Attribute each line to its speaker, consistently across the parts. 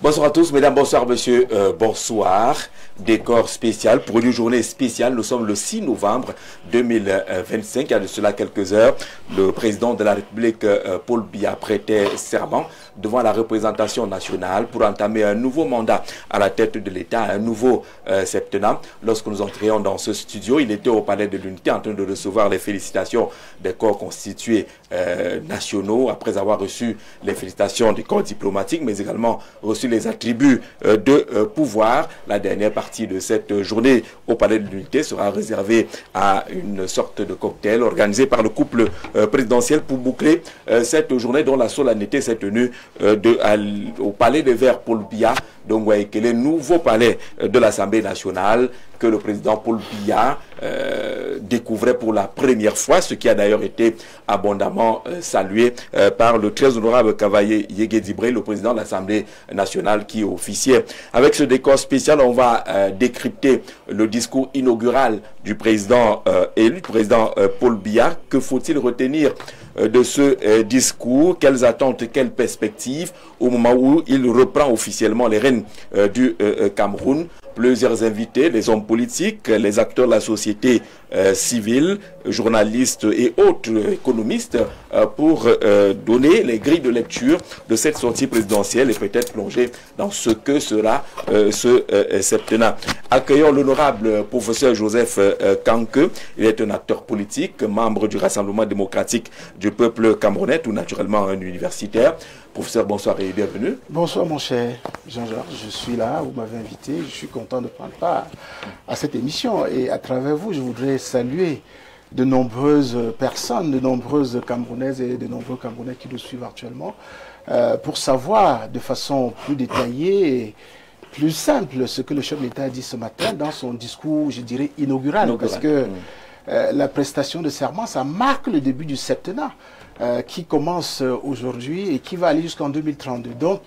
Speaker 1: Bonsoir à tous, mesdames, bonsoir, monsieur, bonsoir. Décor spécial pour une journée spéciale. Nous sommes le 6 novembre 2025. Il y a de cela quelques heures, le président de la République, Paul Biya, prêtait serment devant la représentation nationale pour entamer un nouveau mandat à la tête de l'État, un nouveau septennat. Lorsque nous entrions dans ce studio, il était au Palais de l'Unité en train de recevoir les félicitations des corps constitués nationaux, après avoir reçu les félicitations des corps diplomatiques, mais également reçu les attributs de pouvoir. La dernière partie de cette journée au Palais de l'Unité sera réservée à une sorte de cocktail organisé par le couple présidentiel pour boucler cette journée dont la solennité s'est tenue au Palais des Verts Paul Biya, donc le nouveau palais de l'Assemblée nationale que le président Paul Biya découvrait pour la première fois, ce qui a d'ailleurs été abondamment salué par le très honorable Cavalier Yégué Dibré, le président de l'Assemblée nationale qui officiait. Avec ce décor spécial, on va décrypter le discours inaugural du président élu, président Paul Biya. Que faut-il retenir de ce discours? Quelles attentes, quelles perspectives au moment où il reprend officiellement les rênes du Cameroun? Plusieurs invités, les hommes politiques, les acteurs de la société civile, journalistes et autres économistes pour donner les grilles de lecture de cette sortie présidentielle et peut-être plonger dans ce que sera ce septennat. Accueillons l'honorable professeur Joseph Kanke. Il est un acteur politique, membre du Rassemblement démocratique du peuple camerounais, tout naturellement un universitaire. Professeur, bonsoir et bienvenue.
Speaker 2: Bonsoir mon cher Jean-Jacques, je suis là, vous m'avez invité, je suis content de prendre part à cette émission et à travers vous, je voudrais saluer de nombreuses personnes, de nombreuses Camerounaises et de nombreux Camerounais qui nous suivent actuellement pour savoir de façon plus détaillée et plus simple ce que le chef de l'État a dit ce matin dans son discours, je dirais, inaugural. Parce que la prestation de serment, ça marque le début du septennat. Qui commence aujourd'hui et qui va aller jusqu'en 2032. Donc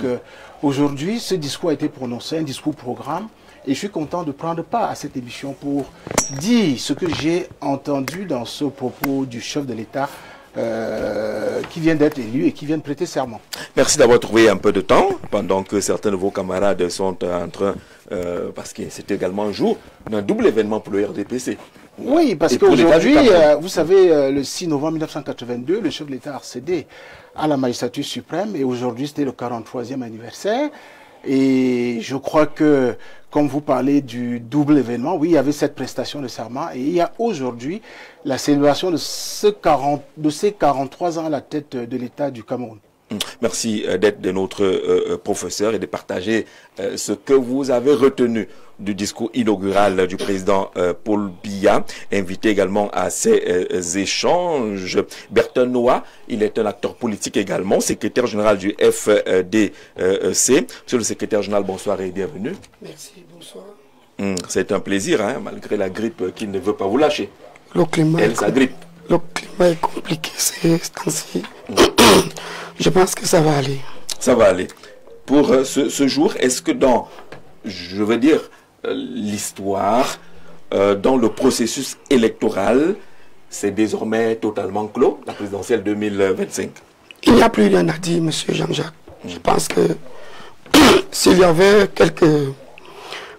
Speaker 2: aujourd'hui, ce discours a été prononcé, un discours programme, et je suis content de prendre part à cette émission pour dire ce que j'ai entendu dans ce propos du chef de l'État qui vient d'être élu et qui vient de prêter serment.
Speaker 1: Merci d'avoir trouvé un peu de temps pendant que certains de vos camarades sont en train, parce que c'était également un jour d'un double événement pour le RDPC.
Speaker 2: Oui, parce qu'aujourd'hui, vous savez, le 6 novembre 1982, le chef de l'État a accédé à la magistrature suprême et aujourd'hui, c'était le 43e anniversaire. Et je crois que, comme vous parlez du double événement, oui, il y avait cette prestation de serment et il y a aujourd'hui la célébration de ces 43 ans à la tête de l'État du Cameroun.
Speaker 1: Merci d'être de notre professeur et de partager ce que vous avez retenu du discours inaugural du président Paul Biya, invité également à ces échanges. Bertrand Noah, il est un acteur politique également, secrétaire général du FDC. Monsieur le secrétaire général, bonsoir et bienvenue.
Speaker 3: Merci, bonsoir.
Speaker 1: C'est un plaisir, hein, malgré la grippe qui ne veut pas vous lâcher.
Speaker 3: Le climat,
Speaker 1: elle, sa grippe.
Speaker 3: Le climat est compliqué ces temps-ci. Je pense que ça va aller.
Speaker 1: Ça va aller. Pour ce jour, est-ce que dans, je veux dire, l'histoire, dans le processus électoral, c'est désormais totalement clos, la présidentielle 2025?
Speaker 3: Il n'y a plus rien à dire, monsieur Jean-Jacques. Je pense que s'il y avait quelques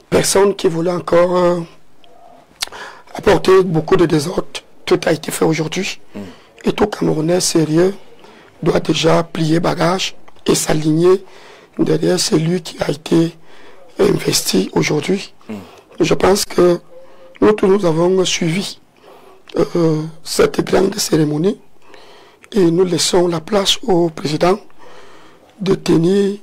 Speaker 3: personnes qui voulaient encore apporter beaucoup de désordre, tout a été fait aujourd'hui. Et tout Camerounais sérieux doit déjà plier bagage et s'aligner derrière celui qui a été investi aujourd'hui. Je pense que nous tous nous avons suivi cette grande cérémonie et nous laissons la place au président de tenir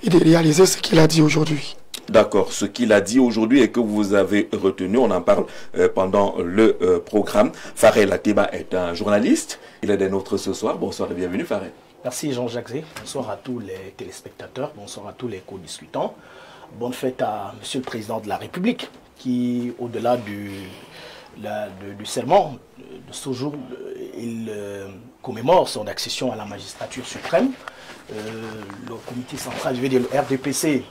Speaker 3: et de réaliser ce qu'il a dit aujourd'hui.
Speaker 1: D'accord, ce qu'il a dit aujourd'hui et que vous avez retenu, on en parle pendant le programme. Farel Atiba est un journaliste, il est des nôtres ce soir. Bonsoir et bienvenue Farel.
Speaker 4: Merci Jean-Jacques. Bonsoir à tous les téléspectateurs, bonsoir à tous les co-discutants. Bonne fête à Monsieur le Président de la République qui, au-delà du serment de ce jour, il commémore son accession à la magistrature suprême. Le comité central, je vais dire le RDPC,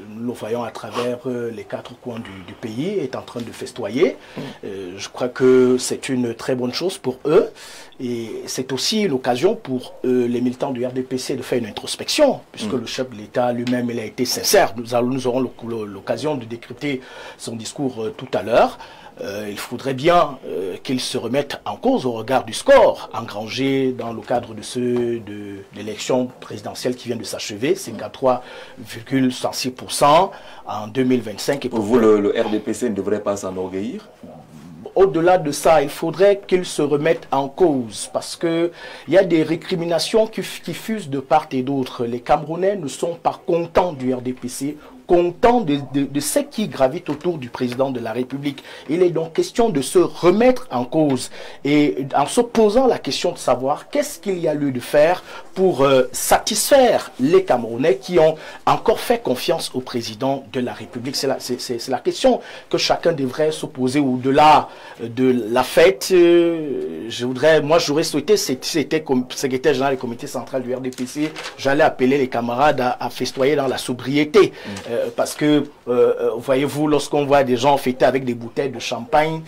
Speaker 4: nous le voyons à travers les 4 coins du pays, est en train de festoyer. Je crois que c'est une très bonne chose pour eux. Et c'est aussi l'occasion pour les militants du RDPC de faire une introspection, puisque le chef de l'État lui-même, il a été sincère. Nous aurons l'occasion de décrypter son discours tout à l'heure. Il faudrait bien qu'il se remette en cause au regard du score engrangé dans le cadre de l'élection présidentielle qui vient de s'achever, 53,66% en 2025. Et
Speaker 1: pour vous, le RDPC ne devrait pas s'enorgueillir?
Speaker 4: Au-delà de ça, il faudrait qu'il se remette en cause parce qu'il y a des récriminations qui fusent de part et d'autre. Les Camerounais ne sont pas contents du RDPC, contents de ce qui gravite autour du président de la République. Il est donc question de se remettre en cause et en se posant la question de savoir qu'est-ce qu'il y a lieu de faire pour satisfaire les Camerounais qui ont encore fait confiance au président de la République. C'est la question que chacun devrait se poser au-delà de la fête. J'aurais souhaité, c'était comme secrétaire général du comité central du RDPC, j'allais appeler les camarades à festoyer dans la sobriété. Parce que, voyez-vous, lorsqu'on voit des gens fêter avec des bouteilles de champagne,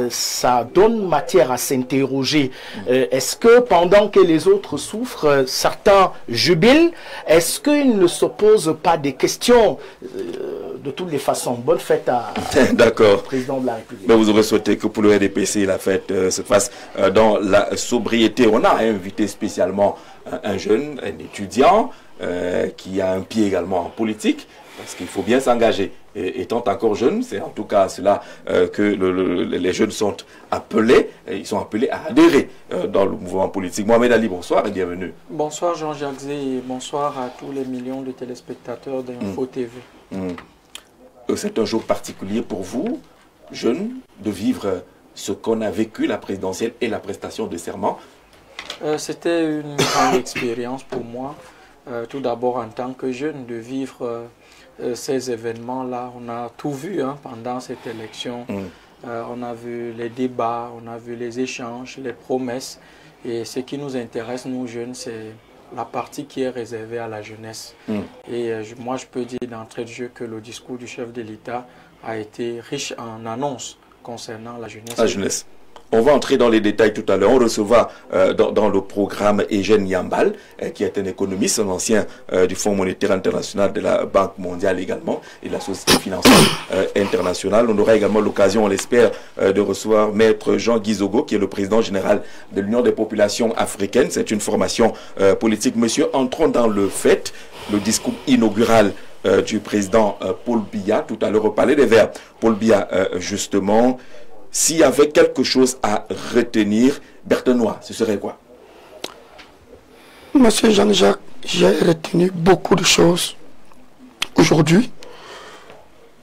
Speaker 4: ça donne matière à s'interroger. Est-ce que pendant que les autres souffrent, certains jubilent? Est-ce qu'ils ne se posent pas des questions? De toutes les façons, bonne fête au président de la République.
Speaker 1: Mais vous aurez souhaité que pour le RDPC, la fête se fasse dans la sobriété. On a invité spécialement un jeune, un étudiant, qui a un pied également en politique, parce qu'il faut bien s'engager. Et étant encore jeune, c'est en tout cas cela que les jeunes sont appelés, ils sont appelés à adhérer dans le mouvement politique. Mohamed Ali, bonsoir et bienvenue.
Speaker 5: Bonsoir Jean-Jacques Zé et bonsoir à tous les millions de téléspectateurs d'Info TV.
Speaker 1: C'est un jour particulier pour vous, jeunes, de vivre ce qu'on a vécu, la présidentielle et la prestation de serment.
Speaker 5: C'était une grande expérience pour moi. Tout d'abord en tant que jeune, de vivre ces événements-là. On a tout vu pendant cette élection. On a vu les débats, on a vu les échanges, les promesses. Et ce qui nous intéresse, nous jeunes, c'est la partie qui est réservée à la jeunesse. Et moi, je peux dire d'entrée de jeu que le discours du chef de l'État a été riche en annonces concernant la jeunesse.
Speaker 1: La jeunesse. On va entrer dans les détails tout à l'heure. On recevra dans le programme Eugène Yambal, qui est un économiste, un ancien du Fonds monétaire international, de la Banque mondiale également, et de la Société financière internationale. On aura également l'occasion, on l'espère, de recevoir Maître Jean Gizogo, qui est le président général de l'Union des populations africaines. C'est une formation politique. Monsieur, entrons dans le fait, le discours inaugural du président Paul Biya. Tout à l'heure, on parlait des Verts. Paul Biya, justement, s'il y avait quelque chose à retenir, Berthenois, ce serait quoi?
Speaker 3: Monsieur Jean-Jacques, j'ai retenu beaucoup de choses. Aujourd'hui,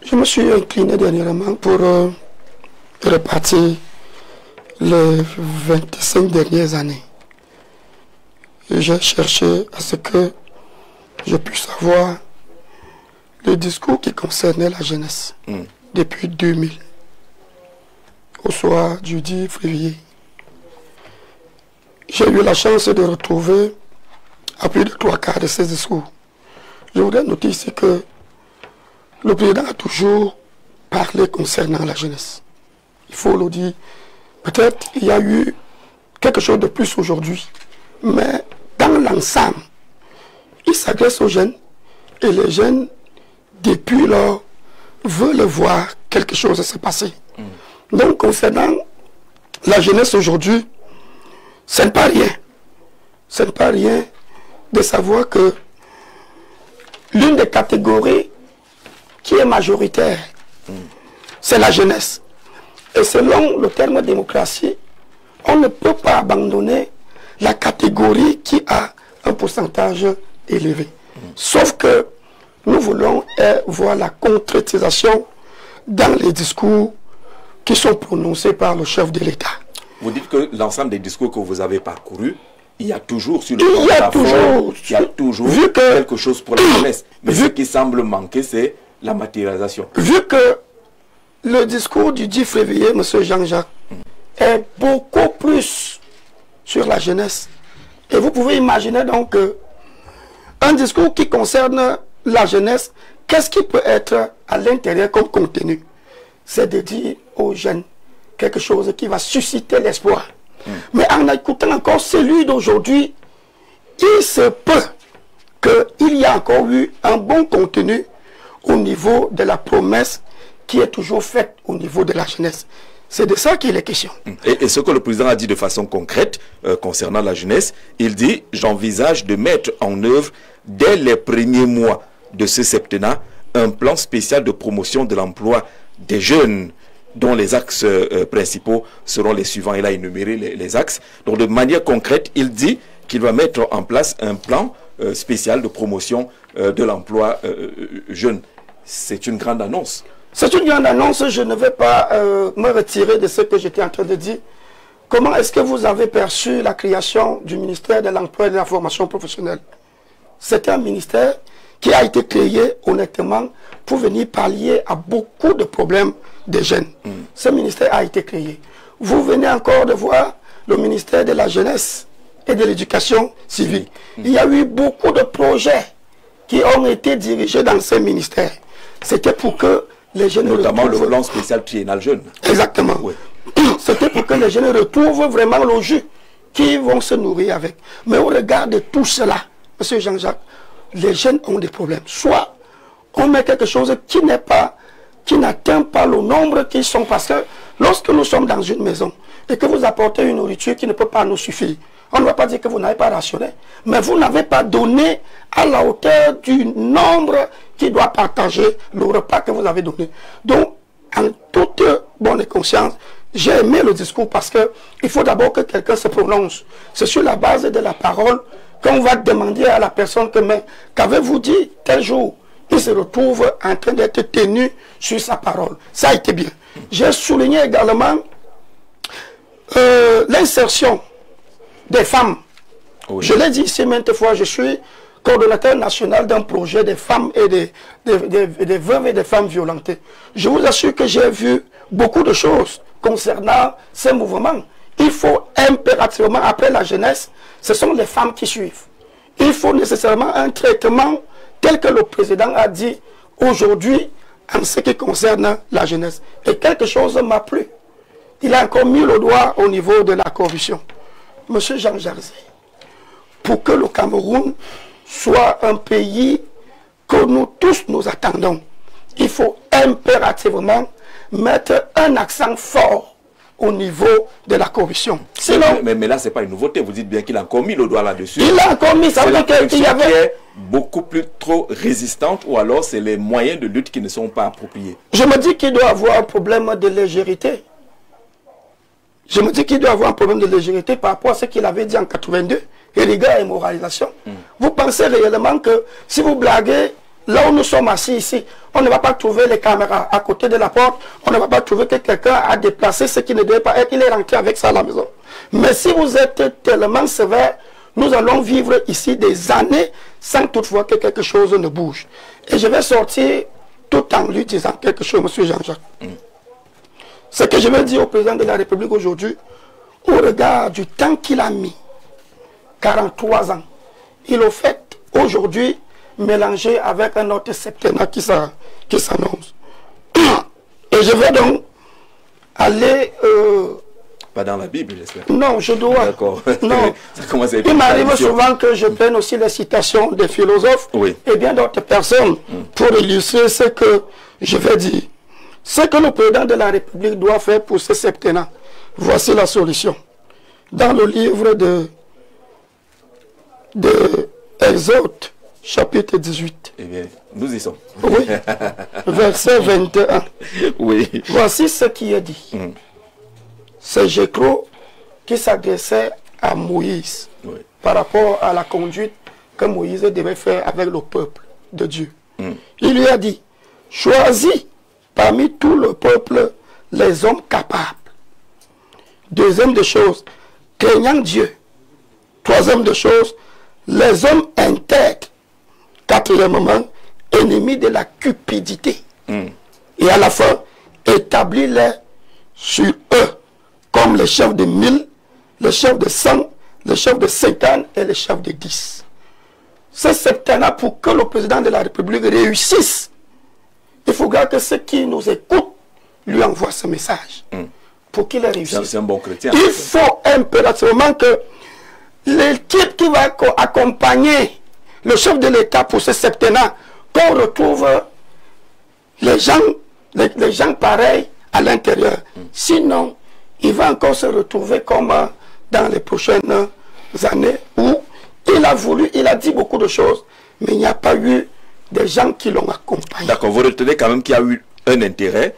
Speaker 3: je me suis incliné dernièrement pour repartir les 25 dernières années. Et j'ai cherché à ce que je puisse avoir le discours qui concernait la jeunesse depuis 2000. Au soir du 10 février, j'ai eu la chance de retrouver à plus de 3/4 de ces discours. Je voudrais noter ici que le président a toujours parlé concernant la jeunesse. Il faut le dire. Peut-être il y a eu quelque chose de plus aujourd'hui, mais dans l'ensemble, il s'adresse aux jeunes et les jeunes, depuis lors, veulent voir quelque chose se passer. Donc, concernant la jeunesse aujourd'hui, ce n'est pas rien. Ce n'est pas rien de savoir que l'une des catégories qui est majoritaire, c'est la jeunesse. Et selon le terme démocratie, on ne peut pas abandonner la catégorie qui a un pourcentage élevé. Sauf que nous voulons voir la concrétisation dans les discours qui sont prononcés par le chef de l'État.
Speaker 1: Vous dites que l'ensemble des discours que vous avez parcourus, il y a toujours sur le
Speaker 3: il y a toujours
Speaker 1: quelque chose pour la jeunesse. Mais ce qui semble manquer, c'est la matérialisation.
Speaker 3: Vu que le discours du 10 février, M. Jean-Jacques, est beaucoup plus sur la jeunesse. Et vous pouvez imaginer donc un discours qui concerne la jeunesse qu'est-ce qui peut être à l'intérieur comme contenu? C'est de dire aux jeunes quelque chose qui va susciter l'espoir. Mais en écoutant encore celui d'aujourd'hui, il se peut qu'il y a encore eu un bon contenu au niveau de la promesse qui est toujours faite au niveau de la jeunesse. C'est de ça qu'il est question.
Speaker 1: Et ce que le président a dit de façon concrète concernant la jeunesse, il dit « J'envisage de mettre en œuvre dès les premiers mois de ce septennat un plan spécial de promotion de l'emploi des jeunes dont les axes principaux seront les suivants. » Il a énuméré les axes. Donc de manière concrète, il dit qu'il va mettre en place un plan spécial de promotion de l'emploi jeune. C'est une grande annonce.
Speaker 3: C'est une grande annonce. Je ne vais pas me retirer de ce que j'étais en train de dire. Comment est-ce que vous avez perçu la création du ministère de l'Emploi et de la Formation professionnelle? C'est un ministère qui a été créé honnêtement pour venir pallier à beaucoup de problèmes des jeunes. Ce ministère a été créé. Vous venez encore de voir le ministère de la Jeunesse et de l'Éducation civique. Il y a eu beaucoup de projets qui ont été dirigés dans ce ministère. C'était pour que les jeunes
Speaker 1: notamment
Speaker 3: retrouvent...
Speaker 1: le plan spécial triennal jeune.
Speaker 3: Exactement.
Speaker 1: Oui.
Speaker 3: C'était pour que les jeunes retrouvent vraiment le jus qu'ils vont se nourrir avec. Mais au regard de tout cela, M. Jean-Jacques, les jeunes ont des problèmes. Soit on met quelque chose qui n'est pas, qui n'atteint pas le nombre qu'ils sont. Parce que lorsque nous sommes dans une maison et que vous apportez une nourriture qui ne peut pas nous suffire, on ne va pas dire que vous n'avez pas rationné, mais vous n'avez pas donné à la hauteur du nombre qui doit partager le repas que vous avez donné. Donc, en toute bonne conscience, j'ai aimé le discours parce qu'il faut d'abord que quelqu'un se prononce. C'est sur la base de la parole qu'on va demander à la personne que, mais qu'avez-vous dit tel jour? Il se retrouve en train d'être tenu sur sa parole. Ça a été bien. J'ai souligné également l'insertion des femmes. Oui. Je l'ai dit ici maintes fois, je suis coordonnateur national d'un projet des femmes et des veuves et des femmes violentées. Je vous assure que j'ai vu beaucoup de choses concernant ces mouvements. Il faut impérativement, après la jeunesse, ce sont les femmes qui suivent. Il faut nécessairement un traitement tel que le président a dit aujourd'hui en ce qui concerne la jeunesse. Et quelque chose m'a plu. Il a encore mis le doigt au niveau de la corruption. Monsieur Jean Jarzé, pour que le Cameroun soit un pays que nous tous nous attendons, il faut impérativement mettre un accent fort au niveau de la corruption. Sinon,
Speaker 1: mais là, ce n'est pas une nouveauté. Vous dites bien qu'il a encore mis le doigt là-dessus.
Speaker 3: Il a encore mis, ça veut dire qu'il y avait...
Speaker 1: qui est beaucoup plus trop résistante, ou alors c'est les moyens de lutte qui ne sont pas appropriés.
Speaker 3: Je me dis qu'il doit avoir un problème de légèreté. Je me dis qu'il doit avoir un problème de légèreté par rapport à ce qu'il avait dit en 82, rigueur et moralisation. Vous pensez réellement que si vous blaguez, là où nous sommes assis ici, on ne va pas trouver les caméras à côté de la porte, on ne va pas trouver que quelqu'un a déplacé ce qui ne devait pas être, il est rentré avec ça à la maison. Mais si vous êtes tellement sévère, nous allons vivre ici des années sans toutefois que quelque chose ne bouge. Et je vais sortir tout en lui disant quelque chose, M. Jean-Jacques. Ce que je veux dire au président de la République aujourd'hui, au regard du temps qu'il a mis, 43 ans, il au fait aujourd'hui mélangé avec un autre septennat qui s'annonce. Et je vais donc aller...
Speaker 1: Pas dans la Bible, j'espère.
Speaker 3: Non, je dois...
Speaker 1: D'accord.
Speaker 3: Non.
Speaker 1: Il
Speaker 3: m'arrive souvent que je prenne aussi les citations des philosophes et bien d'autres personnes pour illustrer ce que je vais dire. Ce que le président de la République doit faire pour ce septennat, voici la solution. Dans le livre de Exode, chapitre 18.
Speaker 1: Eh bien, nous y sommes.
Speaker 3: Oui, verset 21.
Speaker 1: Oui.
Speaker 3: Voici ce qui est dit. C'est Jéthro qui s'adressait à Moïse par rapport à la conduite que Moïse devait faire avec le peuple de Dieu. Il lui a dit, choisis parmi tout le peuple les hommes capables. Deuxième des choses, craignant Dieu. Troisième des choses, les hommes intègres. Quatrièmement, ennemis de la cupidité. Et à la fin, établis-les sur eux comme les chefs de 1000, les chefs de 100, les chefs de 50 et les chefs de 10. Ce septennat, pour que le président de la République réussisse faudra que ceux qui nous écoutent lui envoient ce message pour qu'il réussisse.
Speaker 1: C'est un bon chrétien.
Speaker 3: Il faut impérativement que l'équipe qui va accompagner le chef de l'État pour ce septennat, qu'on retrouve les gens pareils à l'intérieur. Sinon, il va encore se retrouver comme dans les prochaines années où il a dit beaucoup de choses, mais il n'y a pas eu des gens qui l'ont accompagné.
Speaker 1: D'accord, vous retenez quand même qu'il y a eu un intérêt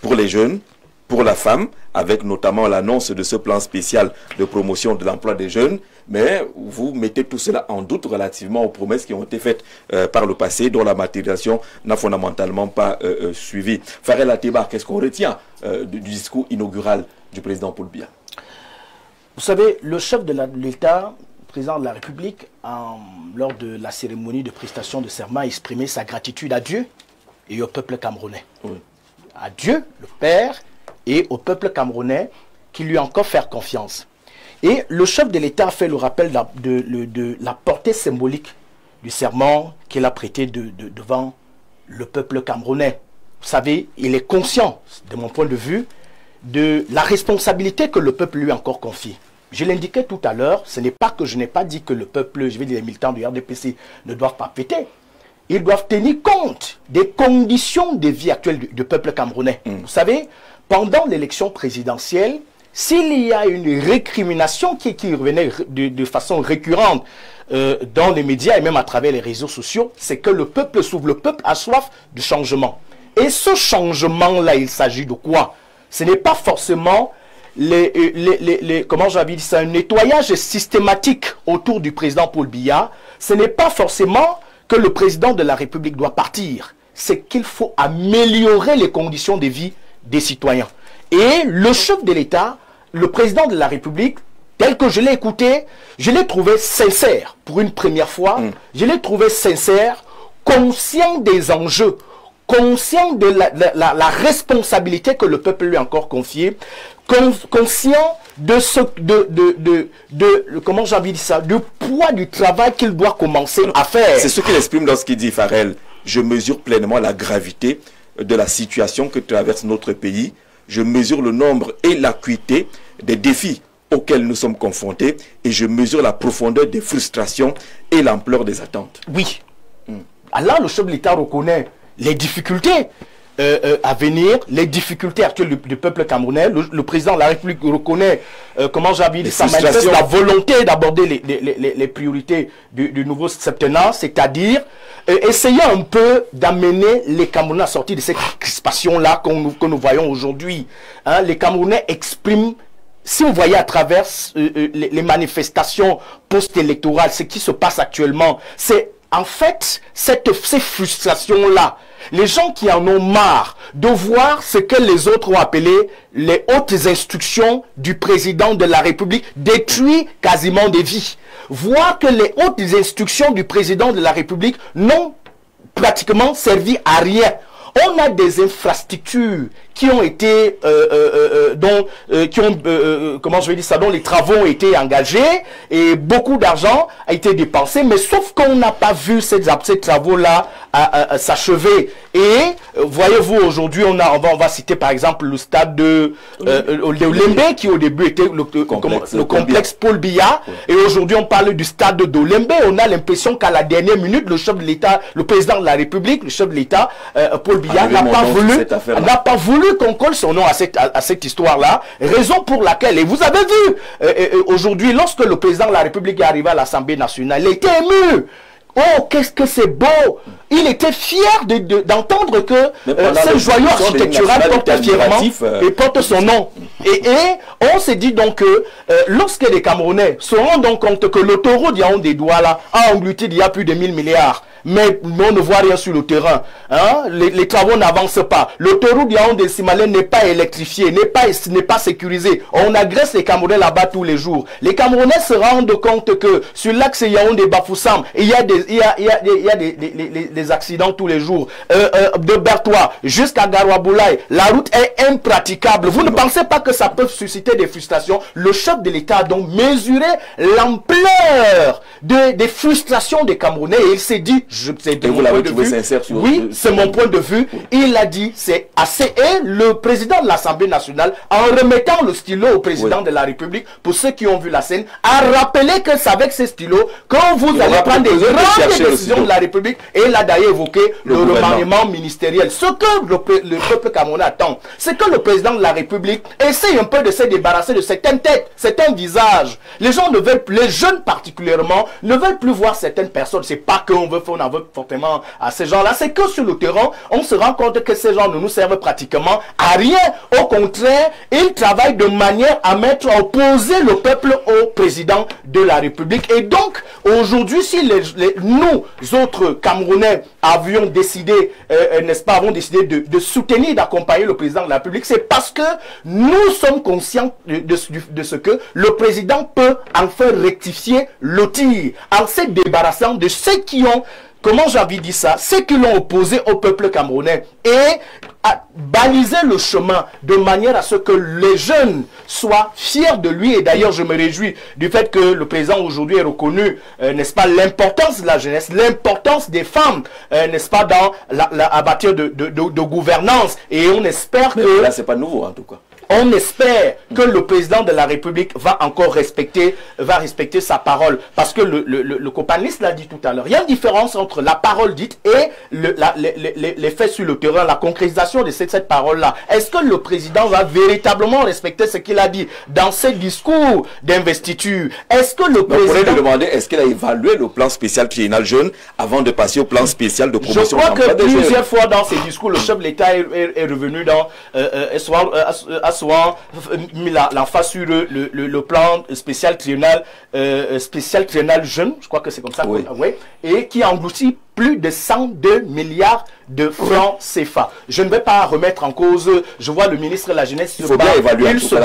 Speaker 1: pour les jeunes, pour la femme, avec notamment l'annonce de ce plan spécial de promotion de l'emploi des jeunes, mais vous mettez tout cela en doute relativement aux promesses qui ont été faites par le passé, dont la matérialisation n'a fondamentalement pas suivi. Farel Ateba, qu'est-ce qu'on retient du discours inaugural du président Paul Biya?
Speaker 4: Vous savez, le chef de l'État, président de la République, lors de la cérémonie de prestation de serment, a exprimé sa gratitude à Dieu et au peuple camerounais. Oui. À Dieu, le Père, et au peuple camerounais qui lui a encore fait confiance. Et le chef de l'État a fait le rappel de la portée symbolique du serment qu'il a prêté devant le peuple camerounais. Vous savez, il est conscient, de mon point de vue, de la responsabilité que le peuple lui a encore confiée. Je l'indiquais tout à l'heure, ce n'est pas que je n'ai pas dit que le peuple, je vais dire les militants du RDPC, ne doivent pas péter. Ils doivent tenir compte des conditions de vie actuelles du peuple camerounais. Vous savez, pendant l'élection présidentielle, s'il y a une récrimination qui revenait de façon récurrente dans les médias et même à travers les réseaux sociaux, c'est que le peuple s'ouvre, le peuple a soif de changement. Et ce changement-là, il s'agit de quoi? Ce n'est pas forcément comment j'avais dit ça, un nettoyage systématique autour du président Paul Biya. Ce n'est pas forcément que le président de la République doit partir. C'est qu'il faut améliorer les conditions de vie des citoyens. Et le chef de l'État, le président de la République, tel que je l'ai écouté, je l'ai trouvé sincère pour une première fois. Je l'ai trouvé sincère, conscient des enjeux, conscient de la responsabilité que le peuple lui a encore confiée, conscient de ce comment j'ai envie de dire ça, du poids du travail qu'il doit commencer à faire.
Speaker 1: C'est ce qu'il exprime lorsqu'il dit, Farel, je mesure pleinement la gravité de la situation que traverse notre pays. Je mesure le nombre et l'acuité des défis auxquels nous sommes confrontés et je mesure la profondeur des frustrations et l'ampleur des attentes.
Speaker 4: Oui. Là, le chef de l'État reconnaît les difficultés à venir, les difficultés actuelles du peuple camerounais. Le président de la République reconnaît, comment j'avais dit, ça manifeste la volonté d'aborder les priorités du nouveau septennat, c'est-à-dire essayer un peu d'amener les Camerounais à sortir de cette crispation-là que nous voyons aujourd'hui. Hein, les Camerounais expriment, si vous voyez à travers les manifestations post-électorales, ce qui se passe actuellement, c'est en fait ces frustrations-là. Les gens qui en ont marre de voir ce que les autres ont appelé les hautes instructions du président de la République détruisent quasiment des vies. Voir que les hautes instructions du président de la République n'ont pratiquement servi à rien. On a des infrastructures qui ont été, comment je vais dire ça, dont les travaux ont été engagés et beaucoup d'argent a été dépensé, mais sauf qu'on n'a pas vu ces travaux-là s'achever. Et voyez-vous, aujourd'hui, on va citer par exemple le stade de Olembe, qui au début était le complexe Paul Biya, et aujourd'hui on parle du stade d'Olembe. On a l'impression qu'à la dernière minute, le chef de l'État, le président de la République, le chef de l'État, Paul Biya, n'a pas voulu qu'on colle son nom à cette histoire-là, raison pour laquelle, et vous avez vu, aujourd'hui, lorsque le président de la République est arrivé à l'Assemblée nationale, il était ému. Oh, qu'est-ce que c'est beau! Il était fier d'entendre que ce joyau architectural porte fièrement et porte son nom. Et on s'est dit donc que lorsque les Camerounais se rendent donc compte que l'autoroute Yaoundé-Douala a englouti il y a plus de 1000 milliards, mais on ne voit rien sur le terrain. Hein? Les travaux n'avancent pas. L'autoroute Yaoundé-Simalé n'est pas électrifiée, n'est pas sécurisée. On agresse les Camerounais là-bas tous les jours. Les Camerounais se rendent compte que sur l'axe Yaoundé-Bafoussam, il y a des accidents tous les jours. De Bertois jusqu'à Garouaboulaye, la route est impraticable. Vous ne pensez pas que ça peut susciter des frustrations? Le chef de l'État a donc mesuré l'ampleur des frustrations des Camerounais. Et il s'est dit,
Speaker 1: vous l'avez trouvé sincère sur
Speaker 4: oui, c'est mon point de vue. Il a dit, c'est assez. Et le président de l'Assemblée nationale, en remettant le stylo au président de la République, pour ceux qui ont vu la scène, a rappelé que c'est avec ce stylo quand vous allez prendre des grandes décisions de la République. Et il a d'ailleurs évoqué le remaniement ministériel. Ce que le peuple camerounais attend, c'est que le président de la République essaye un peu de se débarrasser de certaines têtes, certains visages. Les gens ne veulent plus, les jeunes particulièrement, ne veulent plus voir certaines personnes. C'est pas qu'on veut, on en veut fortement à ces gens-là, c'est que sur le terrain, on se rend compte que ces gens ne nous servent pratiquement à rien. Au contraire, ils travaillent de manière à mettre à opposer le peuple au président de la République. Et donc, aujourd'hui, si nous autres Camerounais avions décidé, n'est-ce pas, avons décidé de soutenir, d'accompagner le président de la République, c'est parce que nous sommes conscients de ce que le président peut enfin rectifier le tir en se débarrassant de ceux qui ont, comment j'ai envie de dire ça, ceux qui l'ont opposé au peuple camerounais et à baliser le chemin de manière à ce que les jeunes soient fiers de lui. Et d'ailleurs, je me réjouis du fait que le président aujourd'hui ait reconnu, n'est-ce pas, l'importance de la jeunesse, l'importance des femmes, n'est-ce pas, dans à bâtir de gouvernance. Et on espère que...
Speaker 1: Là, c'est pas nouveau en tout cas.
Speaker 4: On espère que le président de la République va encore respecter sa parole. Parce que le copaniste l'a dit tout à l'heure. Il y a une différence entre la parole dite et les faits sur le terrain, la concrétisation de cette parole-là. Est-ce que le président va véritablement respecter ce qu'il a dit dans ses discours d'investiture? Est-ce que le président...
Speaker 1: On pourrait lui demander, est-ce qu'il a évalué le plan spécial triennal jeune avant de passer au plan spécial de promotion?
Speaker 4: Je crois que plusieurs fois dans ses discours, le chef de l'État est revenu dans... souvent mis l'emphase sur le plan spécial triennal jeune, je crois que c'est comme ça, oui. Et qui engloutit plus de 102 milliards de francs CFA. Je ne vais pas remettre en cause, je vois le ministre de la Jeunesse se bat, il se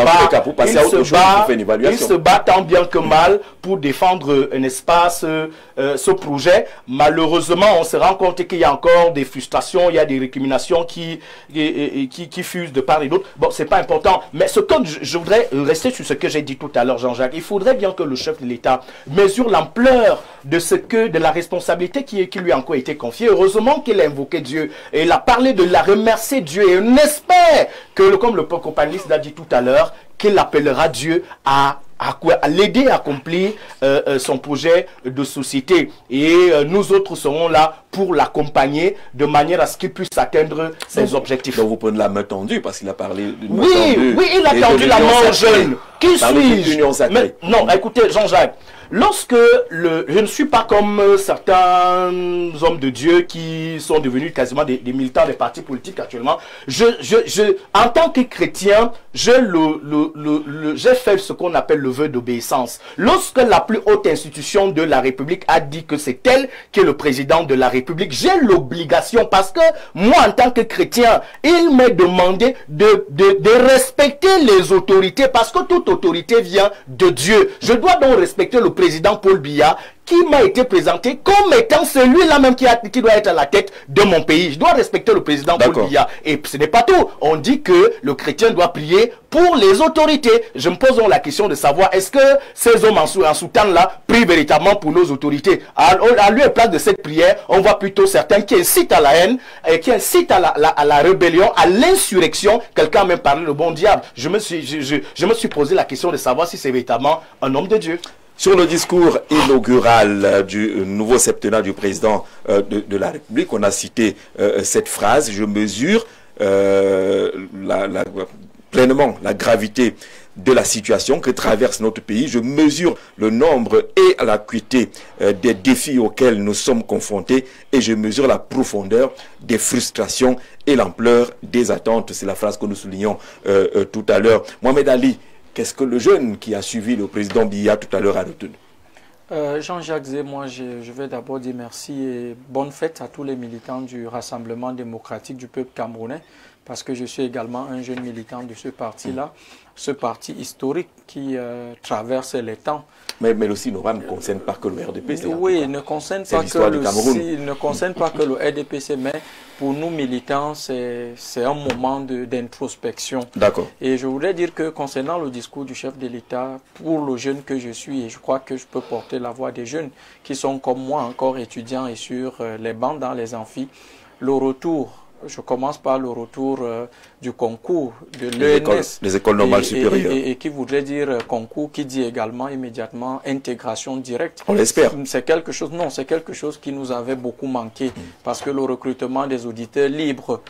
Speaker 4: bat tant bien que mal pour défendre un espace, ce projet. Malheureusement, on se rend compte qu'il y a encore des frustrations, il y a des récriminations qui fusent de part et d'autre. Bon, c'est pas important, mais ce que je voudrais rester sur ce que j'ai dit tout à l'heure, Jean-Jacques. Il faudrait bien que le chef de l'État mesure l'ampleur de la responsabilité qui lui a encore été confiée. Heureusement qu'il a invoqué Dieu et il a parlé de la remercier Dieu, et on espère que, comme le companiste l'a dit tout à l'heure, qu'il appellera Dieu à l'aider à accomplir son projet de société. Et nous autres serons là pour l'accompagner de manière à ce qu'il puisse atteindre ses objectifs.
Speaker 1: Donc vous prenez la main tendue parce qu'il a parlé d'une
Speaker 4: main tendue. Oui, il a tendu la main aux jeunes. Qui suis-je? Non, écoutez, Jean-Jacques, lorsque je ne suis pas comme certains hommes de Dieu qui sont devenus quasiment des militants des partis politiques actuellement, en tant que chrétien, j'ai fait ce qu'on appelle le vœu d'obéissance. Lorsque la plus haute institution de la République a dit que c'est elle qui est le président de la République, j'ai l'obligation, parce que moi en tant que chrétien, il m'est demandé de respecter les autorités, parce que toute autorité vient de Dieu. Je dois donc respecter le président Paul Biya, qui m'a été présenté comme étant celui-là même qui doit être à la tête de mon pays. Je dois respecter le président Paul Biya. Et ce n'est pas tout. On dit que le chrétien doit prier pour les autorités. Je me pose donc la question de savoir, est-ce que ces hommes en soutane-là prient véritablement pour nos autorités? À lieu et place de cette prière, on voit plutôt certains qui incitent à la haine, qui incitent à la rébellion, à l'insurrection. Quelqu'un a même parlé de bon diable. Je me suis posé la question de savoir si c'est véritablement un homme de Dieu.
Speaker 1: Sur le discours inaugural du nouveau septennat du président de la République, on a cité cette phrase: je mesure pleinement la gravité de la situation que traverse notre pays. Je mesure le nombre et l'acuité des défis auxquels nous sommes confrontés, et je mesure la profondeur des frustrations et l'ampleur des attentes. C'est la phrase que nous soulignons tout à l'heure. Mohamed Ali, qu'est-ce que le jeune qui a suivi le président Biya tout à l'heure a retenu?
Speaker 5: Jean-Jacques Zé, moi je vais d'abord dire merci et bonne fête à tous les militants du Rassemblement démocratique du peuple camerounais, parce que je suis également un jeune militant de ce parti-là, ce parti historique qui traverse les temps.
Speaker 1: Mais le SINOVA ne concerne pas que le RDPC.
Speaker 5: Oui, il ne concerne pas que le RDPC, mais pour nous militants, c'est un moment d'introspection.
Speaker 1: D'accord.
Speaker 5: Et je voudrais dire que concernant le discours du chef de l'État, pour le jeune que je suis, et je crois que je peux porter la voix des jeunes qui sont comme moi encore étudiants et sur les bancs dans les amphis, le retour, je commence par le retour du concours de l'ENS.
Speaker 1: Les écoles normales supérieures.
Speaker 5: Et qui voudrait dire concours, qui dit également immédiatement intégration directe.
Speaker 1: On l'espère.
Speaker 5: C'est quelque chose, non, c'est quelque chose qui nous avait beaucoup manqué parce que le recrutement des auditeurs libres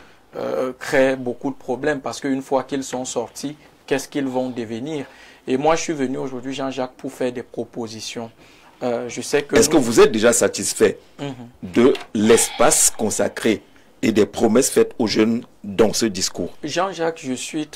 Speaker 5: crée beaucoup de problèmes parce qu'une fois qu'ils sont sortis, qu'est-ce qu'ils vont devenir? Et moi, je suis venu aujourd'hui, Jean-Jacques, pour faire des propositions. Je sais que...
Speaker 1: Est-ce que vous êtes déjà satisfait de l'espace consacré et des promesses faites aux jeunes dans ce discours?
Speaker 5: Jean-Jacques, je suis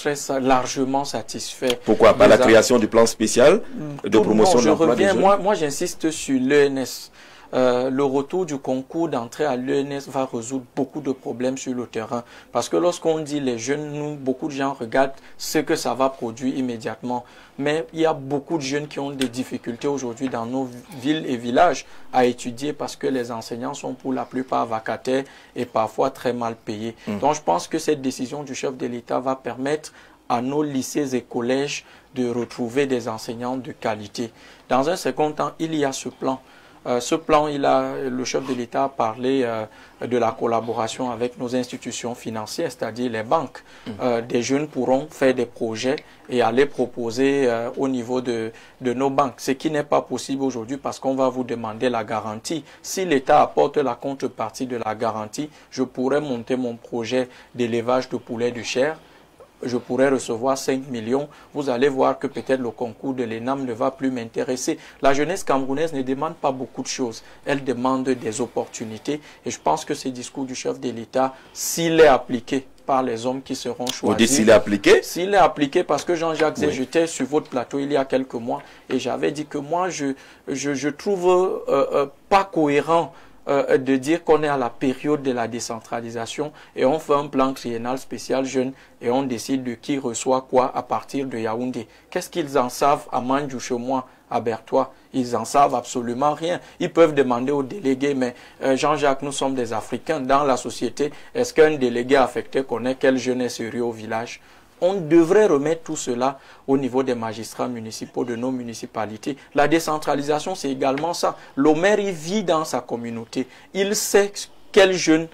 Speaker 5: largement satisfait.
Speaker 1: Pourquoi? Par la création du plan spécial de promotion de l'emploi des jeunes?
Speaker 5: Moi j'insiste sur l'ENS. Le retour du concours d'entrée à l'ENS va résoudre beaucoup de problèmes sur le terrain. Parce que lorsqu'on dit les jeunes, beaucoup de gens regardent ce que ça va produire immédiatement. Mais il y a beaucoup de jeunes qui ont des difficultés aujourd'hui dans nos villes et villages à étudier parce que les enseignants sont pour la plupart vacataires et parfois très mal payés. Donc je pense que cette décision du chef de l'État va permettre à nos lycées et collèges de retrouver des enseignants de qualité. Dans un second temps, il y a ce plan. Ce plan, le chef de l'État a parlé de la collaboration avec nos institutions financières, c'est-à-dire les banques. Des jeunes pourront faire des projets et aller proposer au niveau de nos banques, ce qui n'est pas possible aujourd'hui parce qu'on va vous demander la garantie. Si l'État apporte la contrepartie de la garantie, je pourrais monter mon projet d'élevage de poulets de chair. Je pourrais recevoir 5 millions, vous allez voir que peut-être le concours de l'ENAM ne va plus m'intéresser. La jeunesse camerounaise ne demande pas beaucoup de choses, elle demande des opportunités. Et je pense que ce discours du chef de l'État, s'il est appliqué par les hommes qui seront choisis...
Speaker 1: Vous dites s'il est appliqué?
Speaker 5: S'il est appliqué, parce que Jean-Jacques, j'étais sur votre plateau il y a quelques mois et j'avais dit que moi, je trouve pas cohérent de dire qu'on est à la période de la décentralisation et on fait un plan triennal spécial jeune et on décide de qui reçoit quoi à partir de Yaoundé. Qu'est-ce qu'ils en savent à Mandjouchemois, à Bertois? Ils en savent absolument rien. Ils peuvent demander aux délégués, mais Jean-Jacques, nous sommes des Africains dans la société. Est-ce qu'un délégué affecté connaît quel jeune est sérieux au village? On devrait remettre tout cela au niveau des magistrats municipaux de nos municipalités. La décentralisation, c'est également ça. Le maire, il vit dans sa communauté. Il sait quel jeune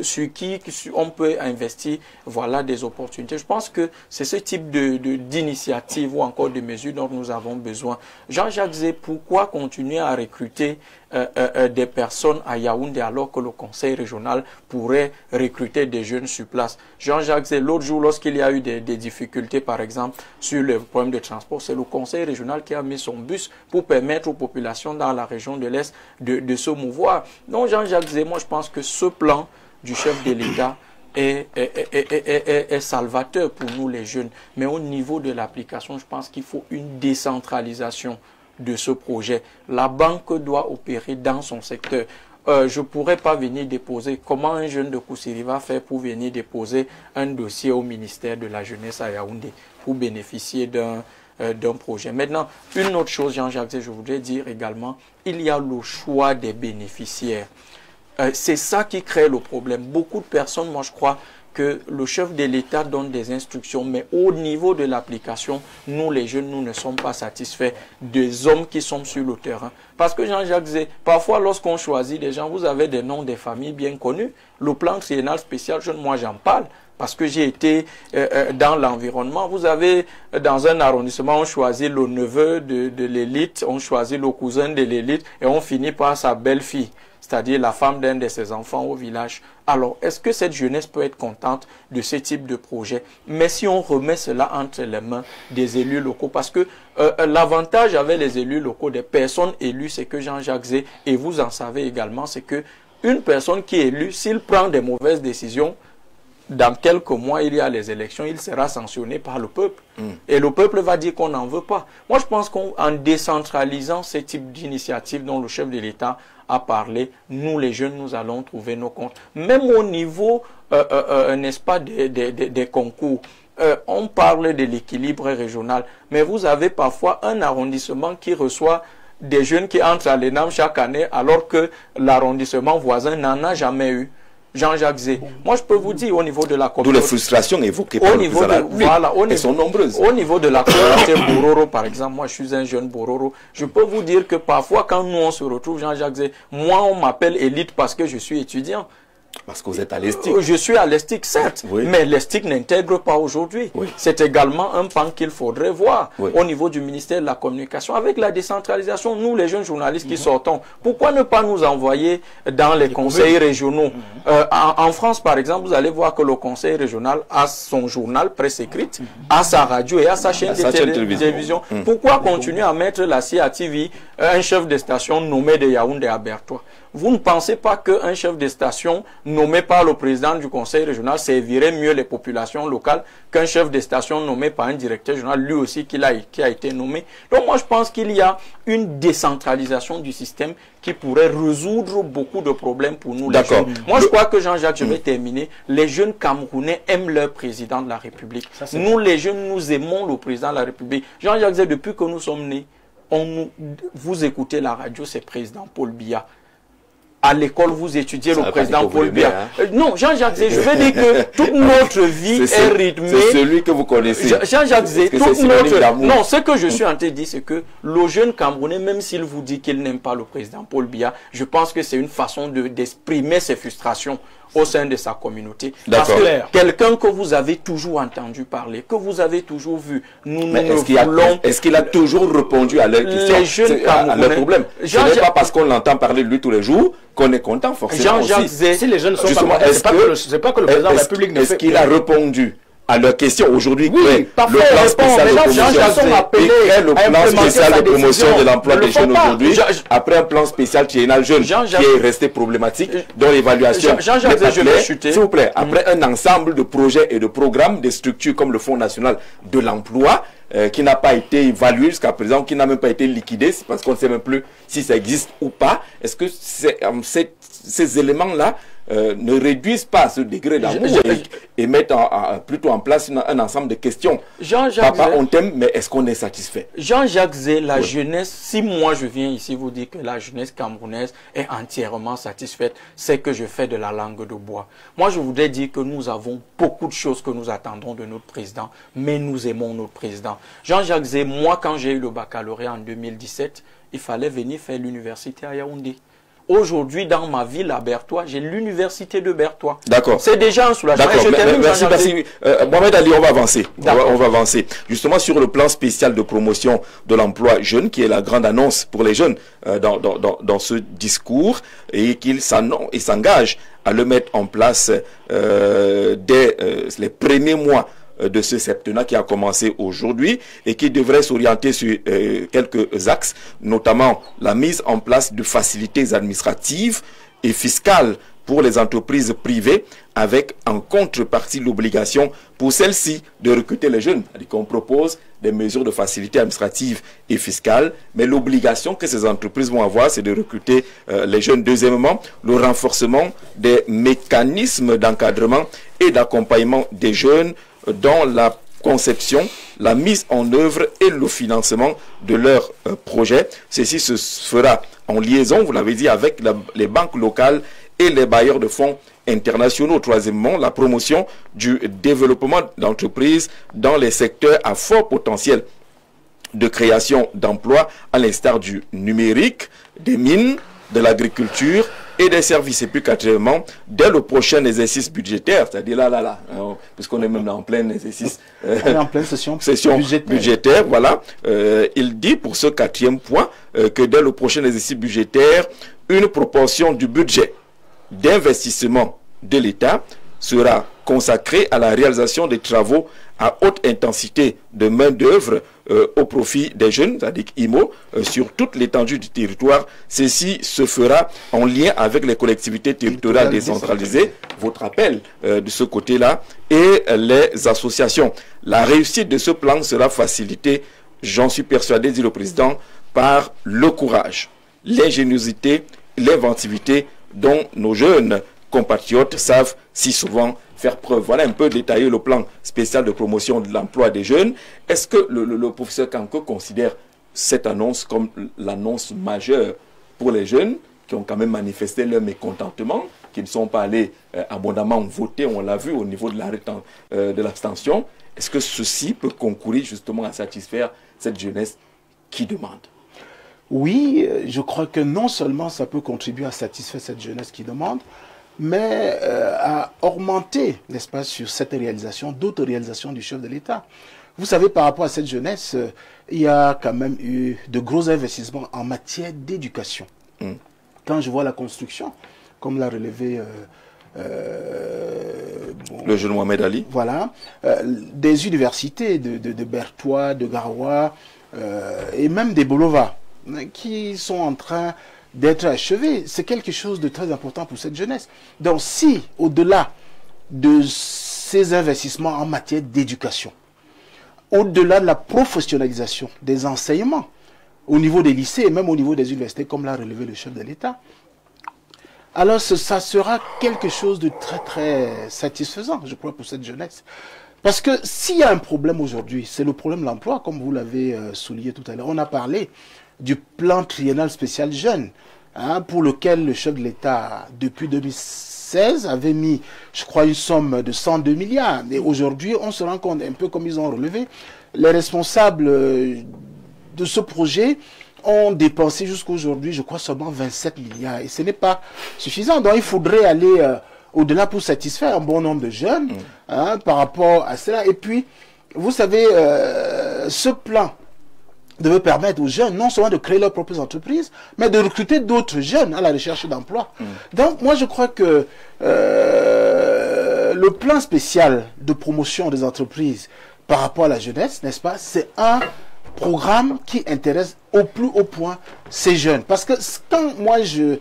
Speaker 5: sur qui on peut investir, voilà des opportunités. Je pense que c'est ce type d'initiative ou encore de mesures dont nous avons besoin. Jean-Jacques Zé, pourquoi continuer à recruter des personnes à Yaoundé alors que le conseil régional pourrait recruter des jeunes sur place? Jean-Jacques Zé, l'autre jour, lorsqu'il y a eu des difficultés, par exemple, sur le problème de transport, c'est le conseil régional qui a mis son bus pour permettre aux populations dans la région de l'Est de se mouvoir. Donc, Jean-Jacques Zé, moi, je pense que ce plan du chef de l'État est salvateur pour nous les jeunes. Mais au niveau de l'application, je pense qu'il faut une décentralisation de ce projet. La banque doit opérer dans son secteur. Je ne pourrais pas venir déposer, comment un jeune de Koussiri va faire pour venir déposer un dossier au ministère de la Jeunesse à Yaoundé pour bénéficier d'un projet. Maintenant, une autre chose, Jean-Jacques, je voudrais dire également, il y a le choix des bénéficiaires. C'est ça qui crée le problème. Beaucoup de personnes, moi je crois que le chef de l'État donne des instructions, mais au niveau de l'application, nous les jeunes, nous ne sommes pas satisfaits des hommes qui sont sur le terrain. Parce que Jean-Jacques Zé, parfois lorsqu'on choisit des gens, vous avez des noms des familles bien connues. Le plan triennal spécial jeune, moi j'en parle. Parce que j'ai été dans l'environnement. Vous avez, dans un arrondissement, on choisit le neveu de l'élite, on choisit le cousin de l'élite et on finit par sa belle-fille, c'est-à-dire la femme d'un de ses enfants au village. Alors, est-ce que cette jeunesse peut être contente de ce type de projet? Mais si on remet cela entre les mains des élus locaux, parce que l'avantage avec les élus locaux, des personnes élues, c'est que Jean-Jacques Zé, et vous en savez également, c'est que une personne qui est élue, s'il prend des mauvaises décisions, dans quelques mois, il y a les élections, il sera sanctionné par le peuple. Et le peuple va dire qu'on n'en veut pas. Moi, je pense qu'en décentralisant ce type d'initiative dont le chef de l'État a parlé, nous, les jeunes, nous allons trouver nos comptes. Même au niveau, n'est-ce pas, des concours. On parle de l'équilibre régional, mais vous avez parfois un arrondissement qui reçoit des jeunes qui entrent à l'ENAM chaque année, alors que l'arrondissement voisin n'en a jamais eu. Jean-Jacques Zé. Moi, je peux vous dire, au niveau de la
Speaker 1: D'où
Speaker 5: communauté...
Speaker 1: les frustrations évoquées par le président de la République.
Speaker 5: Voilà,
Speaker 1: elles sont nombreuses.
Speaker 5: Au niveau de la communauté Bororo, par exemple, moi, je suis un jeune Bororo. Je peux vous dire que parfois, quand nous, on se retrouve, Jean-Jacques Zé, moi, on m'appelle élite parce que je suis étudiant.
Speaker 1: Parce que vous êtes à l'ESTIC.
Speaker 5: Je suis à l'ESTIC, certes,
Speaker 1: Oui.
Speaker 5: mais l'ESTIC n'intègre pas aujourd'hui.
Speaker 1: Oui.
Speaker 5: C'est également un pan qu'il faudrait voir
Speaker 1: Oui.
Speaker 5: au niveau du ministère de la Communication. Avec la décentralisation, nous, les jeunes journalistes qui sortons, pourquoi ne pas nous envoyer dans les conseils régionaux? En France, par exemple, vous allez voir que le conseil régional a son journal presse écrite, a sa radio et a sa chaîne de télévision. Pourquoi continuer à mettre la CATV, un chef de station nommé de Yaoundé à Bertois? Vous ne pensez pas qu'un chef de station nommé par le président du conseil régional servirait mieux les populations locales qu'un chef de station nommé par un directeur régional, lui aussi qui a été nommé? Donc moi je pense qu'il y a une décentralisation du système qui pourrait résoudre beaucoup de problèmes pour nous les jeunes. Moi je crois que Jean-Jacques, je vais terminer, les jeunes Camerounais aiment leur président de la République. Nous les jeunes, nous aimons le président de la République. Jean-Jacques, depuis que nous sommes nés, vous écoutez la radio, c'est président Paul Biya. À l'école, vous étudiez le président Paul Biya. Non, Jean-Jacques Zé, je veux dire que toute notre vie est rythmée.
Speaker 1: C'est celui que vous connaissez.
Speaker 5: Jean-Jacques Zé, toute notre... Non, ce que je suis en train de dire, c'est que le jeune Camerounais, même s'il vous dit qu'il n'aime pas le président Paul Biya, je pense que c'est une façon d'exprimer ses frustrations au sein de sa communauté. Parce que quelqu'un que vous avez toujours entendu parler, que vous avez toujours vu,
Speaker 1: est-ce qu'il a toujours répondu à leurs questions, à leurs problèmes? Ce n'est pas parce qu'on l'entend parler de lui tous les jours qu'on est content forcément.
Speaker 4: Jean-Jacques Zé, si les jeunes sont pas contents, c'est pas que le président de la République ne fait...
Speaker 1: Est-ce qu'il a répondu à leurs questions aujourd'hui?
Speaker 4: Oui, parfois le plan spécial
Speaker 1: de promotion de l'emploi des jeunes aujourd'hui, après un plan spécial triennal jeune qui est resté problématique, dont l'évaluation s'il vous plaît, après un ensemble de projets et de programmes, des structures comme le Fonds national de l'emploi, qui n'a pas été évalué jusqu'à présent, qui n'a même pas été liquidé, parce qu'on ne sait même plus si ça existe ou pas. Est-ce que ces éléments-là ne réduisent pas ce degré d'amour et mettent plutôt en place un ensemble de questions? Papa, on t'aime, mais est-ce qu'on est satisfait?
Speaker 5: Jean-Jacques Zé, la jeunesse, si moi je viens ici vous dire que la jeunesse camerounaise est entièrement satisfaite, c'est que je fais de la langue de bois. Moi, je voudrais dire que nous avons beaucoup de choses que nous attendons de notre président, mais nous aimons notre président. Jean-Jacques Zé, moi, quand j'ai eu le baccalauréat en 2017, il fallait venir faire l'université à Yaoundé. Aujourd'hui, dans ma ville à Bertois, j'ai l'université de Bertois.
Speaker 1: D'accord.
Speaker 5: C'est déjà un soulagement.
Speaker 1: Merci. Mohamed Ali, on va avancer. On va avancer. Justement, sur le plan spécial de promotion de l'emploi jeune, qui est la grande annonce pour les jeunes dans ce discours, et qu'il s'engage à le mettre en place dès les premiers mois de ce septennat qui a commencé aujourd'hui et qui devrait s'orienter sur quelques axes, notamment la mise en place de facilités administratives et fiscales pour les entreprises privées, avec en contrepartie l'obligation pour celles-ci de recruter les jeunes. C'est-à-dire qu'on propose des mesures de facilité administrative et fiscale, mais l'obligation que ces entreprises vont avoir, c'est de recruter les jeunes. Deuxièmement, le renforcement des mécanismes d'encadrement et d'accompagnement des jeunes dans la conception, la mise en œuvre et le financement de leurs projets. Ceci se fera en liaison, vous l'avez dit, avec les banques locales et les bailleurs de fonds internationaux. Troisièmement, la promotion du développement d'entreprises dans les secteurs à fort potentiel de création d'emplois, à l'instar du numérique, des mines, de l'agriculture et des services. Et puis quatrièmement, dès le prochain exercice budgétaire, c'est-à-dire là, puisqu'on est même en plein exercice,
Speaker 2: on est en pleine session
Speaker 1: budgétaire, voilà, il dit pour ce quatrième point que dès le prochain exercice budgétaire, une proportion du budget d'investissement de l'État sera consacrée à la réalisation des travaux à haute intensité de main-d'œuvre au profit des jeunes, c'est-à-dire IMO, sur toute l'étendue du territoire. Ceci se fera en lien avec les collectivités territoriales décentralisées, votre appel de ce côté-là, et les associations. La réussite de ce plan sera facilitée, j'en suis persuadé, dit le président, par le courage, l'ingéniosité, l'inventivité dont nos jeunes compatriotes savent si souvent faire preuve. Voilà un peu détaillé le plan spécial de promotion de l'emploi des jeunes. Est-ce que le professeur Kanko considère cette annonce comme l'annonce majeure pour les jeunes qui ont quand même manifesté leur mécontentement, qui ne sont pas allés abondamment voter, on l'a vu au niveau de l'abstention. Est-ce que ceci peut concourir justement à satisfaire cette jeunesse qui demande?
Speaker 2: Oui, je crois que non seulement ça peut contribuer à satisfaire cette jeunesse qui demande, mais à augmenter, n'est-ce pas, sur cette réalisation, d'autres réalisations du chef de l'État. Vous savez, par rapport à cette jeunesse, il y a quand même eu de gros investissements en matière d'éducation. Quand je vois la construction, comme l'a relevé
Speaker 1: le jeune Mohamed Ali.
Speaker 2: Voilà, des universités de Bertois, de Garoua et même des boulevards qui sont en train d'être achevés. C'est quelque chose de très important pour cette jeunesse. Donc si, au-delà de ces investissements en matière d'éducation, au-delà de la professionnalisation des enseignements, au niveau des lycées et même au niveau des universités, comme l'a relevé le chef de l'État, alors ça sera quelque chose de très très satisfaisant, je crois, pour cette jeunesse. Parce que s'il y a un problème aujourd'hui, c'est le problème de l'emploi, comme vous l'avez souligné tout à l'heure. On a parlé du plan triennal spécial jeune, pour lequel le chef de l'État, depuis 2016, avait mis, je crois, une somme de 102 milliards. Et aujourd'hui, on se rend compte, un peu comme ils ont relevé, les responsables de ce projet ont dépensé jusqu'à aujourd'hui, je crois, seulement 27 milliards. Et ce n'est pas suffisant. Donc, il faudrait aller au-delà pour satisfaire un bon nombre de jeunes par rapport à cela. Et puis, vous savez, ce plan devait permettre aux jeunes non seulement de créer leurs propres entreprises, mais de recruter d'autres jeunes à la recherche d'emploi. Donc, moi, je crois que le plan spécial de promotion des entreprises par rapport à la jeunesse, n'est-ce pas, c'est un programme qui intéresse au plus haut point ces jeunes. Parce que quand moi je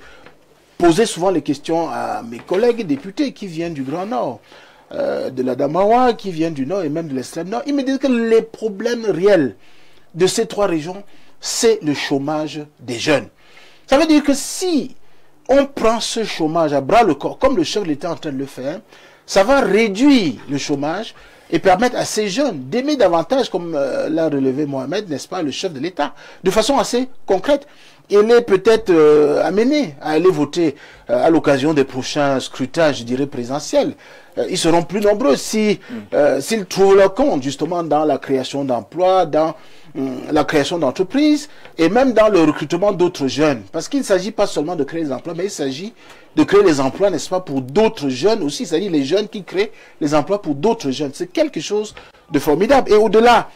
Speaker 2: posais souvent les questions à mes collègues députés qui viennent du Grand Nord, de la Damawa, qui viennent du Nord et même de l'extrême Nord, ils me disent que les problèmes réels de ces trois régions, c'est le chômage des jeunes. Ça veut dire que si on prend ce chômage à bras le corps, comme le chef de l'État est en train de le faire, ça va réduire le chômage et permettre à ces jeunes d'aimer davantage, comme l'a relevé Mohamed, n'est-ce pas, le chef de l'État, de façon assez concrète. Il est peut-être amené à aller voter à l'occasion des prochains scrutins, je dirais, présidentiels. Ils seront plus nombreux s'ils trouvent leur compte, justement, dans la création d'emplois, dans la création d'entreprises et même dans le recrutement d'autres jeunes. Parce qu'il ne s'agit pas seulement de créer des emplois, mais il s'agit de créer les emplois, n'est-ce pas, pour d'autres jeunes aussi. C'est-à-dire les jeunes qui créent les emplois pour d'autres jeunes. C'est quelque chose de formidable. Et au-delà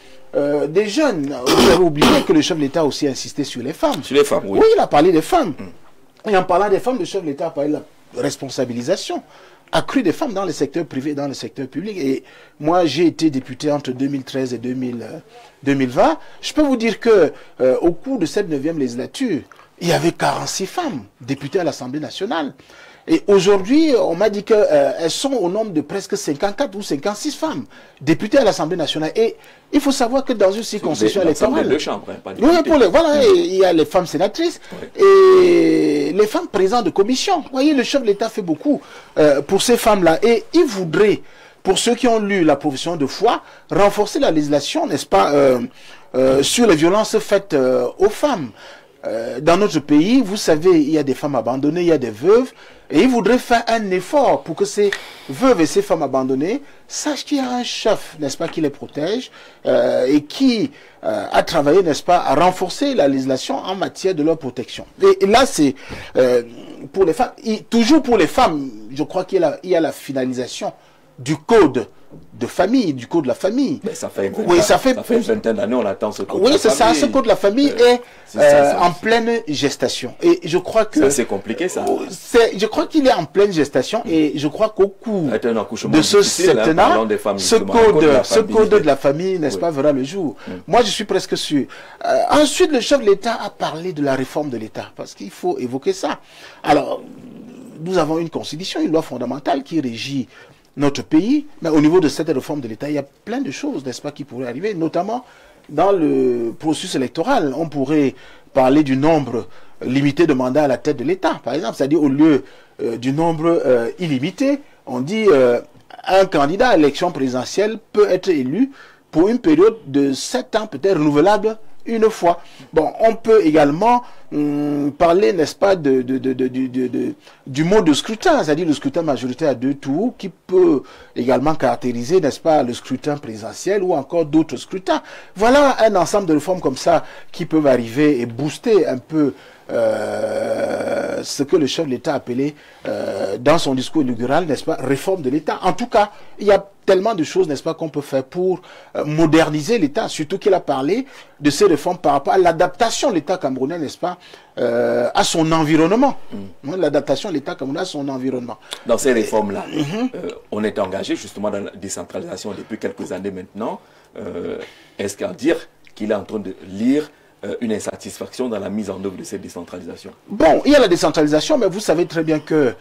Speaker 2: des jeunes, vous avez oublié que le chef de l'État a aussi insisté sur les femmes.
Speaker 1: Sur les femmes, oui.
Speaker 2: Oui, il a parlé des femmes. Et en parlant des femmes, le chef de l'État a parlé de la responsabilisation accrue des femmes dans le secteur privé et dans le secteur public. Et moi, j'ai été député entre 2013 et 2020. Je peux vous dire que au cours de cette 9e législature, il y avait 46 femmes députées à l'Assemblée nationale. Et aujourd'hui, on m'a dit qu'elles sont au nombre de presque 54 ou 56 femmes députées à l'Assemblée nationale. Et il faut savoir que dans une circonscription électorale...
Speaker 1: deux chambres, hein, pas
Speaker 2: oui, voilà, il y a les femmes sénatrices et les femmes présidentes de commission. Vous voyez, le chef de l'État fait beaucoup pour ces femmes-là. Et il voudrait, pour ceux qui ont lu la profession de foi, renforcer la législation, n'est-ce pas, sur les violences faites aux femmes. Dans notre pays, vous savez, il y a des femmes abandonnées, il y a des veuves, et il voudrait faire un effort pour que ces veuves et ces femmes abandonnées sachent qu'il y a un chef, n'est-ce pas, qui les protège et qui a travaillé, n'est-ce pas, à renforcer la législation en matière de leur protection. Et là, c'est pour les femmes, toujours pour les femmes, je crois qu'il y a la finalisation du code de famille, du code de la famille.
Speaker 1: Mais ça fait
Speaker 2: une
Speaker 1: vingtaine d'années, on attend ce code.
Speaker 2: Oui, c'est ça, ce code de la famille est en pleine gestation. Et je crois que...
Speaker 1: C'est assez compliqué, ça.
Speaker 2: Je crois qu'il est en pleine gestation et je crois qu'au cours de ce septennat, ce code de la famille, n'est-ce pas, verra le jour. Moi, je suis presque sûr. Ensuite, le chef de l'État a parlé de la réforme de l'État, parce qu'il faut évoquer ça. Alors, nous avons une constitution, une loi fondamentale qui régit notre pays, mais au niveau de cette réforme de l'État, il y a plein de choses, n'est-ce pas, qui pourraient arriver, notamment dans le processus électoral. On pourrait parler du nombre limité de mandats à la tête de l'État, par exemple, c'est-à-dire au lieu du nombre illimité, on dit un candidat à l'élection présidentielle peut être élu pour une période de 7 ans, peut-être renouvelable une fois. Bon, on peut également parler, n'est-ce pas, du mode de scrutin, c'est-à-dire le scrutin majoritaire à 2 tours, qui peut également caractériser, n'est-ce pas, le scrutin présidentiel ou encore d'autres scrutins. Voilà un ensemble de réformes comme ça qui peuvent arriver et booster un peu ce que le chef de l'État appelait dans son discours inaugural, n'est-ce pas, réforme de l'État. En tout cas, il y a tellement de choses, n'est-ce pas, qu'on peut faire pour moderniser l'État, surtout qu'il a parlé de ces réformes par rapport à l'adaptation de l'État camerounais, n'est-ce pas, à son environnement. L'adaptation de l'État camerounais à son environnement.
Speaker 1: Dans ces réformes-là, on est engagé justement dans la décentralisation depuis quelques années maintenant. Est-ce qu'à dire qu'il est en train de lire une insatisfaction dans la mise en œuvre de cette décentralisation? Bon,
Speaker 2: il y a la décentralisation, mais vous savez très bien que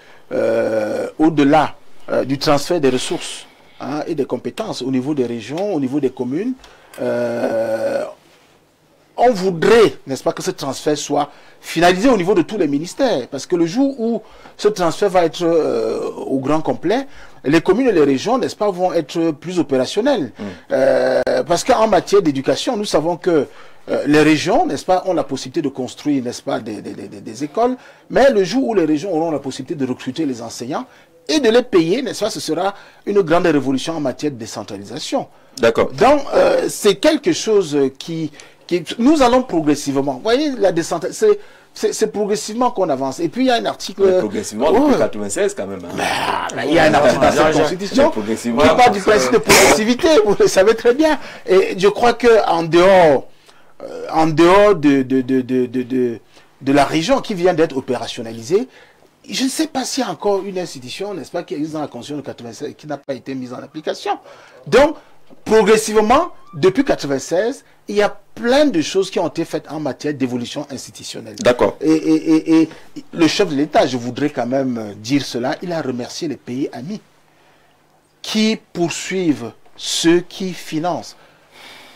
Speaker 2: au-delà du transfert des ressources et des compétences au niveau des régions, au niveau des communes, on voudrait, n'est-ce pas, que ce transfert soit finalisé au niveau de tous les ministères. Parce que le jour où ce transfert va être au grand complet, les communes et les régions, n'est-ce pas, vont être plus opérationnelles. Parce qu'en matière d'éducation, nous savons que les régions, n'est-ce pas, ont la possibilité de construire, n'est-ce pas, des écoles. Mais le jour où les régions auront la possibilité de recruter les enseignants et de les payer, n'est-ce pas, ce sera une grande révolution en matière de décentralisation.
Speaker 1: D'accord.
Speaker 2: Donc, c'est quelque chose qui nous allons progressivement. Vous voyez, la décentralisation, c'est progressivement qu'on avance. Et puis, il y a un article...
Speaker 1: Mais progressivement, depuis 1996, quand même.
Speaker 2: Il y a un article dans cette Constitution qui parle du principe de progressivité, vous le savez très bien. Et je crois qu'en dehors, de la région qui vient d'être opérationnalisée, je ne sais pas s'il y a encore une institution, n'est-ce pas, qui existe dans la Constitution de 1996 et qui n'a pas été mise en application. Donc, progressivement, depuis 1996, il y a plein de choses qui ont été faites en matière d'évolution institutionnelle.
Speaker 1: D'accord.
Speaker 2: Et le chef de l'État, je voudrais quand même dire cela, il a remercié les pays amis qui poursuivent ceux qui financent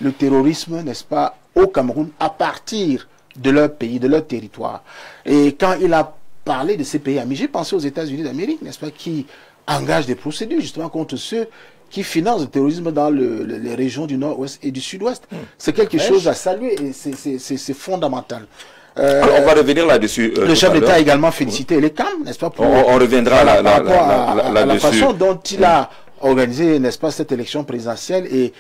Speaker 2: le terrorisme, n'est-ce pas, au Cameroun à partir de leur pays, de leur territoire. Et quand il a parlé de ces pays amis, j'ai pensé aux États-Unis d'Amérique, n'est-ce pas, qui engagent des procédures justement contre ceux qui financent le terrorisme dans les régions du nord-ouest et du sud-ouest. C'est quelque chose à saluer et c'est fondamental.
Speaker 1: Alors, on va revenir là-dessus.
Speaker 2: Le chef d'État a également félicité les CAM, n'est-ce pas, pour,
Speaker 1: on reviendra là-dessus.
Speaker 2: À la façon dont il a organisé, n'est-ce pas, cette élection présidentielle et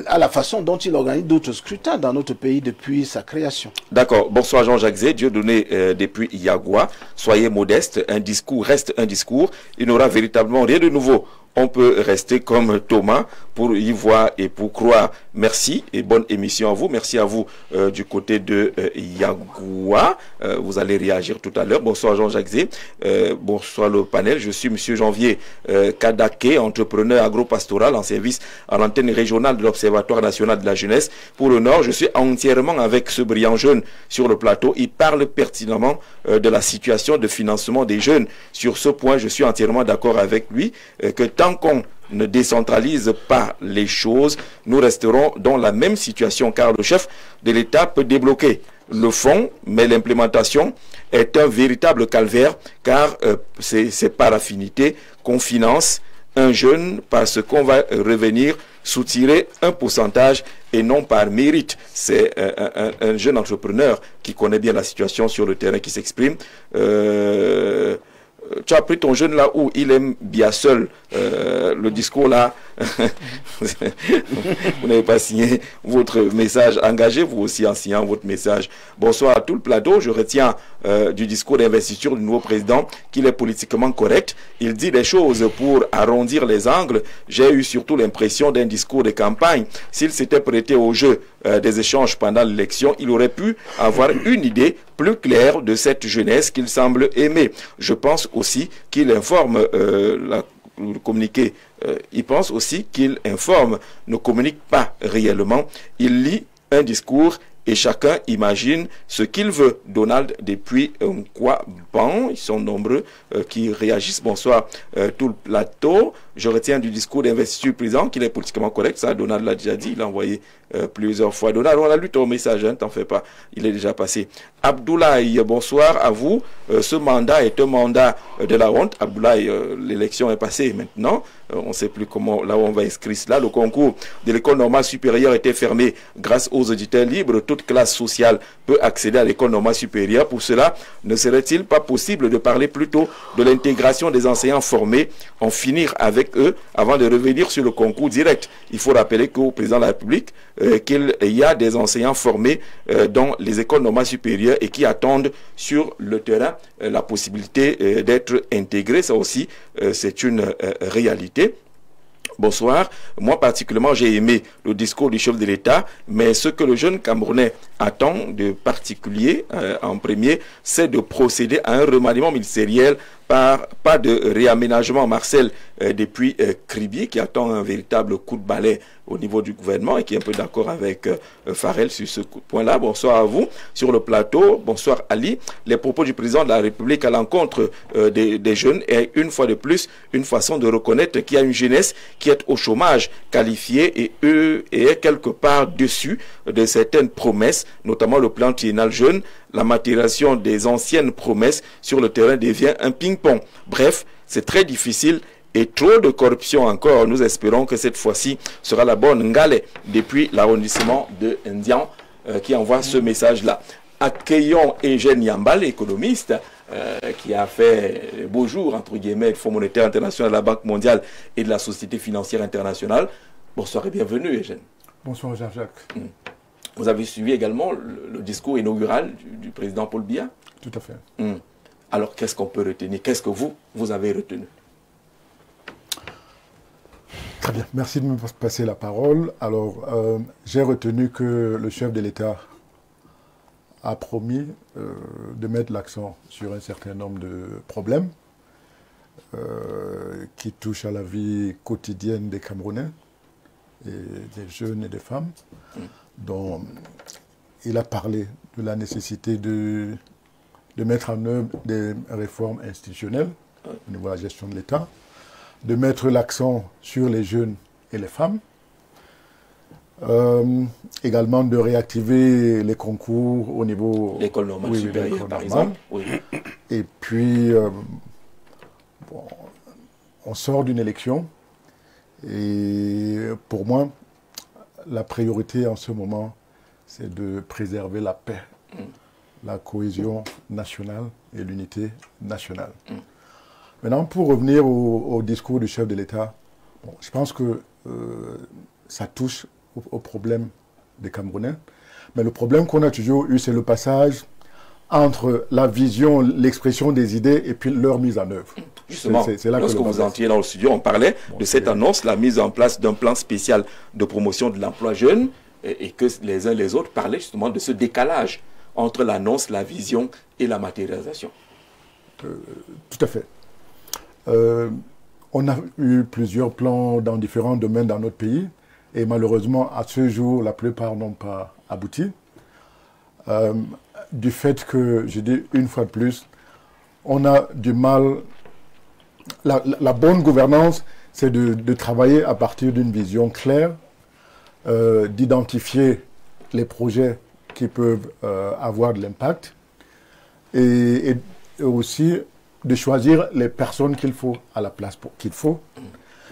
Speaker 2: à la façon dont il organise d'autres scrutins dans notre pays depuis sa création.
Speaker 1: D'accord. Bonsoir Jean-Jacques Zé, Dieudonné depuis Yagua. Soyez modeste, un discours reste un discours. Il n'aura véritablement rien de nouveau. On peut rester comme Thomas pour y voir et pour croire. Merci et bonne émission à vous. Merci à vous du côté de Yagua. Vous allez réagir tout à l'heure. Bonsoir Jean-Jacques Zé. Bonsoir le panel. Je suis Monsieur Janvier Kadake, entrepreneur agropastoral en service à l'antenne régionale de l'Observatoire national de la jeunesse. Pour le Nord, je suis entièrement avec ce brillant jeune sur le plateau. Il parle pertinemment de la situation de financement des jeunes. Sur ce point, je suis entièrement d'accord avec lui que tant qu'on ne décentralise pas les choses, nous resterons dans la même situation car le chef de l'État peut débloquer le fonds, mais l'implémentation est un véritable calvaire car c'est par affinité qu'on finance un jeune parce qu'on va revenir soutirer un pourcentage et non par mérite. C'est un jeune entrepreneur qui connaît bien la situation sur le terrain qui s'exprime. Tu as pris ton jeune là où il aime bien seul le discours là. Vous n'avez pas signé votre message. Engagez-vous aussi en signant votre message. Bonsoir à tout le plateau. Je retiens du discours d'investiture du nouveau président qu'il est politiquement correct. Il dit des choses pour arrondir les angles. J'ai eu surtout l'impression d'un discours de campagne. S'il s'était prêté au jeu des échanges pendant l'élection, il aurait pu avoir une idée plus claire de cette jeunesse qu'il semble aimer. Je pense aussi qu'il informe le communiqué. Il pense aussi qu'il informe, ne communique pas réellement. Il lit un discours et chacun imagine ce qu'il veut. Donald depuis Nkwaban, ils sont nombreux qui réagissent. Bonsoir tout le plateau. je retiens du discours d'investiture président qu'il est politiquement correct. Ça, Donald l'a déjà dit, il l'a envoyé plusieurs fois. Donald, on a lu ton message, hein, t'en fais pas, il est déjà passé. Abdoulaye, bonsoir à vous. Ce mandat est un mandat de la honte. Abdoulaye, l'élection est passée maintenant. On ne sait plus comment, là où on va inscrire cela. Le concours de l'école normale supérieure était fermé grâce aux auditeurs libres. Toute classe sociale peut accéder à l'école normale supérieure. Pour cela, ne serait-il pas possible de parler plutôt de l'intégration des enseignants formés, en finir avec eux avant de revenir sur le concours direct? Il faut rappeler qu'au président de la République, qu'il y a des enseignants formés dans les écoles normales supérieures et qui attendent sur le terrain la possibilité d'être intégrés. Ça aussi, c'est une réalité. Bonsoir. Moi, particulièrement, j'ai aimé le discours du chef de l'État, mais ce que le jeune Camerounais attend de particulier, en premier, c'est de procéder à un remaniement ministériel pas de réaménagement. Marcel, depuis Kribi, qui attend un véritable coup de balai au niveau du gouvernement et qui est un peu d'accord avec Farrell sur ce point-là. Bonsoir à vous sur le plateau. Bonsoir Ali. Les propos du président de la République à l'encontre des jeunes est une fois de plus une façon de reconnaître qu'il y a une jeunesse qui est au chômage qualifié et est quelque part dessus de certaines promesses, notamment le plan triennal jeune. La matérialisation des anciennes promesses sur le terrain devient un ping-pong. Bref, c'est très difficile et trop de corruption encore. Nous espérons que cette fois-ci sera la bonne. Ngale, depuis l'arrondissement de Ndian, qui envoie ce message-là. Accueillons Eugène Yambal, économiste, qui a fait beau jour, entre guillemets, du Fonds monétaire international, de la Banque mondiale et de la Société financière internationale. Bonsoir et bienvenue, Eugène.
Speaker 6: Bonsoir, Jean-Jacques.
Speaker 1: Vous avez suivi également le discours inaugural du président Paul Biya?
Speaker 6: Tout à fait.
Speaker 1: Alors, qu'est-ce qu'on peut retenir? Qu'est-ce que vous avez retenu?
Speaker 6: Très bien. Merci de me passer la parole. Alors, j'ai retenu que le chef de l'État a promis de mettre l'accent sur un certain nombre de problèmes qui touchent à la vie quotidienne des Camerounais, et des jeunes et des femmes, dont il a parlé de la nécessité de mettre en œuvre des réformes institutionnelles au niveau de la gestion de l'État, de mettre l'accent sur les jeunes et les femmes, également de réactiver les concours au niveau...
Speaker 1: L'école normale supérieure, par exemple. Oui.
Speaker 6: Et puis, bon, on sort d'une élection, et pour moi, la priorité en ce moment, c'est de préserver la paix, la cohésion nationale et l'unité nationale. Maintenant, pour revenir au discours du chef de l'État, bon, je pense que ça touche au problème des Camerounais. Mais le problème qu'on a toujours eu, c'est le passage entre la vision, l'expression des idées et puis leur mise en œuvre.
Speaker 1: Justement, lorsque vous entriez dans le studio, on parlait de cette annonce, la mise en place d'un plan spécial de promotion de l'emploi jeune, et que les uns et les autres parlaient justement de ce décalage entre l'annonce, la vision et la matérialisation.
Speaker 6: Tout à fait. On a eu plusieurs plans dans différents domaines dans notre pays, et malheureusement, à ce jour, la plupart n'ont pas abouti. Du fait que, je dis une fois de plus, on a du mal... La bonne gouvernance, c'est de travailler à partir d'une vision claire, d'identifier les projets qui peuvent avoir de l'impact et aussi de choisir les personnes qu'il faut à la place qu'il faut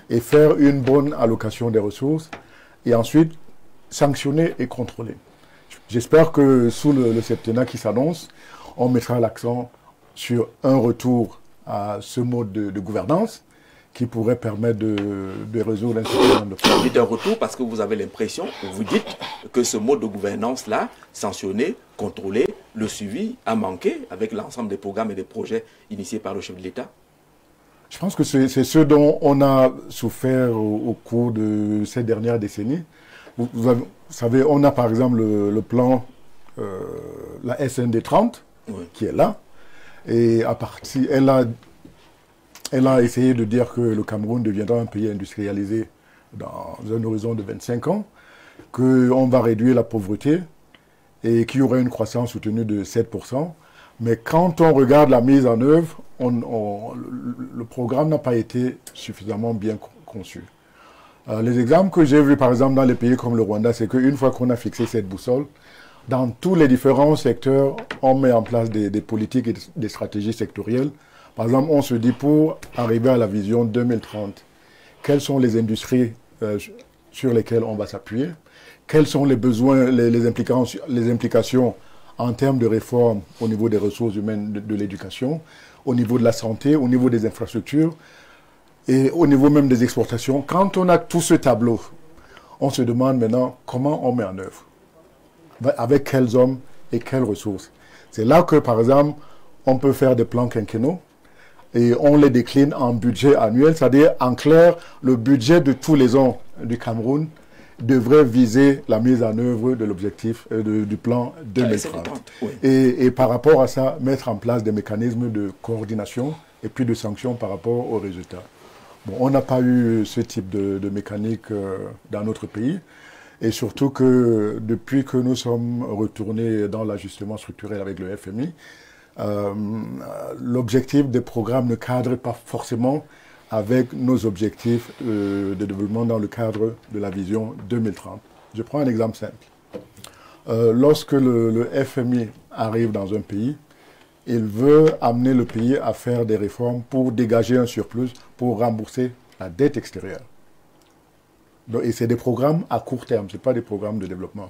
Speaker 6: et faire une bonne allocation des ressources et ensuite sanctionner et contrôler. J'espère que sous le septennat qui s'annonce, on mettra l'accent sur un retour à ce mode de gouvernance qui pourrait permettre de résoudre un certain nombre de problèmes.
Speaker 1: Vous dites un retour parce que vous avez l'impression, vous dites que ce mode de gouvernance-là, sanctionné, contrôlé, le suivi a manqué avec l'ensemble des programmes et des projets initiés par le chef de l'État?
Speaker 6: Je pense que c'est ce dont on a souffert au cours de ces dernières décennies. Vous savez, on a par exemple le plan, la SND 30, qui est là, et à partir, elle a essayé de dire que le Cameroun deviendra un pays industrialisé dans un horizon de 25 ans, qu'on va réduire la pauvreté et qu'il y aurait une croissance soutenue de 7%. Mais quand on regarde la mise en œuvre, le programme n'a pas été suffisamment bien conçu. Les exemples que j'ai vus, par exemple, dans les pays comme le Rwanda, c'est qu'une fois qu'on a fixé cette boussole, dans tous les différents secteurs, on met en place des politiques et des stratégies sectorielles. Par exemple, on se dit pour arriver à la vision 2030, quelles sont les industries sur lesquelles on va s'appuyer, quels sont les besoins, les implications en termes de réforme au niveau des ressources humaines de l'éducation, au niveau de la santé, au niveau des infrastructures et au niveau même des exportations. Quand on a tout ce tableau, on se demande maintenant comment on met en œuvre, avec quels hommes et quelles ressources. C'est là que, par exemple, on peut faire des plans quinquennaux et on les décline en budget annuel, c'est-à-dire en clair, le budget de tous les ans du Cameroun devrait viser la mise en œuvre de l'objectif du plan 2030. Oui. Et par rapport à ça, mettre en place des mécanismes de coordination et puis de sanctions par rapport aux résultats. Bon, on n'a pas eu ce type de mécanique dans notre pays. Et surtout que depuis que nous sommes retournés dans l'ajustement structurel avec le FMI, l'objectif des programmes ne cadre pas forcément avec nos objectifs de développement dans le cadre de la vision 2030. Je prends un exemple simple. Lorsque le FMI arrive dans un pays, il veut amener le pays à faire des réformes pour dégager un surplus, pour rembourser la dette extérieure. Et c'est des programmes à court terme, ce n'est pas des programmes de développement.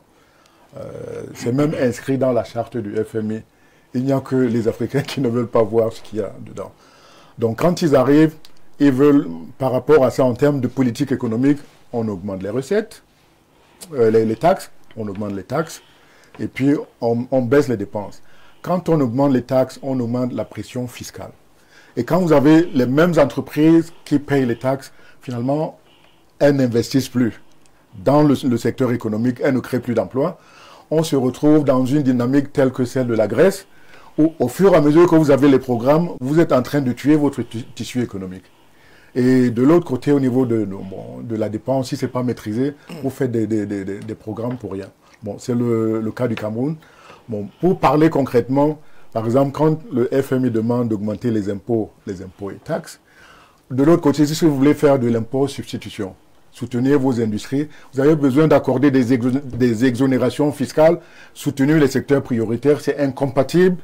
Speaker 6: C'est même inscrit dans la charte du FMI. Il n'y a que les Africains qui ne veulent pas voir ce qu'il y a dedans. Donc quand ils arrivent, ils veulent, par rapport à ça, en termes de politique économique, on augmente les recettes, les taxes, on augmente les taxes, et puis on baisse les dépenses. Quand on augmente les taxes, on augmente la pression fiscale. Et quand vous avez les mêmes entreprises qui payent les taxes, finalement, elles n'investissent plus dans le secteur économique, elles ne créent plus d'emplois. On se retrouve dans une dynamique telle que celle de la Grèce, où au fur et à mesure que vous avez les programmes, vous êtes en train de tuer votre tissu économique. Et de l'autre côté, au niveau de la dépense, si ce n'est pas maîtrisé, vous faites des programmes pour rien. Bon, c'est le cas du Cameroun. Bon, pour parler concrètement, par exemple, quand le FMI demande d'augmenter les impôts et taxes, de l'autre côté, si vous voulez faire de l'impôt substitution, soutenir vos industries, vous avez besoin d'accorder des exonérations fiscales, soutenir les secteurs prioritaires. C'est incompatible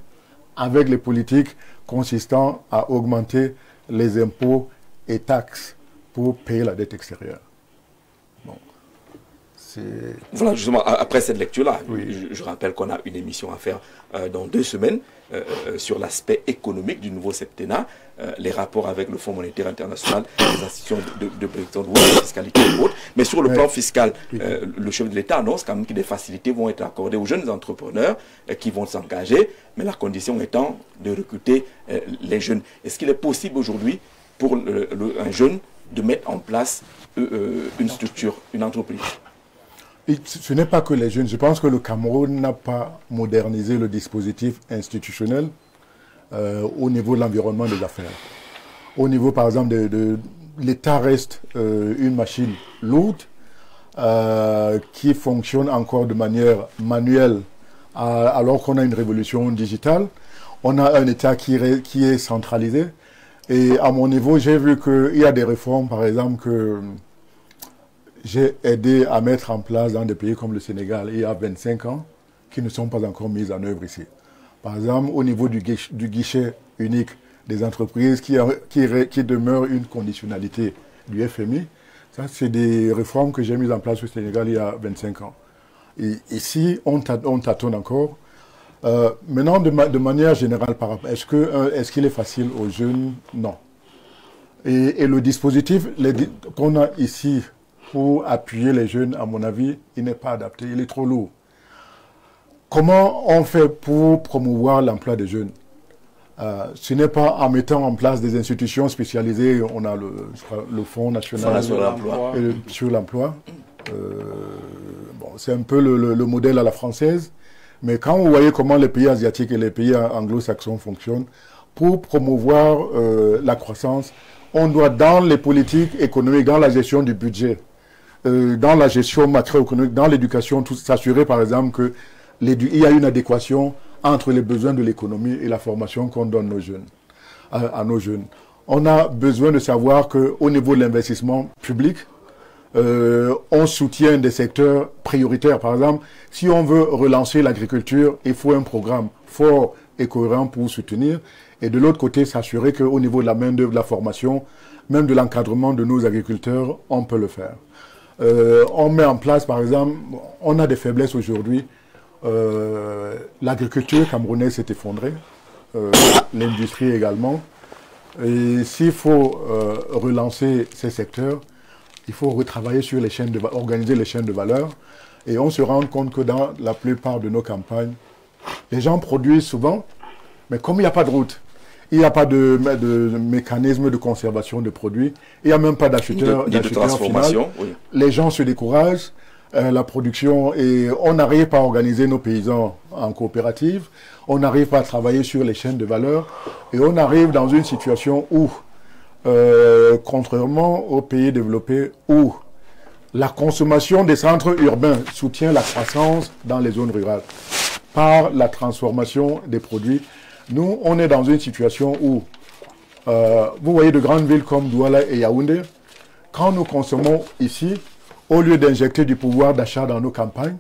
Speaker 6: avec les politiques consistant à augmenter les impôts et taxes pour payer la dette extérieure. Bon.
Speaker 1: Voilà, justement, après cette lecture-là,
Speaker 6: oui.
Speaker 1: je rappelle qu'on a une émission à faire dans 2 semaines sur l'aspect économique du nouveau septennat, les rapports avec le Fonds monétaire international, les institutions de Bretton Woods, la fiscalité et autres. Mais sur le plan fiscal, le chef de l'État annonce quand même que des facilités vont être accordées aux jeunes entrepreneurs qui vont s'engager, mais la condition étant de recruter les jeunes. Est-ce qu'il est possible aujourd'hui pour un jeune de mettre en place une structure, une entreprise?
Speaker 6: Et ce n'est pas que les jeunes. Je pense que le Cameroun n'a pas modernisé le dispositif institutionnel au niveau de l'environnement des affaires. Au niveau, par exemple, l'État reste une machine lourde qui fonctionne encore de manière manuelle alors qu'on a une révolution digitale. On a un État qui est centralisé. Et à mon niveau, j'ai vu qu'il y a des réformes, par exemple, que j'ai aidé à mettre en place dans des pays comme le Sénégal il y a 25 ans, qui ne sont pas encore mises en œuvre ici. Par exemple, au niveau du guichet unique des entreprises, qui demeure une conditionnalité du FMI, ça c'est des réformes que j'ai mises en place au Sénégal il y a 25 ans. Et ici, on tâtonne encore. Maintenant, de manière générale, est-ce qu'il est facile aux jeunes? Non. Et le dispositif qu'on a ici pour appuyer les jeunes, à mon avis, il n'est pas adapté, il est trop lourd. Comment on fait pour promouvoir l'emploi des jeunes? Ce n'est pas en mettant en place des institutions spécialisées. On a le Fonds national sur l'emploi. Bon, c'est un peu le modèle à la française. Mais quand vous voyez comment les pays asiatiques et les pays anglo-saxons fonctionnent, pour promouvoir la croissance, on doit, dans les politiques économiques, dans la gestion du budget, dans la gestion macroéconomique, dans l'éducation, s'assurer par exemple qu'il y a une adéquation entre les besoins de l'économie et la formation qu'on donne à nos jeunes. on a besoin de savoir qu'au niveau de l'investissement public, on soutient des secteurs prioritaires. Par exemple, si on veut relancer l'agriculture, il faut un programme fort et cohérent pour soutenir. Et de l'autre côté, s'assurer qu'au niveau de la main-d'œuvre, de la formation, même de l'encadrement de nos agriculteurs, on peut le faire. On met en place, par exemple, on a des faiblesses aujourd'hui. L'agriculture camerounaise s'est effondrée, l'industrie également. Et s'il faut relancer ces secteurs, il faut retravailler sur les chaînes organiser les chaînes de valeur. Et on se rend compte que dans la plupart de nos campagnes, les gens produisent souvent, mais comme il n'y a pas de route, il n'y a pas de mécanisme de conservation de produits, il n'y a même pas d'acheteurs
Speaker 1: transformation. Oui.
Speaker 6: Les gens se découragent, la production, et on n'arrive pas à organiser nos paysans en coopérative, on n'arrive pas à travailler sur les chaînes de valeur, et on arrive dans une situation où, contrairement aux pays développés, où la consommation des centres urbains soutient la croissance dans les zones rurales par la transformation des produits. Nous, on est dans une situation où, vous voyez de grandes villes comme Douala et Yaoundé, quand nous consommons ici, au lieu d'injecter du pouvoir d'achat dans nos campagnes,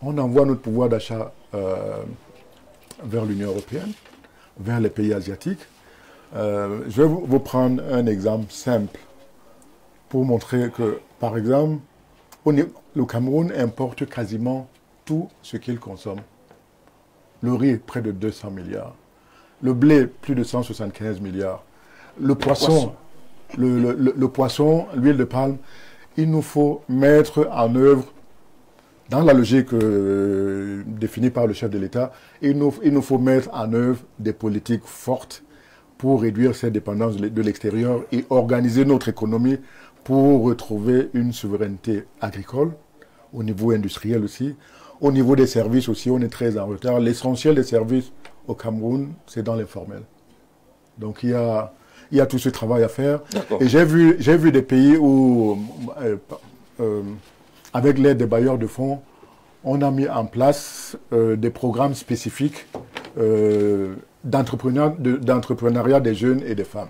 Speaker 6: on envoie notre pouvoir d'achat vers l'Union européenne, vers les pays asiatiques. Je vais vous prendre un exemple simple pour montrer que, par exemple, le Cameroun importe quasiment tout ce qu'il consomme. Le riz, près de 200 milliards. Le blé, plus de 175 milliards. Le poisson, l'huile de palme. Il nous faut mettre en œuvre, dans la logique définie par le chef de l'État, il nous faut mettre en œuvre des politiques fortes pour réduire cette dépendance de l'extérieur et organiser notre économie pour retrouver une souveraineté agricole, au niveau industriel aussi. Au niveau des services aussi, on est très en retard. L'essentiel des services au Cameroun, c'est dans l'informel. Donc il y a tout ce travail à faire. Et j'ai vu des pays où, avec l'aide des bailleurs de fonds, on a mis en place des programmes spécifiques d'entrepreneuriat des jeunes et des femmes.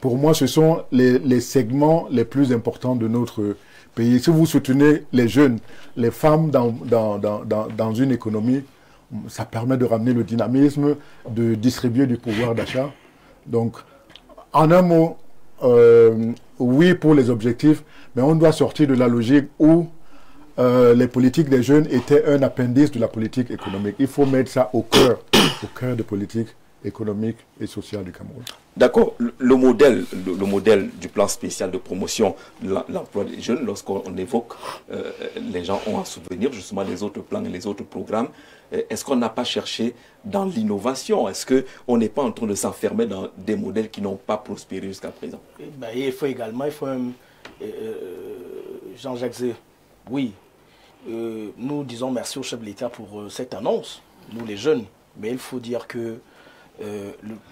Speaker 6: Pour moi, ce sont les segments les plus importants de notre pays. Si vous soutenez les jeunes, les femmes dans une économie, ça permet de ramener le dynamisme, de distribuer du pouvoir d'achat. Donc, en un mot, oui pour les objectifs, mais on doit sortir de la logique où les politiques des jeunes étaient un appendice de la politique économique. Il faut mettre ça au cœur de politique économique et sociale du Cameroun.
Speaker 1: D'accord. Le modèle du plan spécial de promotion de l'emploi des jeunes, lorsqu'on évoque, les gens ont à souvenir justement les autres plans et les autres programmes. Est-ce qu'on n'a pas cherché dans l'innovation? Est-ce qu'on n'est pas en train de s'enfermer dans des modèles qui n'ont pas prospéré jusqu'à présent?
Speaker 4: Il faut Jean-Jacques Zé, oui, nous disons merci au chef de l'État pour cette annonce, nous les jeunes, mais il faut dire que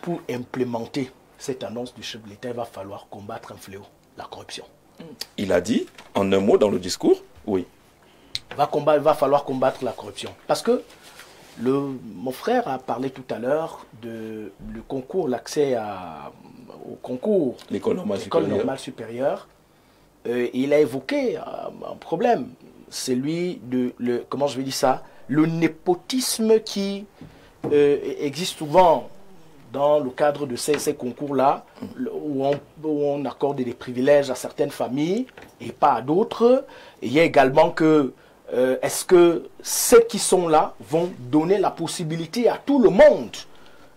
Speaker 4: pour implémenter cette annonce du chef de l'État, il va falloir combattre un fléau, la corruption.
Speaker 1: Il a dit, en un mot dans le discours, oui.
Speaker 4: Il va falloir combattre la corruption. Parce que mon frère a parlé tout à l'heure du concours, l'accès au concours, l'école normale supérieure. Il a évoqué un problème, c'est lui comment je vais dire ça, le népotisme qui existe souvent dans le cadre de ces concours-là, où on accorde des privilèges à certaines familles et pas à d'autres. Il y a également que, est-ce que ceux qui sont là vont donner la possibilité à tout le monde,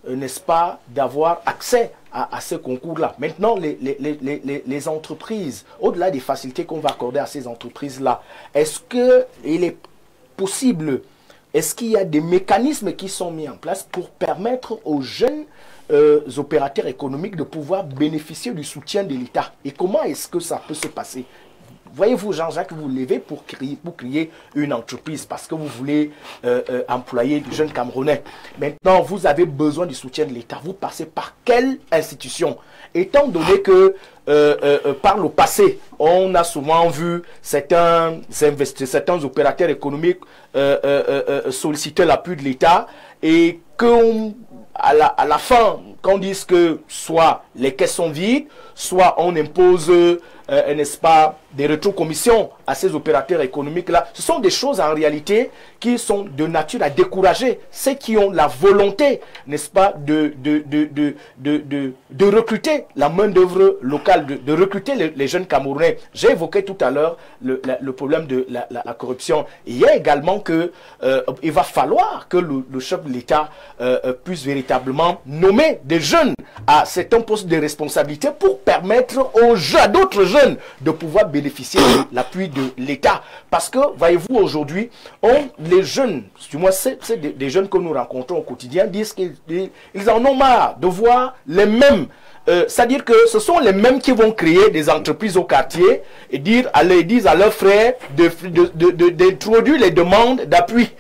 Speaker 4: n'est-ce pas, d'avoir accès à ces concours-là. Maintenant, les entreprises, au-delà des facilités qu'on va accorder à ces entreprises-là, est-ce qu'il est possible, est-ce qu'il y a des mécanismes qui sont mis en place pour permettre aux jeunes opérateurs économiques de pouvoir bénéficier du soutien de l'État? Et comment est-ce que ça peut se passer? Voyez-vous, Jean-Jacques, vous levez pour créer une entreprise parce que vous voulez employer des jeunes Camerounais. Maintenant, vous avez besoin du soutien de l'État. Vous passez par quelle institution? Étant donné que par le passé, on a souvent vu certains opérateurs économiques solliciter l'appui de l'État et qu'à la fin, qu'on dise que soit les caisses sont vides, soit on impose, n'est-ce pas, des rétrocommissions à ces opérateurs économiques-là. Ce sont des choses en réalité qui sont de nature à décourager ceux qui ont la volonté, n'est-ce pas, de recruter la main-d'œuvre locale, de recruter les jeunes Camerounais. J'ai évoqué tout à l'heure le problème de la corruption. Il y a également que il va falloir que le chef de l'État puisse véritablement nommer des jeunes à certains postes de responsabilité pour permettre à d'autres jeunes de pouvoir bénéficier de l'appui de l'État. Parce que, voyez-vous, aujourd'hui, les jeunes, du moins c'est des jeunes que nous rencontrons au quotidien, disent qu'ils en ont marre de voir les mêmes. C'est-à-dire que ce sont les mêmes qui vont créer des entreprises au quartier et disent à leurs frères d'introduire les demandes d'appui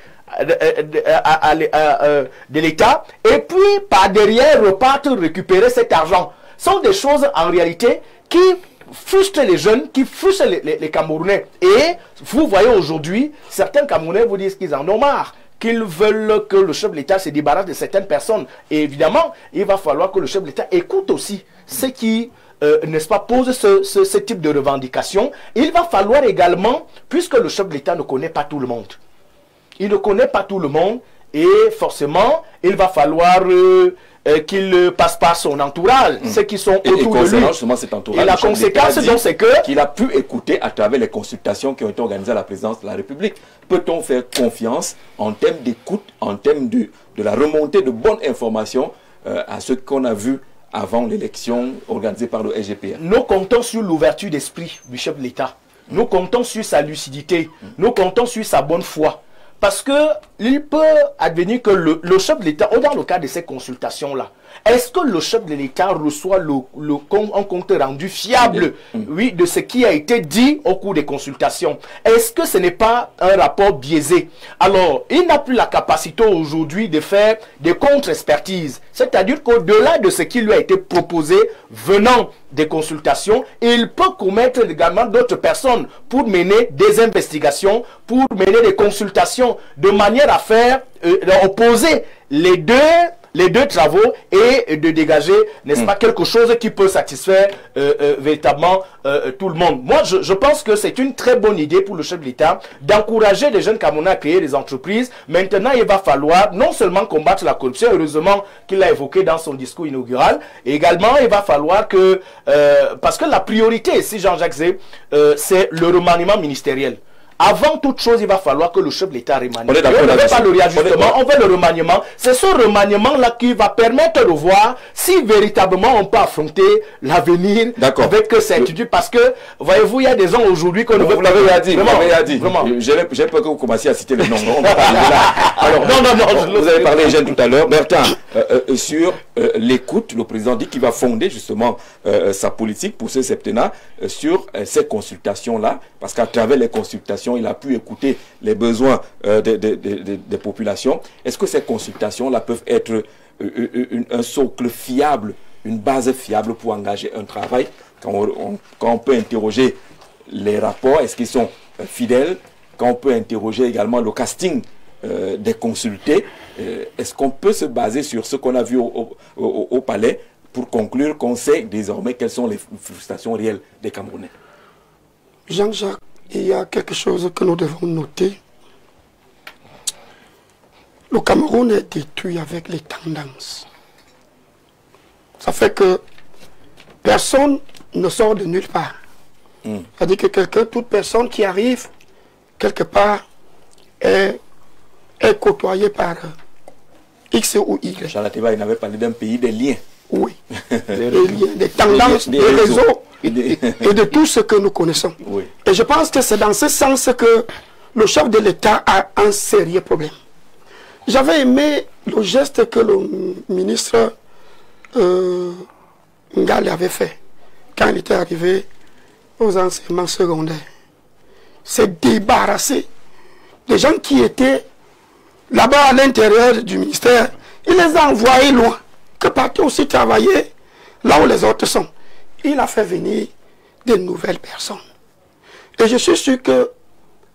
Speaker 4: de l'État et puis par derrière repartent récupérer cet argent. Ce sont des choses en réalité qui frustrent les jeunes, qui frustrent les Camerounais. Et vous voyez aujourd'hui, certains Camerounais vous disent qu'ils en ont marre, qu'ils veulent que le chef de l'État se débarrasse de certaines personnes. Et évidemment, il va falloir que le chef de l'État écoute aussi ceux qui, n'est-ce pas, posent ce type de revendications. Il va falloir également, puisque le chef de l'État ne connaît pas tout le monde, il ne connaît pas tout le monde et forcément, il va falloir qu'il passe par son entourage, ceux qui sont autour de lui.
Speaker 1: Cet entourage,
Speaker 4: et la conséquence, c'est que
Speaker 1: qu'il a pu écouter à travers les consultations qui ont été organisées à la présidence de la République. Peut-on faire confiance en termes d'écoute, en termes de la remontée de bonnes informations à ce qu'on a vu avant l'élection organisée par le SGPA?
Speaker 4: Nous comptons sur l'ouverture d'esprit du chef de l'État. Nous comptons sur sa lucidité. Nous comptons sur sa bonne foi. Parce qu'il peut advenir que le chef de l'État, dans le cadre de ces consultations-là, est-ce que le chef de l'État reçoit un compte rendu fiable, oui, de ce qui a été dit au cours des consultations? Est-ce que ce n'est pas un rapport biaisé? Alors, il n'a plus la capacité aujourd'hui de faire des contre-expertises. C'est-à-dire qu'au-delà de ce qui lui a été proposé venant des consultations, il peut commettre également d'autres personnes pour mener des investigations, pour mener des consultations, de manière à faire opposer les deux travaux et de dégager, n'est-ce pas, quelque chose qui peut satisfaire véritablement tout le monde. Moi, je pense que c'est une très bonne idée pour le chef de l'État d'encourager les jeunes Camerounais à créer des entreprises. Maintenant, il va falloir non seulement combattre la corruption, heureusement qu'il l'a évoqué dans son discours inaugural, et également, il va falloir que, parce que la priorité ici, Jean-Jacques Zé, c'est le remaniement ministériel. Avant toute chose, il va falloir que le chef de l'État remanie. On ne veut pas le réajustement, on veut le remaniement. C'est ce remaniement-là qui va permettre de voir si véritablement on peut affronter l'avenir avec certitude. Parce que, voyez-vous, il y a des gens aujourd'hui qu'on ne veut pas.
Speaker 1: Vous l'avez dit. J'ai peur que vous commenciez à citer le nom. Alors, non, vous avez parlé des jeunes tout à l'heure. Bertin, sur l'écoute, le président dit qu'il va fonder justement sa politique pour ce septennat sur ces consultations-là. Parce qu'à travers les consultations, il a pu écouter les besoins des populations. Est-ce que ces consultations-là peuvent être un socle fiable, une base fiable pour engager un travail? Quand on peut interroger les rapports, est-ce qu'ils sont fidèles? Quand on peut interroger également le casting des consultés, est-ce qu'on peut se baser sur ce qu'on a vu au palais pour conclure qu'on sait désormais quelles sont les frustrations réelles des Camerounais?
Speaker 3: Jean-Jacques, il y a quelque chose que nous devons noter. Le Cameroun est détruit avec les tendances. Ça fait que personne ne sort de nulle part. C'est-à-dire que toute personne qui arrive quelque part est côtoyée par X ou Y.
Speaker 1: Charles Teba, il n'avait parlé d'un pays des liens.
Speaker 3: Oui, des liens, des tendances, des réseaux. Et de tout ce que nous connaissons. Oui. Et je pense que c'est dans ce sens que le chef de l'État a un sérieux problème. J'avais aimé le geste que le ministre Ngal avait fait quand il était arrivé aux enseignements secondaires. C'est débarrasser des gens qui étaient là-bas à l'intérieur du ministère. Il les a envoyés loin, que partout aussi travailler là où les autres sont. Il a fait venir de nouvelles personnes. Et je suis sûr que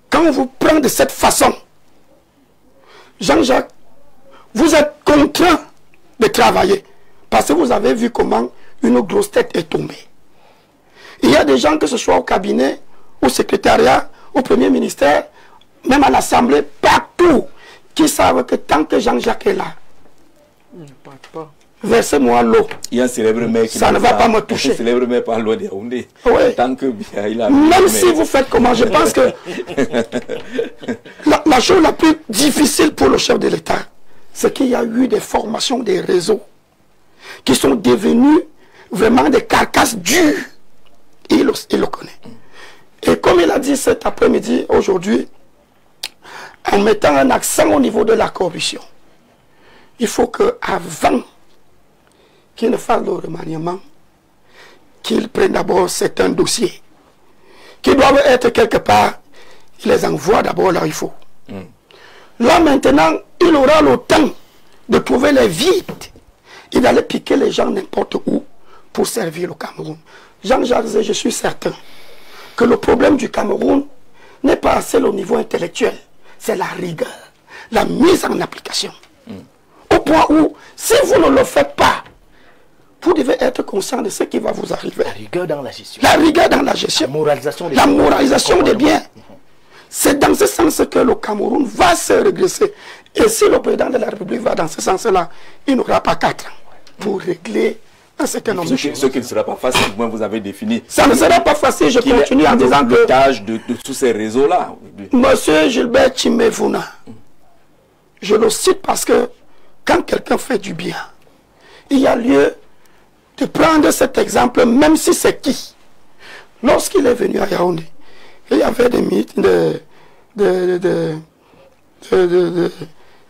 Speaker 3: quand on vous prend de cette façon, Jean-Jacques, vous êtes contraint de travailler. Parce que vous avez vu comment une grosse tête est tombée. Il y a des gens, que ce soit au cabinet, au secrétariat, au premier ministère, même à l'Assemblée, partout, qui savent que tant que Jean-Jacques est là, versez-moi l'eau.
Speaker 1: Il y a un célèbre maire qui
Speaker 3: ça ne va pas me toucher.
Speaker 1: Un célèbre maire par l'eau de Yaoundé.
Speaker 3: Oui.
Speaker 1: Tant que bien, il a
Speaker 3: même si vous faites comment, je pense que la chose la plus difficile pour le chef de l'État, c'est qu'il y a eu des formations des réseaux qui sont devenus vraiment des carcasses dures. Il le connaît. Et comme il a dit cet après-midi, aujourd'hui, en mettant un accent au niveau de la corruption, il faut qu'avant qu'il ne fasse le remaniement, qu'il prenne d'abord certains dossiers qui doivent être quelque part, il les envoie d'abord là où il faut. Là maintenant, il aura le temps de trouver les vides et d'aller piquer les gens n'importe où pour servir le Cameroun. Jean-Jacques, je suis certain que le problème du Cameroun n'est pas seul au niveau intellectuel, c'est la rigueur, la mise en application. Au point où, si vous ne le faites pas, vous devez être conscient de ce qui va vous arriver.
Speaker 4: La rigueur dans la gestion.
Speaker 3: La rigueur dans la gestion. La moralisation des biens. C'est dans ce sens que le Cameroun va se régresser. Et si le président de la République va dans ce sens-là, il n'aura pas 4 ans pour régler un certain nombre de choses.
Speaker 1: Ce qui ne sera pas facile, moi vous avez défini.
Speaker 3: Ça ne sera pas facile, je continue en disant que...
Speaker 1: Le tâche de tous ces réseaux-là.
Speaker 3: Monsieur Gilbert Tchimévouna, je le cite parce que quand quelqu'un fait du bien, il y a lieu de prendre cet exemple, même si c'est qui. Lorsqu'il est venu à Yaoundé, il y avait des mythes,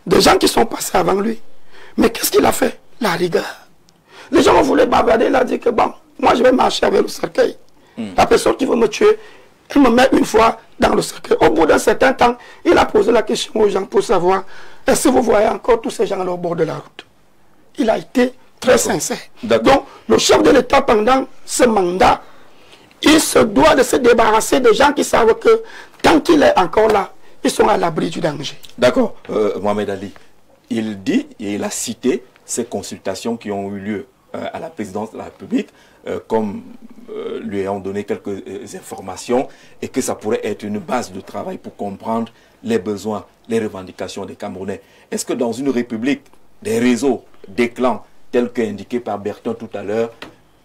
Speaker 3: des gens qui sont passés avant lui. Mais qu'est-ce qu'il a fait? La rigueur. Les gens voulaient bavarder, il a dit que bon, moi je vais marcher avec le cercueil. La personne qui veut me tuer, elle me met une fois dans le cercueil. Au bout d'un certain temps, il a posé la question aux gens pour savoir, est-ce que vous voyez encore tous ces gens-là au bord de la route? Il a été très sincère. Donc, le chef de l'État, pendant ce mandat, il se doit de se débarrasser des gens qui savent que tant qu'il est encore là, ils sont à l'abri du danger.
Speaker 1: D'accord, Mohamed Ali. Il dit, et il a cité ces consultations qui ont eu lieu à la présidence de la République, comme lui ayant donné quelques informations, et que ça pourrait être une base de travail pour comprendre les besoins, les revendications des Camerounais. Est-ce que dans une république, des réseaux, des clans, tels qu'indiqué par Bertrand tout à l'heure,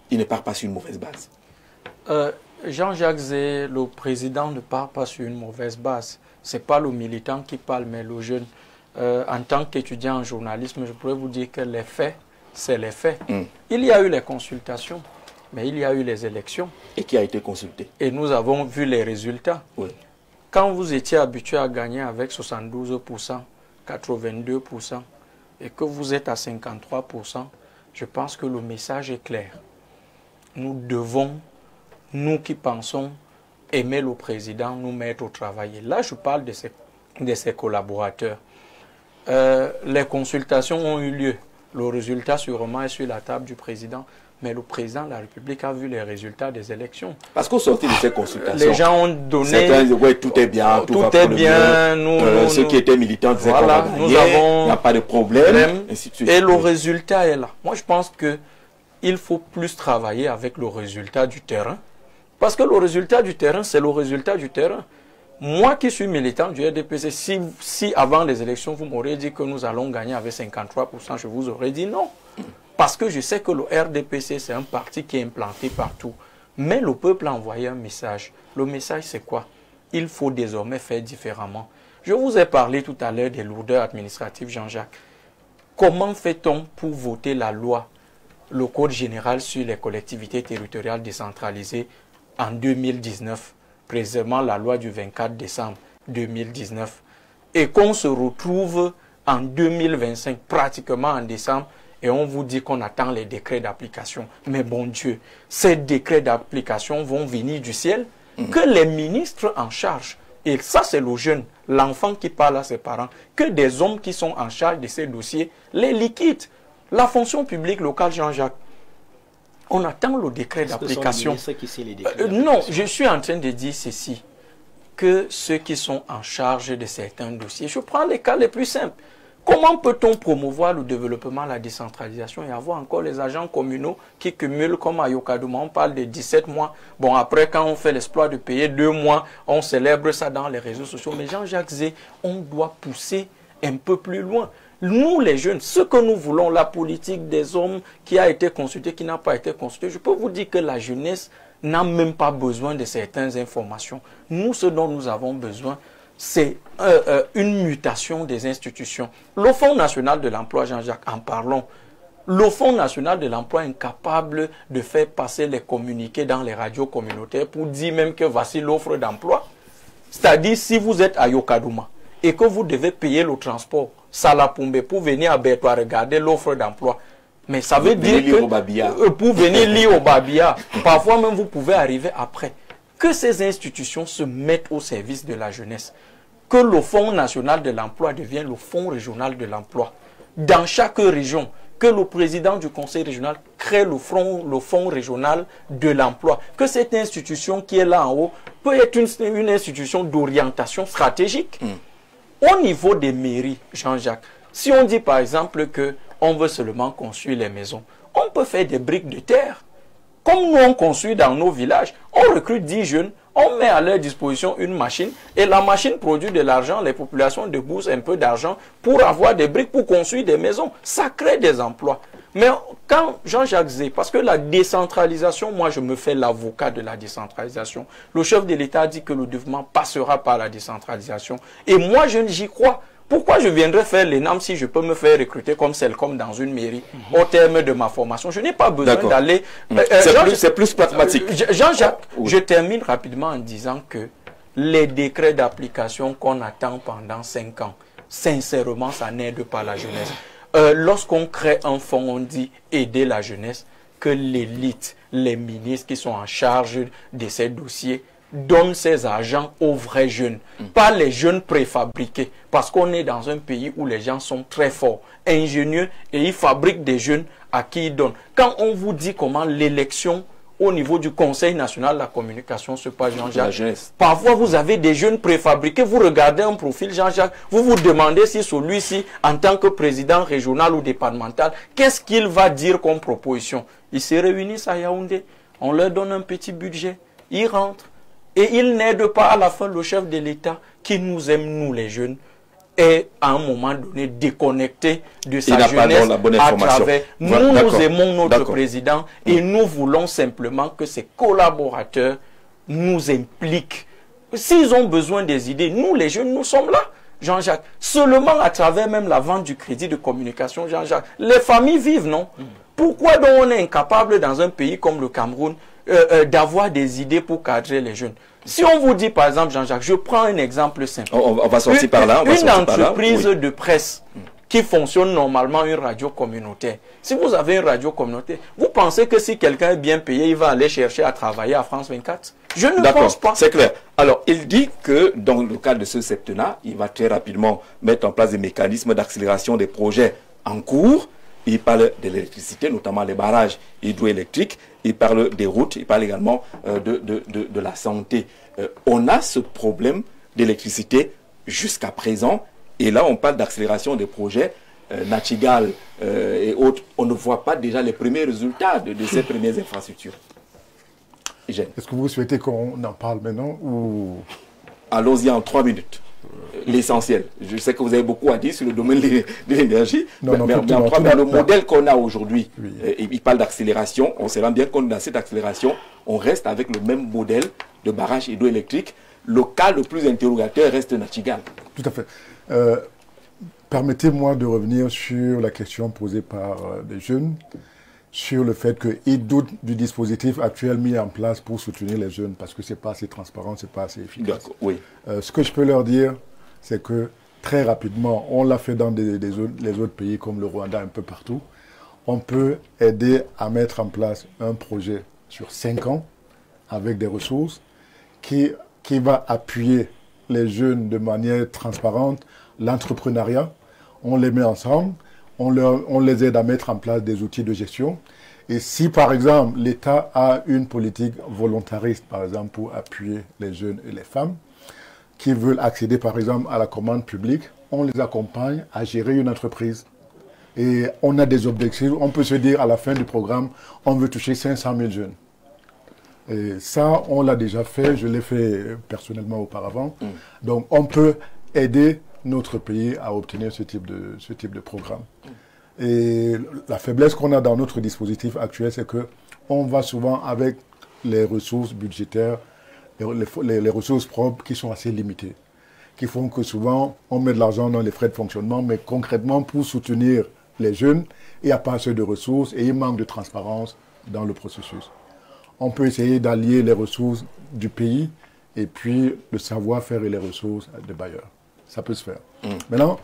Speaker 1: il ne part pas sur une mauvaise base?
Speaker 5: Jean-Jacques Zé, le président, ne part pas sur une mauvaise base. Ce n'est pas le militant qui parle, mais le jeune. En tant qu'étudiant en journalisme, je pourrais vous dire que les faits, c'est les faits. Il y a eu les consultations, mais il y a eu les élections.
Speaker 1: Et qui a été consulté? Et
Speaker 5: nous avons vu les résultats.
Speaker 1: Oui.
Speaker 5: Quand vous étiez habitué à gagner avec 72%, 82%, et que vous êtes à 53%, je pense que le message est clair. Nous devons, nous qui pensons aimer le président, nous mettre au travail. Et là, je parle de ses collaborateurs. Les consultations ont eu lieu. Le résultat sûrement est sur la table du président. Mais le président de la République a vu les résultats des élections.
Speaker 1: Parce qu'au sortir de ces consultations,
Speaker 5: les gens ont donné...
Speaker 1: Certains disent, ouais, tout est bien, tout va
Speaker 5: est bien.
Speaker 1: Ceux qui étaient militants disaient
Speaker 5: voilà,
Speaker 1: qu'on va gagner, il n'y a pas de problème.
Speaker 5: Et le résultat est là. Moi, je pense qu'il faut plus travailler avec le résultat du terrain. Parce que le résultat du terrain, c'est le résultat du terrain. Moi qui suis militant du RDPC, si avant les élections, vous m'auriez dit que nous allons gagner avec 53%, je vous aurais dit non. Parce que je sais que le RDPC, c'est un parti qui est implanté partout. Mais le peuple a envoyé un message. Le message, c'est quoi? Il faut désormais faire différemment. Je vous ai parlé tout à l'heure des lourdeurs administratives, Jean-Jacques. Comment fait-on pour voter la loi, le Code général sur les collectivités territoriales décentralisées en 2019, précisément la loi du 24 décembre 2019, et qu'on se retrouve en 2025, pratiquement en décembre, et on vous dit qu'on attend les décrets d'application. Mais bon Dieu, ces décrets d'application vont venir du ciel, que les ministres en charge, et ça c'est le jeune, l'enfant qui parle à ses parents, que des hommes qui sont en charge de ces dossiers les liquident. La fonction publique locale, Jean-Jacques, on attend le décret d'application. Non, je suis en train de dire ceci, que ceux qui sont en charge de certains dossiers, je prends les cas les plus simples. Comment peut-on promouvoir le développement, la décentralisation et avoir encore les agents communaux qui cumulent comme à Yokadouma? On parle de 17 mois. Bon, après, quand on fait l'exploit de payer 2 mois, on célèbre ça dans les réseaux sociaux. Mais Jean-Jacques Zé, on doit pousser un peu plus loin. Nous, les jeunes, ce que nous voulons, la politique des hommes qui a été consultée, qui n'a pas été consultée, je peux vous dire que la jeunesse n'a même pas besoin de certaines informations. Nous, ce dont nous avons besoin, c'est une mutation des institutions. Le Fonds national de l'emploi, Jean-Jacques, en parlons. Le Fonds national de l'emploi est incapable de faire passer les communiqués dans les radios communautaires pour dire même que voici l'offre d'emploi. C'est-à-dire, si vous êtes à Yokadouma et que vous devez payer le transport Salapumbe pour venir à Bertoua regarder l'offre d'emploi, mais ça veut dire que pour venir lire au Babia, parfois même vous pouvez arriver après. Que ces institutions se mettent au service de la jeunesse. Que le Fonds national de l'emploi devienne le Fonds régional de l'emploi. Dans chaque région, que le président du conseil régional crée le Fonds régional de l'emploi. Que cette institution qui est là en haut peut être une institution d'orientation stratégique. Au niveau des mairies, Jean-Jacques, si on dit par exemple qu'on veut seulement construire les maisons, on peut faire des briques de terre. Comme nous on construit dans nos villages, on recrute 10 jeunes, on met à leur disposition une machine et la machine produit de l'argent, les populations déboursent un peu d'argent pour avoir des briques pour construire des maisons. Ça crée des emplois. Mais quand Jean-Jacques Zé, parce que la décentralisation, moi je me fais l'avocat de la décentralisation. Le chef de l'État dit que le développement passera par la décentralisation. Et moi j'y crois. Pourquoi je viendrais faire l'ENAM si je peux me faire recruter comme dans une mairie au terme de ma formation? Je n'ai pas besoin d'aller...
Speaker 1: C'est plus pragmatique.
Speaker 5: Jean-Jacques, je termine rapidement en disant que les décrets d'application qu'on attend pendant 5 ans, sincèrement, ça n'aide pas la jeunesse. Lorsqu'on crée un fonds, on dit aider la jeunesse, que l'élite, les ministres qui sont en charge de ces dossiers, donne ses argent aux vrais jeunes, pas les jeunes préfabriqués, parce qu'on est dans un pays où les gens sont très forts, ingénieux, et ils fabriquent des jeunes à qui ils donnent. Quand on vous dit comment l'élection au niveau du Conseil national de la communication se passe, Jean-Jacques, parfois vous avez des jeunes préfabriqués, vous regardez un profil, Jean-Jacques, vous vous demandez si celui-ci, en tant que président régional ou départemental, qu'est-ce qu'il va dire comme proposition? Ils se réunissent à Yaoundé, on leur donne un petit budget, ils rentrent. Et il n'aide pas à la fin le chef de l'État qui nous aime, nous les jeunes, et à un moment donné déconnecté de sa jeunesse à travers. Nous aimons notre président et nous voulons simplement que ses collaborateurs nous impliquent. S'ils ont besoin des idées, nous les jeunes, nous sommes là. Jean-Jacques, seulement à travers même la vente du crédit de communication, Jean-Jacques, les familles vivent, non? Pourquoi donc on est incapable dans un pays comme le Cameroun d'avoir des idées pour cadrer les jeunes? Si on vous dit par exemple, Jean-Jacques, je prends un exemple simple.
Speaker 1: On va sortir par là.
Speaker 5: Une entreprise de presse qui fonctionne normalement, une radio communautaire. Si vous avez une radio communautaire, vous pensez que si quelqu'un est bien payé, il va aller chercher à travailler à France 24? Je ne pense pas.
Speaker 1: C'est clair. Alors, il dit que dans le cadre de ce septennat, il va très rapidement mettre en place des mécanismes d'accélération des projets en cours. Il parle de l'électricité, notamment les barrages hydroélectriques. Il parle des routes. Il parle également de la santé. On a ce problème d'électricité jusqu'à présent. Et là, on parle d'accélération des projets. Nachigal et autres. On ne voit pas déjà les premiers résultats de ces premières infrastructures.
Speaker 6: Est-ce que vous souhaitez qu'on en parle maintenant ou...
Speaker 1: Allons-y en 3 minutes. L'essentiel. Je sais que vous avez beaucoup à dire sur le domaine de l'énergie, mais le modèle qu'on a aujourd'hui, il parle d'accélération. On se rend bien compte dans cette accélération, on reste avec le même modèle de barrage hydroélectrique. Le cas le plus interrogateur reste Nachigal.
Speaker 6: Tout à fait. Permettez-moi de revenir sur la question posée par des jeunes, sur le fait qu'ils doutent du dispositif actuel mis en place pour soutenir les jeunes, parce que ce n'est pas assez transparent, ce n'est pas assez efficace.
Speaker 1: Oui.
Speaker 6: Ce que je peux leur dire, c'est que très rapidement, on l'a fait dans les autres pays comme le Rwanda, un peu partout, on peut aider à mettre en place un projet sur 5 ans, avec des ressources, qui va appuyer les jeunes de manière transparente, l'entrepreneuriat, on les met ensemble, on les aide à mettre en place des outils de gestion. Et si, par exemple, l'État a une politique volontariste, par exemple, pour appuyer les jeunes et les femmes, qui veulent accéder, par exemple, à la commande publique, on les accompagne à gérer une entreprise. Et on a des objectifs. On peut se dire à la fin du programme, on veut toucher 500 000 jeunes. Et ça, on l'a déjà fait. Je l'ai fait personnellement auparavant. Donc, on peut aider notre pays à obtenir ce type de programme. Et la faiblesse qu'on a dans notre dispositif actuel, c'est qu'on va souvent avec les ressources budgétaires, les ressources propres qui sont assez limitées, qui font que souvent, on met de l'argent dans les frais de fonctionnement, mais concrètement, pour soutenir les jeunes, il n'y a pas assez de ressources et il manque de transparence dans le processus. On peut essayer d'allier les ressources du pays et puis le savoir-faire et les ressources des bailleurs. Ça peut se faire. Maintenant,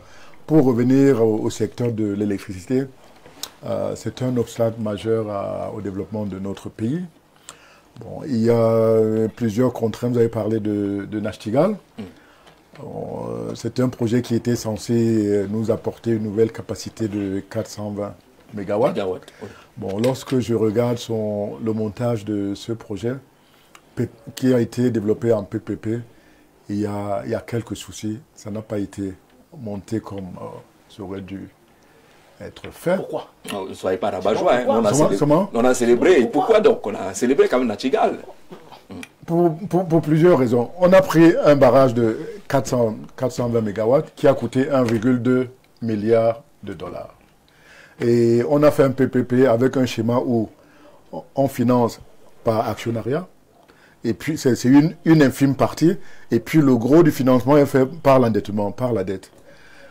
Speaker 6: pour revenir au secteur de l'électricité, c'est un obstacle majeur au développement de notre pays. Bon, il y a plusieurs contraintes. Vous avez parlé de Nachtigal. C'est un projet qui était censé nous apporter une nouvelle capacité de 420 MW. Bon, lorsque je regarde le montage de ce projet, qui a été développé en PPP, il y a quelques soucis. Ça n'a pas été monté comme ça aurait dû être fait.
Speaker 4: Pourquoi?
Speaker 1: Ne soyez pas rabat-joie. On a célébré. Pourquoi donc? On a célébré quand même Nachtigal.
Speaker 6: Pour plusieurs raisons. On a pris un barrage de 420 MW qui a coûté 1,2 milliard de dollars. Et on a fait un PPP avec un schéma où on finance par actionnariat. Et puis, c'est une infime partie. Et puis, le gros du financement est fait par l'endettement, par la dette.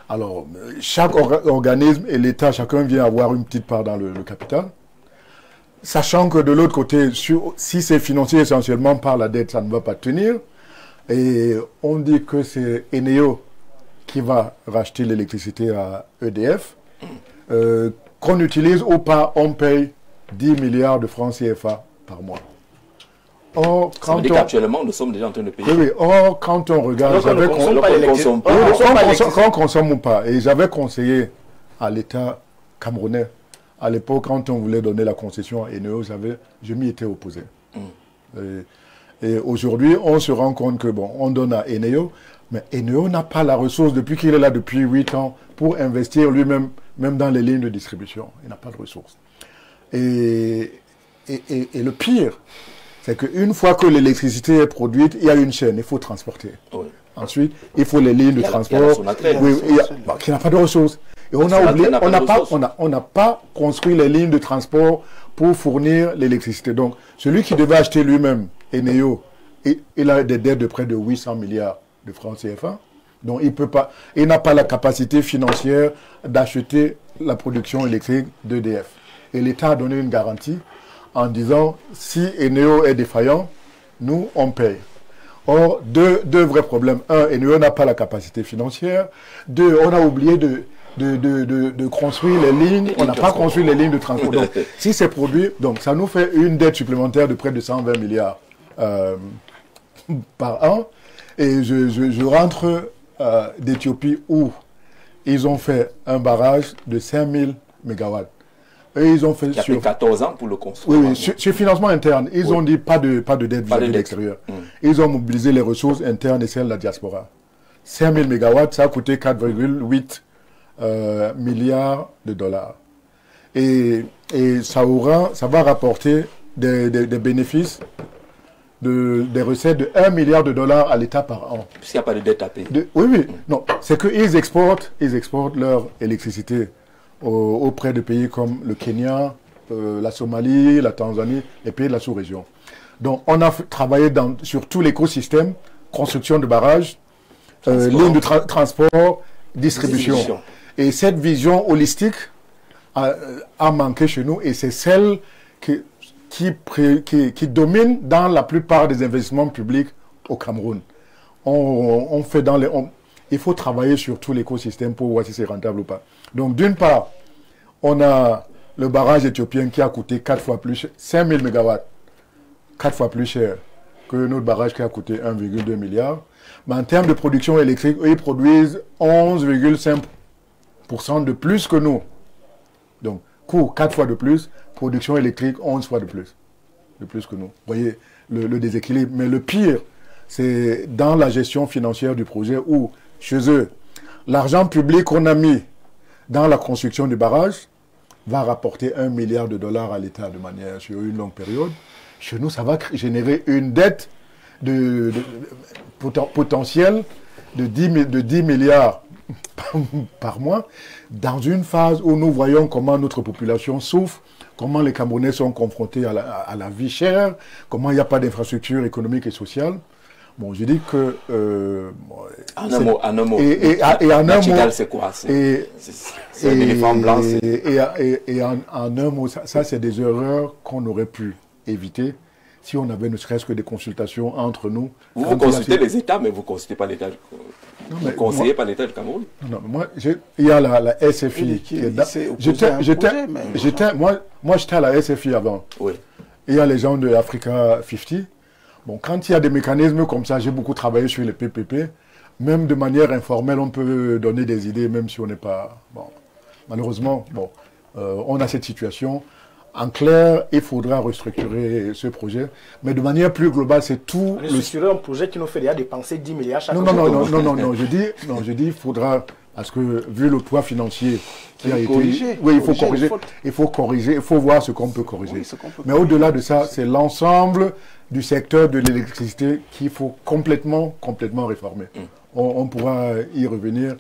Speaker 6: Alors, chaque organisme et l'État, chacun vient avoir une petite part dans le capital. Sachant que de l'autre côté, si c'est financé essentiellement par la dette, ça ne va pas tenir. Et on dit que c'est Eneo qui va racheter l'électricité à EDF. Qu'on utilise ou pas, on paye 10 milliards de francs CFA par mois.
Speaker 1: Or, ça veut dire qu'actuellement, nous sommes déjà en train de payer.
Speaker 6: Oui, or, quand on regarde... Quand on consomme ou pas. Et j'avais conseillé à l'État camerounais, à l'époque, quand on voulait donner la concession à Eneo, je m'y étais opposé. Et aujourd'hui, on se rend compte que, bon, on donne à Eneo, mais Eneo n'a pas la ressource depuis qu'il est là depuis 8 ans pour investir lui-même, même dans les lignes de distribution. Il n'a pas de ressources. Et le pire, c'est qu'une fois que l'électricité est produite, il y a une chaîne, il faut transporter. Oui. Ensuite, il faut les lignes de transport. Qui n'a pas de ressources. Et on a oublié, on n'a pas construit les lignes de transport pour fournir l'électricité. Donc, celui qui devait acheter lui-même, Eneo, il a des dettes de près de 800 milliards de francs CFA. Donc, il n'a pas la capacité financière d'acheter la production électrique d'EDF. Et l'État a donné une garantie en disant, si Eneo est défaillant, nous, on paye. Or, deux vrais problèmes. Un, Eneo n'a pas la capacité financière. Deux, on a oublié de construire les lignes. On n'a pas construit les lignes de transport. Donc, si c'est produit, donc ça nous fait une dette supplémentaire de près de 120 milliards par an. Et je rentre d'Éthiopie où ils ont fait un barrage de 5000 MW. Et ils ont fait
Speaker 1: il y a fait 14 ans pour le construire.
Speaker 6: Oui, sur financement interne. Ils ont dit pas de dette vis-à-vis de l'extérieur. Ils ont mobilisé les ressources internes et celles de la diaspora. 5000 MW, ça a coûté 4,8 milliards de dollars. Et ça va rapporter des bénéfices, des recettes de 1 milliard de dollars à l'État par an.
Speaker 1: Puisqu'il n'y a pas de dette à payer.
Speaker 6: Oui. Non, c'est qu'ils exportent leur électricité auprès de pays comme le Kenya, la Somalie, la Tanzanie, les pays de la sous-région. Donc, on a travaillé sur tout l'écosystème, construction de barrages, ligne de transport, distribution. Et cette vision holistique a manqué chez nous et c'est celle qui domine dans la plupart des investissements publics au Cameroun. Il faut travailler sur tout l'écosystème pour voir si c'est rentable ou pas. Donc, d'une part, on a le barrage éthiopien qui a coûté 4 fois plus cher, 5000 MW, 4 fois plus cher que notre barrage qui a coûté 1,2 milliard. Mais en termes de production électrique, eux, ils produisent 11,5% de plus que nous. Donc, coût 4 fois de plus, production électrique 11 fois de plus que nous. Vous voyez le déséquilibre. Mais le pire, c'est dans la gestion financière du projet où, chez eux, l'argent public qu'on a mis dans la construction du barrage va rapporter $1 milliard à l'État de manière sur une longue période. Chez nous, ça va générer une dette potentielle de 10 milliards par mois, dans une phase où nous voyons comment notre population souffre, comment les Camerounais sont confrontés à la vie chère, comment il n'y a pas d'infrastructure économique et sociale. Bon, je dis que...
Speaker 1: en un mot.
Speaker 6: Et en un mot...
Speaker 1: c'est quoi? C'est un éléphant blanc.
Speaker 6: Et en un mot, ça c'est des erreurs qu'on aurait pu éviter si on avait ne serait-ce que des consultations entre nous.
Speaker 1: Vous consultez les États, mais vous ne consultez pas l'État. Vous ne conseillez pas l'État du Cameroun? Non,
Speaker 6: moi, il y a la SFI. Moi, j'étais à la SFI avant.
Speaker 1: Oui.
Speaker 6: Il y a les gens de Africa 50. Bon, quand il y a des mécanismes comme ça, j'ai beaucoup travaillé sur les PPP. Même de manière informelle, on peut donner des idées, même si on n'est pas... Bon, malheureusement, bon, on a cette situation. En clair, il faudra restructurer ce projet. Mais de manière plus globale, c'est tout...
Speaker 4: Restructurer un projet qui nous fait déjà dépenser 10 milliards chaque
Speaker 6: année. Non, je dis, il faudra... Parce que, vu le poids financier qui a été... Oui, il faut corriger. Il faut corriger. Il faut voir ce qu'on peut corriger. Mais au-delà de ça, c'est l'ensemble du secteur de l'électricité qu'il faut complètement réformer. On pourra y revenir.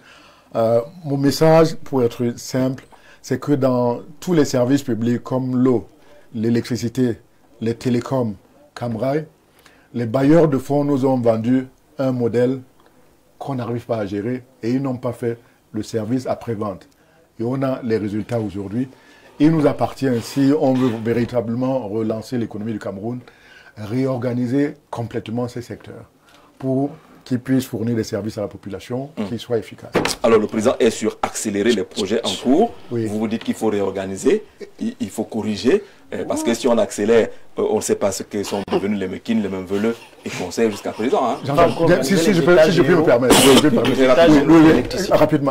Speaker 6: Mon message, pour être simple, c'est que dans tous les services publics comme l'eau, l'électricité, les télécoms, Camrail, les bailleurs de fonds nous ont vendu un modèle qu'on n'arrive pas à gérer et ils n'ont pas fait le service après-vente. Et on a les résultats aujourd'hui. Il nous appartient, si on veut véritablement relancer l'économie du Cameroun, réorganiser complètement ces secteurs pour qu'ils puissent fournir des services à la population qui soient efficaces. Alors le président est sur accélérer les projets en cours. Oui. Vous dites qu'il faut réorganiser, il faut corriger, parce que si on accélère, on ne sait pas ce que sont devenus les Mekines, les Memveleux et conseils jusqu'à présent. Hein. Si je peux me permettre.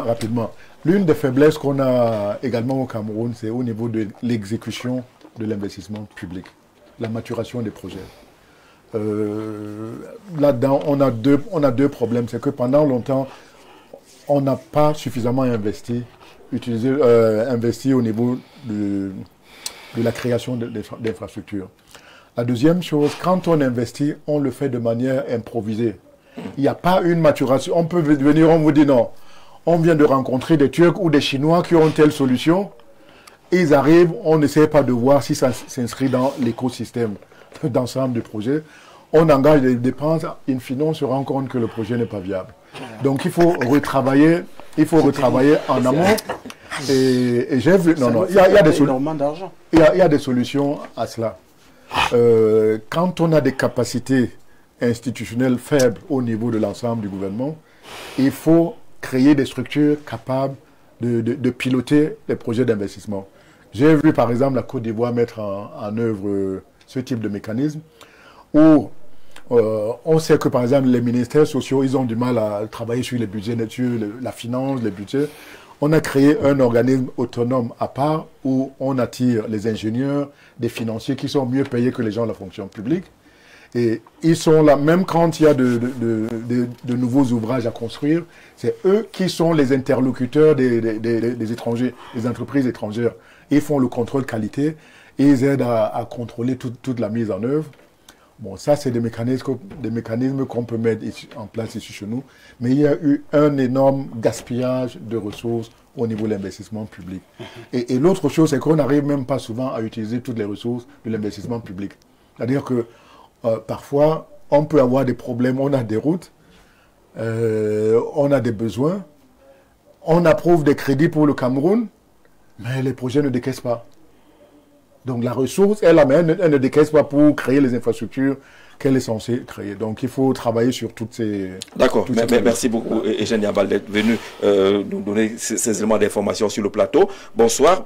Speaker 6: Rapidement. L'une des faiblesses qu'on a également au Cameroun, c'est au niveau de l'exécution de l'investissement public, la maturation des projets. Là-dedans, on a deux problèmes. C'est que pendant longtemps, on n'a pas suffisamment investi au niveau de la création d'infrastructures. La deuxième chose, quand on investit, on le fait de manière improvisée. Il n'y a pas une maturation. On peut venir, on vous dit non. On vient de rencontrer des Turcs ou des Chinois qui ont telle solution. Ils arrivent, on n'essaie pas de voir si ça s'inscrit dans l'écosystème d'ensemble du projet. On engage des dépenses, in fine, on se rend compte que le projet n'est pas viable. Donc il faut retravailler en amont. Et j'ai vu, il y a des solutions à cela. Quand on a des capacités institutionnelles faibles au niveau de l'ensemble du gouvernement, il faut créer des structures capables de piloter les projets d'investissement. J'ai vu par exemple la Côte d'Ivoire mettre en œuvre ce type de mécanisme où on sait que par exemple les ministères sociaux, ils ont du mal à travailler sur les budgets, sur la finance, les budgets. On a créé un organisme autonome à part où on attire les ingénieurs, des financiers qui sont mieux payés que les gens de la fonction publique. Et ils sont là, même quand il y a de nouveaux ouvrages à construire, c'est eux qui sont les interlocuteurs des étrangers, des entreprises étrangères. Ils font le contrôle qualité et ils aident à contrôler toute la mise en œuvre. Bon, ça, c'est des mécanismes qu'on peut mettre en place ici chez nous. Mais il y a eu un énorme gaspillage de ressources au niveau de l'investissement public. Et l'autre chose, c'est qu'on n'arrive même pas souvent à utiliser toutes les ressources de l'investissement public. C'est-à-dire que parfois, on peut avoir des problèmes, on a des routes, on a des besoins, on approuve des crédits pour le Cameroun, mais les projets ne décaissent pas. Donc la ressource, elle ne décaisse pas pour créer les infrastructures qu'elle est censée créer. Donc il faut travailler sur toutes ces... D'accord, merci beaucoup Eugène Yambal d'être venu nous donner ces éléments d'information sur le plateau. Bonsoir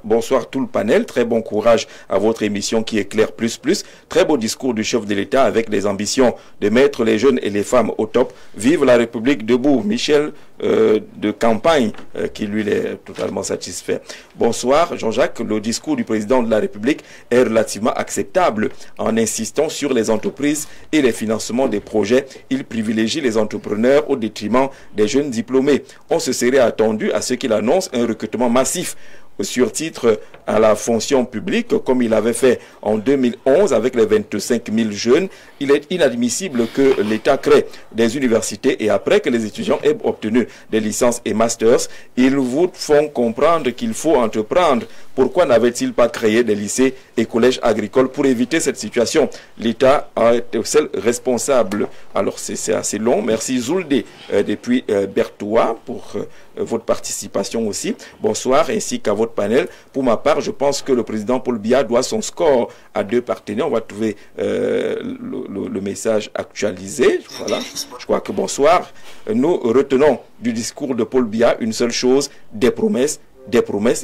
Speaker 6: tout le panel, très bon courage à votre émission qui est Clair Plus Plus. Très beau discours du chef de l'État avec les ambitions de mettre les jeunes et les femmes au top. Vive la République debout, Michel
Speaker 1: de campagne qui lui est totalement satisfait. Bonsoir Jean-Jacques, le discours du président de la République est relativement acceptable en insistant sur les entreprises et les financements des projets. Il privilégie les entrepreneurs au détriment des jeunes diplômés. On se serait attendu à ce qu'il annonce un recrutement massif sur titre à la fonction publique, comme il avait fait en 2011 avec les 25 000 jeunes. Il est inadmissible que l'État crée des universités et après que les étudiants aient obtenu des licences et masters, ils vous font comprendre qu'il faut entreprendre. Pourquoi n'avait-il pas créé des lycées et collèges agricoles pour éviter cette situation? L'État a été seul responsable. Alors c'est assez long. Merci Zouldé depuis Bertoua pour votre participation aussi. Bonsoir, ainsi qu'à votre panel. Pour ma part, je pense que le président Paul Biya doit son score à 2 partenaires. On va trouver le message actualisé. Voilà. Je crois que bonsoir. Nous retenons du discours de Paul Biya une seule chose, des promesses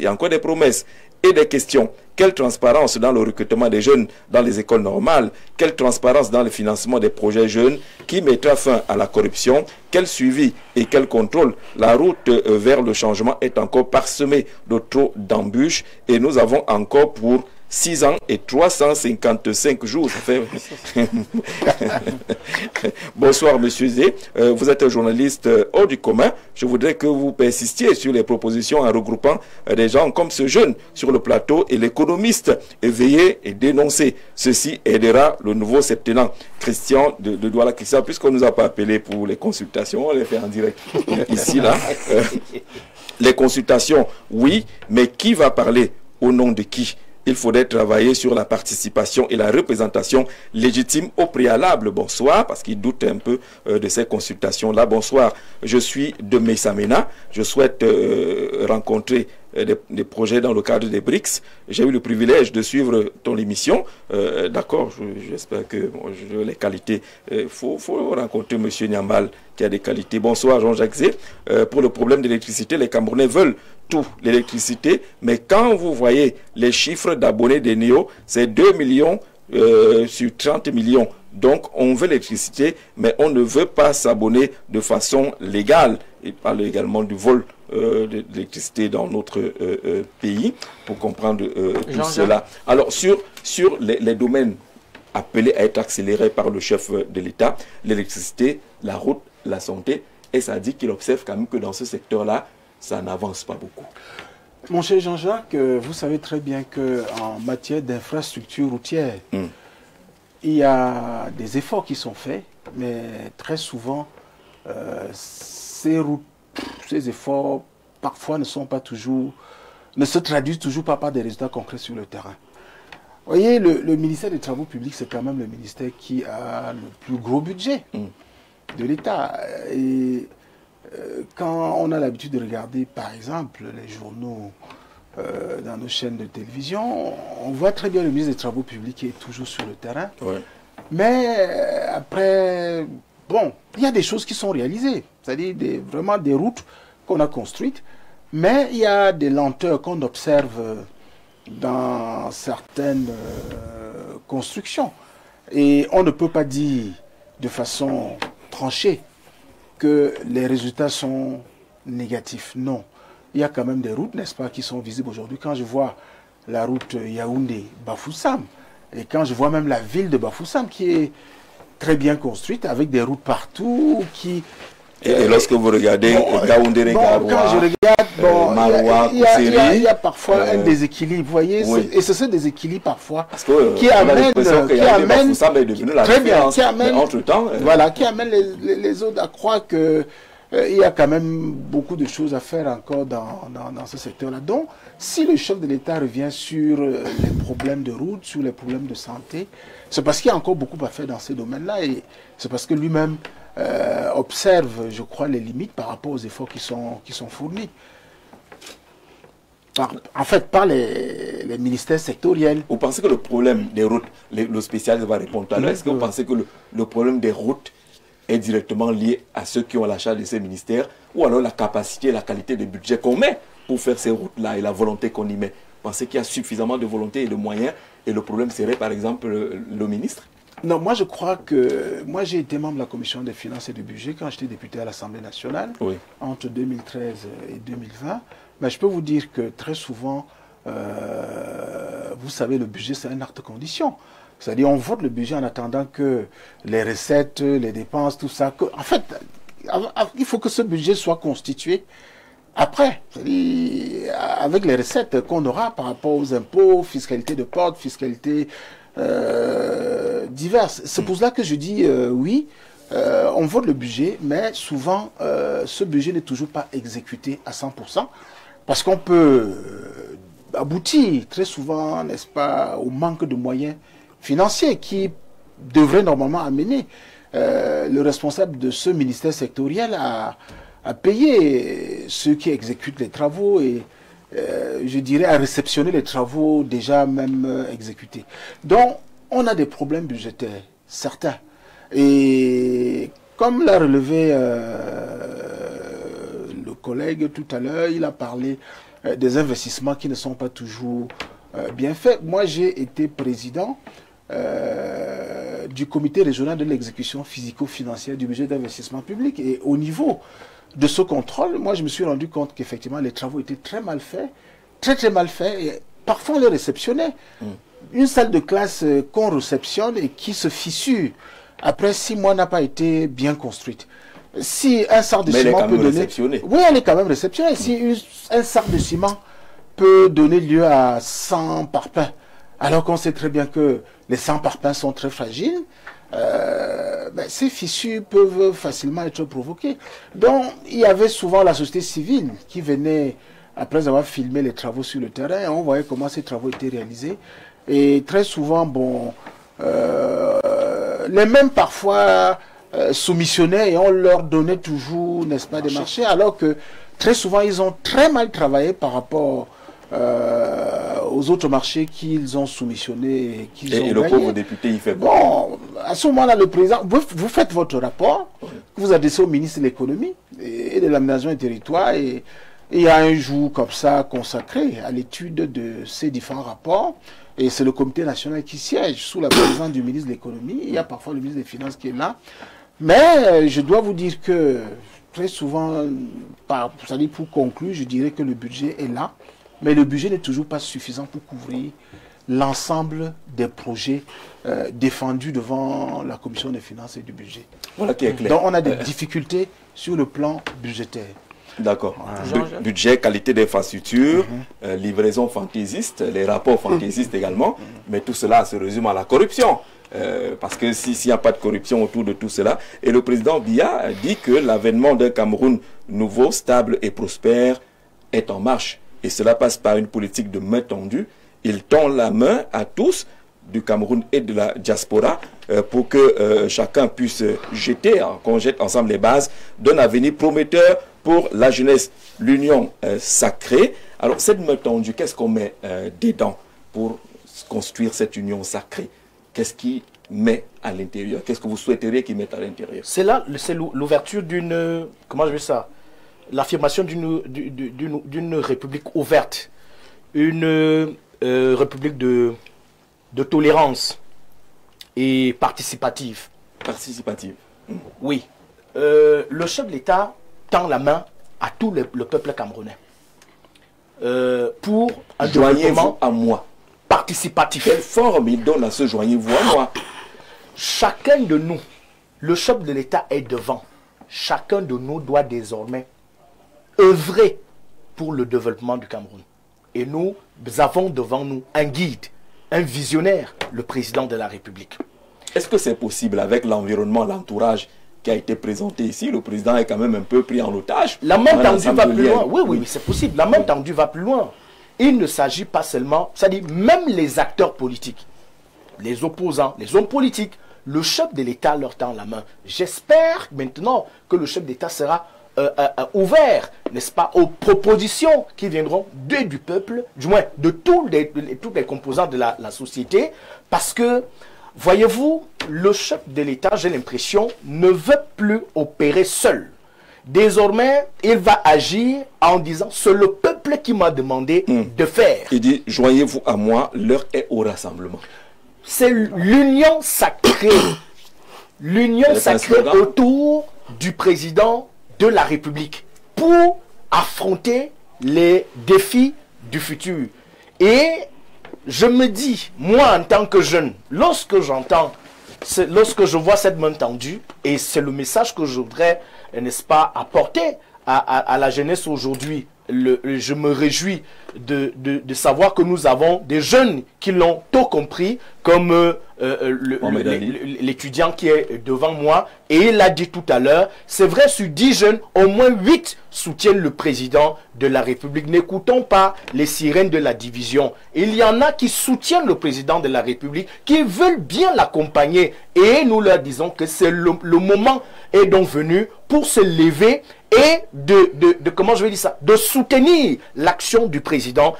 Speaker 1: et encore des promesses. Et des questions. Quelle transparence dans le recrutement des jeunes dans les écoles normales? Quelle transparence dans le financement des projets jeunes qui mettra fin à la corruption? Quel suivi et quel contrôle? La route vers le changement est encore parsemée de trop d'embûches et nous avons encore pour 6 ans et 355 jours. Ça fait... Bonsoir, monsieur Zé. Vous êtes un journaliste hors du commun. Je voudrais que vous persistiez sur les propositions en regroupant des gens comme ce jeune sur le plateau et l'économiste. Veillez et dénoncez. Ceci aidera le nouveau septennat. Christian de Douala Christian, puisqu'on ne nous a pas appelé pour les consultations, on les fait en direct ici, là. Les consultations, oui, mais qui va parler au nom de qui? Il faudrait travailler sur la participation et la représentation légitime au préalable. Bonsoir, parce qu'il doute un peu de ces consultations-là. Bonsoir, je suis de Messamena. Je souhaite rencontrer des projets dans le cadre des BRICS. J'ai eu le privilège de suivre ton émission. D'accord, j'espère que les qualités... faut rencontrer M. Niambal qui a des qualités. Bonsoir Jean-Jacques Zé. Pour le problème d'électricité, les Camerounais veulent tout, l'électricité, mais quand vous voyez les chiffres d'abonnés des NEO, c'est 2 millions sur 30 millions. Donc on veut l'électricité, mais on ne veut pas s'abonner de façon légale. Il parle également du vol d'électricité dans notre pays, pour comprendre tout cela. Alors sur les domaines appelés à être accélérés par le chef de l'État, l'électricité, la route, la santé, et ça dit qu'il observe quand même que dans ce secteur-là, ça n'avance pas beaucoup.
Speaker 2: Mon cher Jean-Jacques, vous savez très bien qu'en matière d'infrastructure routière, il y a des efforts qui sont faits, mais très souvent, ces efforts, parfois, ne se traduisent toujours pas par des résultats concrets sur le terrain. Vous voyez, le ministère des Travaux publics, c'est quand même le ministère qui a le plus gros budget de l'État. Et quand on a l'habitude de regarder, par exemple, les journaux dans nos chaînes de télévision, on voit très bien le ministre des Travaux publics qui est toujours sur le terrain. Ouais. Mais après, bon, il y a des choses qui sont réalisées, c'est-à-dire vraiment des routes qu'on a construites, mais il y a des lenteurs qu'on observe dans certaines constructions. Et on ne peut pas dire de façon tranchée que les résultats sont négatifs. Non. Il y a quand même des routes, n'est-ce pas, qui sont visibles aujourd'hui. Quand je vois la route Yaoundé-Bafoussam, et quand je vois même la ville de Bafoussam qui est très bien construite, avec des routes partout, qui...
Speaker 1: Et lorsque vous regardez Yaoundé,
Speaker 2: quand je regarde,
Speaker 1: Maroua,
Speaker 2: il y a parfois un déséquilibre, vous voyez, oui. Et c'est ce déséquilibre parfois qui amène les autres à croire que il y a quand même beaucoup de choses à faire encore dans ce secteur-là. Donc, si le chef de l'État revient sur les problèmes de route, sur les problèmes de santé, c'est parce qu'il y a encore beaucoup à faire dans ces domaines-là et c'est parce que lui-même observe, je crois, les limites par rapport aux efforts qui sont fournis. En fait, par les ministères sectoriels.
Speaker 1: Vous pensez que le problème des routes, le spécialiste va répondre à l'heure, est-ce que vous pensez que le problème des routes est directement lié à ceux qui ont la charge de ces ministères, ou alors la capacité et la qualité de budget qu'on met pour faire ces routes-là et la volonté qu'on y met? Vous pensez qu'il y a suffisamment de volonté et de moyens, et le problème serait par exemple le ministre?
Speaker 2: Non, moi je crois que... Moi j'ai été membre de la commission des finances et du budget quand j'étais député à l'Assemblée nationale, entre 2013 et 2020. Mais je peux vous dire que très souvent, vous savez, le budget c'est un acte condition. C'est-à-dire on vote le budget en attendant que les recettes, les dépenses, tout ça... En fait, il faut que ce budget soit constitué après, c'est-à-dire avec les recettes qu'on aura par rapport aux impôts, fiscalité de porte, fiscalité diverses. C'est pour cela que je dis oui, on vote le budget, mais souvent ce budget n'est toujours pas exécuté à 100%, parce qu'on peut aboutir très souvent, n'est-ce pas, au manque de moyens financiers qui devrait normalement amener le responsable de ce ministère sectoriel à payer ceux qui exécutent les travaux et je dirais à réceptionner les travaux déjà même exécutés. Donc on a des problèmes budgétaires, certains. Et comme l'a relevé le collègue tout à l'heure, il a parlé des investissements qui ne sont pas toujours bien faits. Moi j'ai été président du comité régional de l'exécution physico-financière du budget d'investissement public. Et au niveau de ce contrôle, moi je me suis rendu compte qu'effectivement les travaux étaient très mal faits, très mal faits, et parfois on les réceptionnait. Une salle de classe qu'on réceptionne et qui se fissure après 6 mois n'a pas été bien construite. Si un sac de ciment peut donner... Oui, elle est quand même réceptionnée. Si un sac de ciment peut donner lieu à 100 parpaings, alors qu'on sait très bien que les 100 parpaings sont très fragiles, ces fissures peuvent facilement être provoquées. Donc, il y avait souvent la société civile qui venait, après avoir filmé les travaux sur le terrain, et on voyait comment ces travaux étaient réalisés. Et très souvent, bon, les mêmes parfois soumissionnaient et on leur donnait toujours, n'est-ce pas, des marchés, alors que très souvent, ils ont très mal travaillé par rapport aux autres marchés qu'ils ont soumissionnés et qu'ils ont
Speaker 1: le pauvre député, il fait
Speaker 2: quoi? Bon, à ce moment-là, le président, vous faites votre rapport, que vous adressez au ministre de l'économie et de l'aménagement du territoire, et il y a un jour comme ça consacré à l'étude de ces différents rapports, et c'est le comité national qui siège sous la présidence du ministre de l'économie. Il y a parfois le ministre des Finances qui est là, mais je dois vous dire que très souvent, pour conclure, je dirais que le budget est là, mais le budget n'est toujours pas suffisant pour couvrir l'ensemble des projets défendus devant la commission des finances et du budget.
Speaker 1: Voilà qui est clair.
Speaker 2: Donc on a des difficultés sur le plan budgétaire.
Speaker 1: D'accord. Budget, qualité d'infrastructure, livraison fantaisiste, les rapports fantaisistes également, mais tout cela se résume à la corruption. Parce que s'il n'y a pas de corruption autour de tout cela, et le président Biya dit que l'avènement d'un Cameroun nouveau, stable et prospère est en marche. Et cela passe par une politique de main tendue. Il tend la main à tous du Cameroun et de la diaspora pour que chacun puisse qu'on jette ensemble les bases d'un avenir prometteur pour la jeunesse, l'union sacrée. Alors cette main tendue, qu'est-ce qu'on met dedans pour construire cette union sacrée? Qu'est-ce qui met à l'intérieur? Qu'est-ce que vous souhaiteriez qu'il mette à l'intérieur?
Speaker 4: C'est là, c'est l'ouverture d'une, comment je vais ça, l'affirmation d'une république ouverte, une république de tolérance et participative.
Speaker 1: Participative.
Speaker 4: Oui. Le chef de l'État tend la main à tout le peuple camerounais pour un
Speaker 1: joignez-vous à moi.
Speaker 4: Participatif.
Speaker 1: Quelle forme il donne à ce joignez-vous à moi?
Speaker 4: Chacun de nous, le chef de l'État est devant. Chacun de nous doit désormais œuvrer pour le développement du Cameroun. Et nous avons devant nous un guide, un visionnaire, le président de la République.
Speaker 1: Est-ce que c'est possible avec l'environnement, l'entourage qui a été présenté ici? Le président est quand même un peu pris en otage.
Speaker 4: La main tendue va plus loin. Oui, c'est possible. La main tendue va plus loin. Il ne s'agit pas seulement, c'est-à-dire même les acteurs politiques, les opposants, les hommes politiques, le chef de l'État leur tend la main. J'espère maintenant que le chef d'État sera ouvert, n'est-ce pas, aux propositions qui viendront du peuple, du moins de tous les composants de la société, parce que, voyez-vous, le chef de l'État, j'ai l'impression, ne veut plus opérer seul. Désormais, il va agir en disant, c'est le peuple qui m'a demandé de faire.
Speaker 1: Il dit, joignez-vous à moi, l'heure est au rassemblement.
Speaker 4: c'est l'union sacrée. L'union sacrée autour du président de la République pour affronter les défis du futur. Et je me dis, moi en tant que jeune, lorsque je vois cette main tendue, et c'est le message que je voudrais, n'est-ce pas, apporter à la jeunesse aujourd'hui, je me réjouis de savoir que nous avons des jeunes qui l'ont tôt compris, comme l'étudiant qui est devant moi, et il l'a dit tout à l'heure, c'est vrai, sur 10 jeunes, au moins 8 soutiennent le président de la République. N'écoutons pas les sirènes de la division. Il y en a qui soutiennent le président de la République, qui veulent bien l'accompagner, et nous leur disons que c'est le moment est donc venu pour se lever et comment je vais dire ça, de soutenir l'action du président.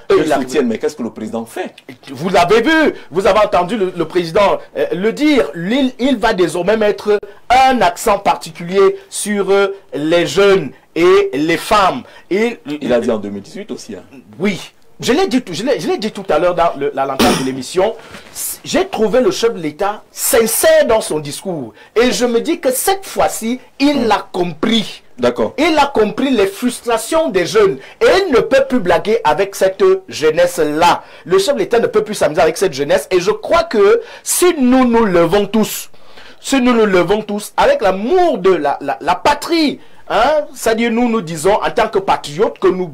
Speaker 1: Mais qu'est-ce que le président fait?
Speaker 4: Vous avez vu, vous avez entendu le président le dire, il va désormais mettre un accent particulier sur les jeunes et les femmes.
Speaker 1: Il a dit en 2018 aussi. Hein.
Speaker 4: Oui. Je l'ai dit tout à l'heure dans l'entente de l'émission. J'ai trouvé le chef de l'État sincère dans son discours. Et je me dis que cette fois-ci, il l'a compris.
Speaker 1: D'accord.
Speaker 4: Il a compris les frustrations des jeunes. Et il ne peut plus blaguer avec cette jeunesse-là. Le chef de l'État ne peut plus s'amuser avec cette jeunesse. Et je crois que si nous nous levons tous, avec l'amour de la patrie, hein, c'est-à-dire nous disons en tant que patriotes que nous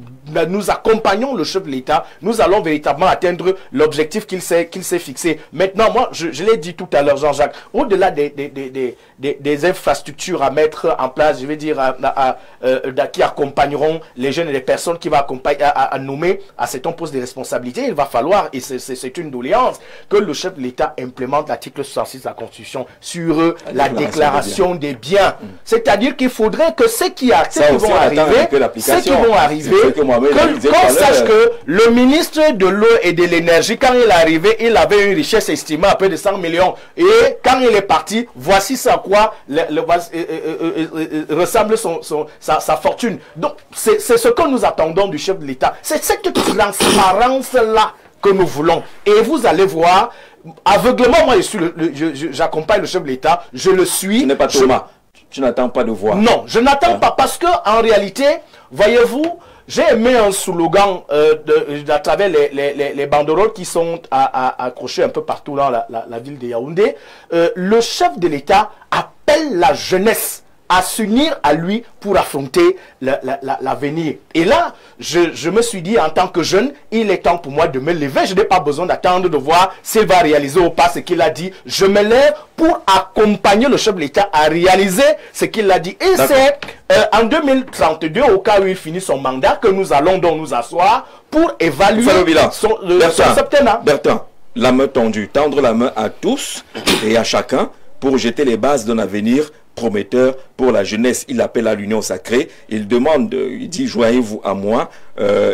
Speaker 4: accompagnons le chef de l'État, nous allons véritablement atteindre l'objectif qu'il s'est fixé. Maintenant, moi, je l'ai dit tout à l'heure, Jean-Jacques, au-delà des infrastructures à mettre en place, je vais dire, qui accompagneront les jeunes et les personnes qui vont accompagner, à nommer à certains postes de responsabilité, il va falloir, et c'est une doléance, que le chef de l'État implémente l'article 66 de la Constitution sur la déclaration des biens. C'est-à-dire qu'il faudrait que ceux qui vont arriver, qu'on sache que le ministre de l'eau et de l'énergie, quand il est arrivé, il avait une richesse estimée à peu de 100 millions. Et quand il est parti, voici à quoi ressemble sa fortune. Donc, c'est ce que nous attendons du chef de l'État. C'est cette transparence-là que nous voulons. Et vous allez voir, aveuglement, moi, j'accompagne le chef de l'État, je le suis.
Speaker 1: Tu n'es pas Thomas. Tu n'attends pas de voir.
Speaker 4: Non, je n'attends pas parce que en réalité, voyez-vous, j'ai aimé un slogan à travers les banderoles qui sont accrochées un peu partout dans la ville de Yaoundé. Le chef de l'État appelle la jeunesse à s'unir à lui pour affronter l'avenir. Et là, je me suis dit, en tant que jeune, il est temps pour moi de me lever. Je n'ai pas besoin d'attendre de voir s'il va réaliser ou pas ce qu'il a dit. Je me lève pour accompagner le chef de l'État à réaliser ce qu'il a dit. Et c'est en 2032, au cas où il finit son mandat, que nous allons donc nous asseoir pour évaluer son septennat.
Speaker 1: Bertrand, la main tendue, tendre la main à tous et à chacun pour jeter les bases d'un avenir prometteur pour la jeunesse. Il appelle à l'union sacrée. Il demande, il dit, joignez-vous à moi.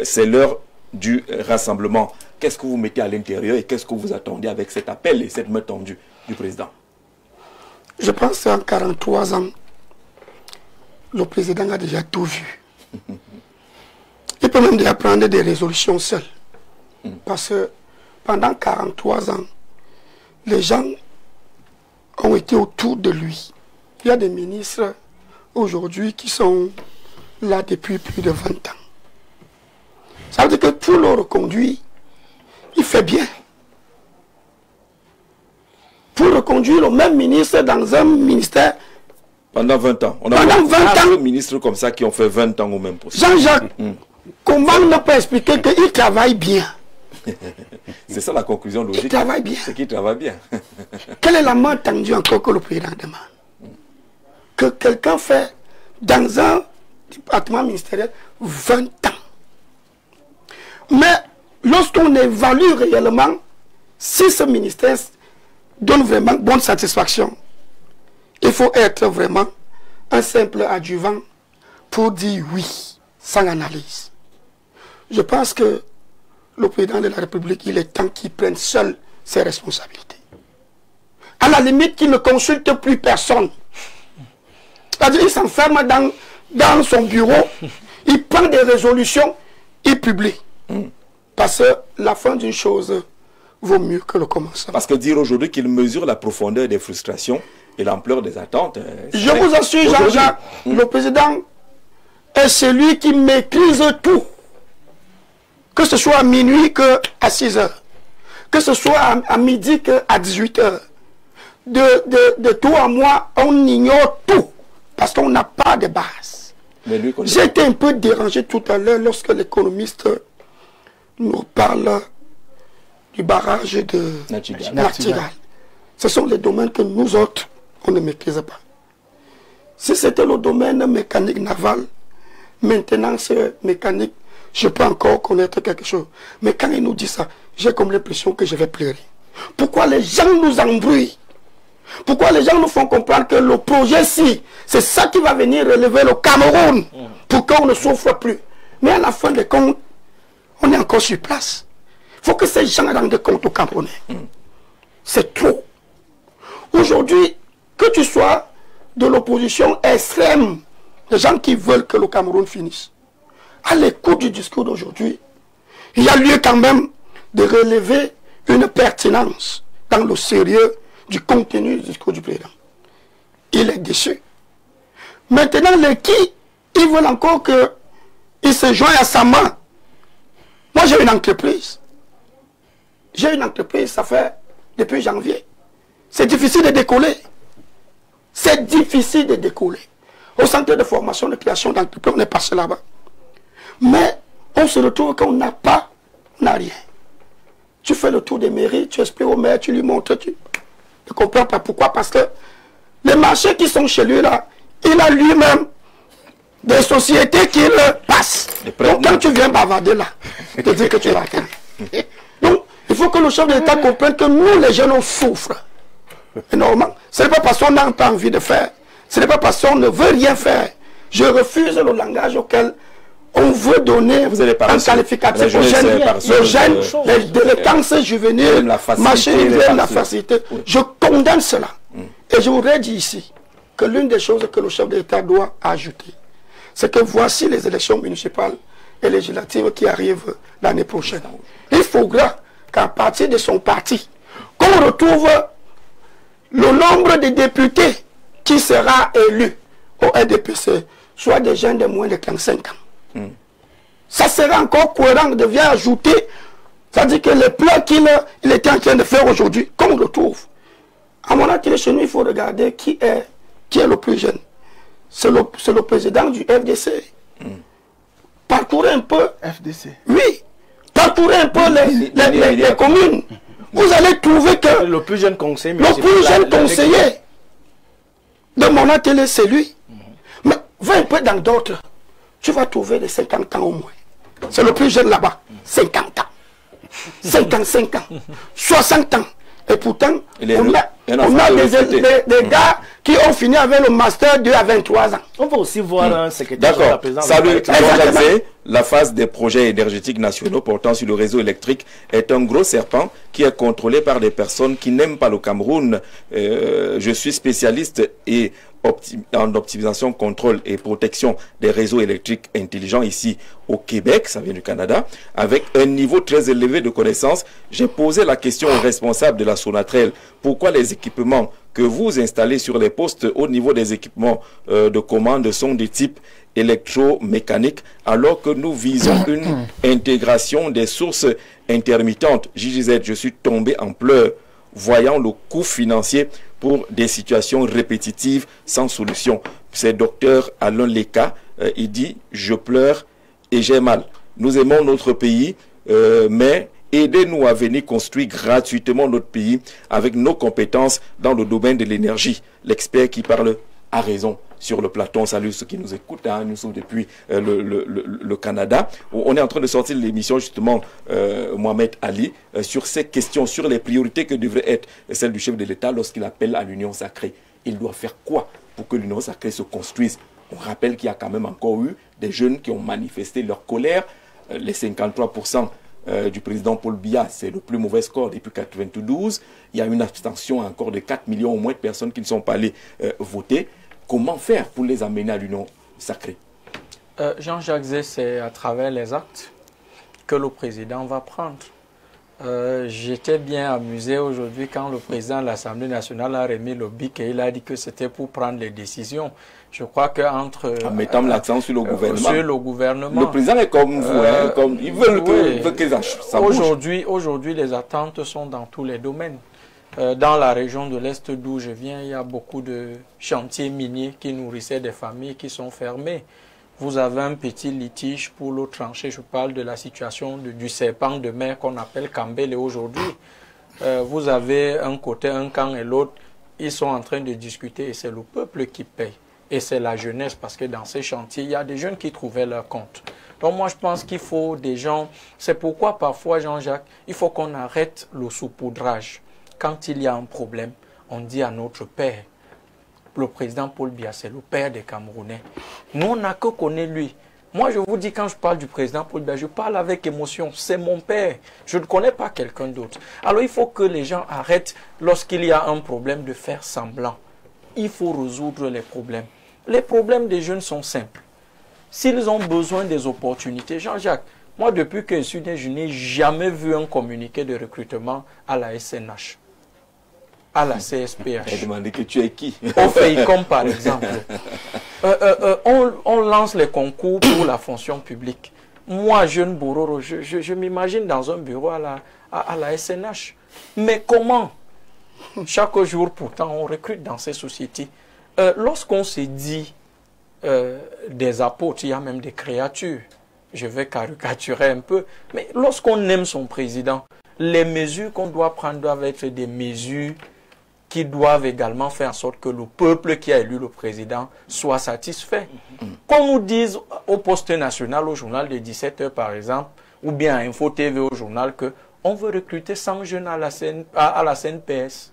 Speaker 1: C'est l'heure du rassemblement. Qu'est-ce que vous mettez à l'intérieur et qu'est-ce que vous attendez avec cet appel et cette main tendue du président?
Speaker 3: Je pense qu'en 43 ans, le président a déjà tout vu. Il peut même déjà prendre des résolutions seul. Parce que pendant 43 ans, les gens ont été autour de lui. Il y a des ministres aujourd'hui qui sont là depuis plus de 20 ans. Ça veut dire que pour le reconduire, il fait bien. Pour reconduire le même ministre dans un ministère.
Speaker 1: Pendant 20 ans. On a
Speaker 3: pendant 20 ans.
Speaker 1: Des ministres comme ça qui ont fait 20 ans au même poste.
Speaker 3: Jean-Jacques, comment ne pas expliquer qu'il travaille bien?
Speaker 1: C'est ça la conclusion logique.
Speaker 3: Il travaille bien.
Speaker 1: C'est qu'il travaille bien.
Speaker 3: Quelle est la main tendue encore que le président demande? Que quelqu'un fait dans un département ministériel 20 ans. Mais lorsqu'on évalue réellement si ce ministère donne vraiment bonne satisfaction, il faut être vraiment un simple adjuvant pour dire oui, sans analyse. Je pense que le président de la République, il est temps qu'il prenne seul ses responsabilités. À la limite, qu'il ne consulte plus personne. C'est-à-dire qu'il s'enferme dans son bureau, il prend des résolutions, il publie. Parce que la fin d'une chose, vaut mieux que le commencement.
Speaker 1: Parce que dire aujourd'hui qu'il mesure la profondeur des frustrations et l'ampleur des attentes...
Speaker 3: Je vous assure, Jean-Jacques, le président est celui qui maîtrise tout. Que ce soit à minuit qu'à 6 heures. Que ce soit à midi qu'à 18 heures. De tout à moi, on ignore tout. Parce qu'on n'a pas de base. J'ai été un peu dérangé tout à l'heure lorsque l'économiste nous parle du barrage de Nachtigal. Ce sont les domaines que nous autres, on ne maîtrise pas. Si c'était le domaine mécanique naval, maintenance mécanique, je peux encore connaître quelque chose. Mais quand il nous dit ça, j'ai comme l'impression que je vais pleurer. Pourquoi les gens nous embrouillent? Pourquoi les gens nous font comprendre que le projet-ci, c'est ça qui va venir relever le Cameroun pour qu'on ne souffre plus? Mais à la fin des comptes, on est encore sur place. Il faut que ces gens rendent compte aux Camerounais. C'est trop. Aujourd'hui, que tu sois de l'opposition extrême, les gens qui veulent que le Cameroun finisse, à l'écoute du discours d'aujourd'hui, il y a lieu quand même de relever une pertinence dans le sérieux du contenu du discours du président. Il est déçu. Maintenant, les qui, ils veulent encore qu'il se joigne à sa main. Moi, j'ai une entreprise. J'ai une entreprise, ça fait depuis janvier. C'est difficile de décoller. C'est difficile de décoller. Au centre de formation de création d'entreprise, on est passé là-bas. Mais on se retrouve qu'on n'a pas, on n'a rien. Tu fais le tour des mairies, tu expliques au maire, tu lui montres, tu ne comprends pas pourquoi. Parce que les marchés qui sont chez lui là, il a lui-même des sociétés qui le passent. Donc quand tu viens bavarder là, je te dis que tu l'attends. Donc il faut que le chef de l'État comprenne que nous les jeunes on souffre. Énormément. Ce n'est pas parce qu'on n'a pas envie de faire. Ce n'est pas parce qu'on ne veut rien faire. Je refuse le langage auquel on veut donner un qualificatif aux jeunes, les délinquances juvéniles, machin, la facilité. Je condamne cela. Et je voudrais dire ici que l'une des choses que le chef de l'État doit ajouter, c'est que voici les élections municipales et législatives qui arrivent l'année prochaine. Il faudra qu'à partir de son parti, qu'on retrouve le nombre de députés qui sera élu au RDPC, soit des jeunes de moins de 45 ans. Ça sera encore cohérent, de bien ajouter, c'est-à-dire que les plans qu'il était en train de faire aujourd'hui, qu'on le retrouve. À mon avis, chez nous, il faut regarder qui est le plus jeune. C'est le président du FDC. Parcourez un peu.
Speaker 2: FDC.
Speaker 3: Oui. Parcourez un peu les communes. Vous allez trouver que
Speaker 4: le plus jeune conseiller,
Speaker 3: de mon atelier, c'est lui. Mais va un peu dans d'autres. Tu vas trouver les 50 ans au moins. C'est le plus jeune là-bas. 50 ans. 55 ans. 60 ans. Et pourtant, on a des gars qui ont fini avec le master 2 à 23 ans.
Speaker 4: On va aussi voir un secrétaire.
Speaker 1: D'accord. Salut, la phase des projets énergétiques nationaux portant sur le réseau électrique est un gros serpent qui est contrôlé par des personnes qui n'aiment pas le Cameroun. Je suis spécialiste et en optimisation, contrôle et protection des réseaux électriques intelligents ici au Québec, ça vient du Canada, avec un niveau très élevé de connaissances. J'ai posé la question aux responsables de la Sonatrel, pourquoi les équipements que vous installez sur les postes au niveau des équipements de commande sont de type électromécanique, alors que nous visons une intégration des sources intermittentes. JGZ, je suis tombé en pleurs, voyant le coût financier pour des situations répétitives sans solution. C'est docteur Alain Leka, il dit « Je pleure et j'ai mal. Nous aimons notre pays, mais aidez-nous à venir construire gratuitement notre pays avec nos compétences dans le domaine de l'énergie. » L'expert qui parle a raison. Sur le plateau, salut ceux qui nous écoutent, hein, nous sommes depuis le Canada. On est en train de sortir l'émission justement Mohamed Ali sur ces questions, sur les priorités que devrait être celle du chef de l'État lorsqu'il appelle à l'union sacrée. Il doit faire quoi pour que l'union sacrée se construise? On rappelle qu'il y a quand même encore eu des jeunes qui ont manifesté leur colère. Les 53% du président Paul Biya, c'est le plus mauvais score depuis 1992. Il y a une abstention encore de 4 millions au moins de personnes qui ne sont pas allées voter. Comment faire pour les amener à l'union sacrée?
Speaker 5: Jean-Jacques Zé, c'est à travers les actes que le président va prendre. J'étais bien amusé aujourd'hui quand le président de l'Assemblée nationale a remis le bic et il a dit que c'était pour prendre les décisions. Je crois qu'entre...
Speaker 1: En mettant l'accent sur le gouvernement.
Speaker 5: Sur le gouvernement.
Speaker 1: Le président est comme vous, hein, comme, ils veulent que ça bouge.
Speaker 5: Aujourd'hui, les attentes sont dans tous les domaines. Dans la région de l'Est d'où je viens, il y a beaucoup de chantiers miniers qui nourrissaient des familles qui sont fermées. Vous avez un petit litige pour l'eau tranchée. Je parle de la situation du serpent de mer qu'on appelle Kambele aujourd'hui. Vous avez un côté, un camp et l'autre. Ils sont en train de discuter et c'est le peuple qui paye. Et c'est la jeunesse parce que dans ces chantiers, il y a des jeunes qui trouvaient leur compte. Donc moi, je pense qu'il faut des gens... C'est pourquoi parfois, Jean-Jacques, il faut qu'on arrête le saupoudrage. Quand il y a un problème, on dit à notre père, le président Paul Biya, c'est le père des Camerounais. Nous, on n'a que connaître lui. Moi, je vous dis, quand je parle du président Paul Biya, je parle avec émotion. C'est mon père. Je ne connais pas quelqu'un d'autre. Alors, il faut que les gens arrêtent, lorsqu'il y a un problème, de faire semblant. Il faut résoudre les problèmes. Les problèmes des jeunes sont simples. S'ils ont besoin des opportunités, Jean-Jacques, moi, depuis que je suis né, je n'ai jamais vu un communiqué de recrutement à la SNH, à la CSPH.
Speaker 1: Et demander que tu es qui?
Speaker 5: Au FEICOM, par exemple. On lance les concours pour la fonction publique. Moi, jeune Bororo, je m'imagine dans un bureau à la SNH. Mais comment? Chaque jour, pourtant, on recrute dans ces sociétés. Lorsqu'on se dit des apôtres, il y a même des créatures. Je vais caricaturer un peu. Mais lorsqu'on aime son président, les mesures qu'on doit prendre doivent être des mesures qui doivent également faire en sorte que le peuple qui a élu le président soit satisfait. Qu'on nous dise au poste national, au journal de 17h par exemple, ou bien à Info TV au journal, qu'on veut recruter 100 jeunes à la CNPS.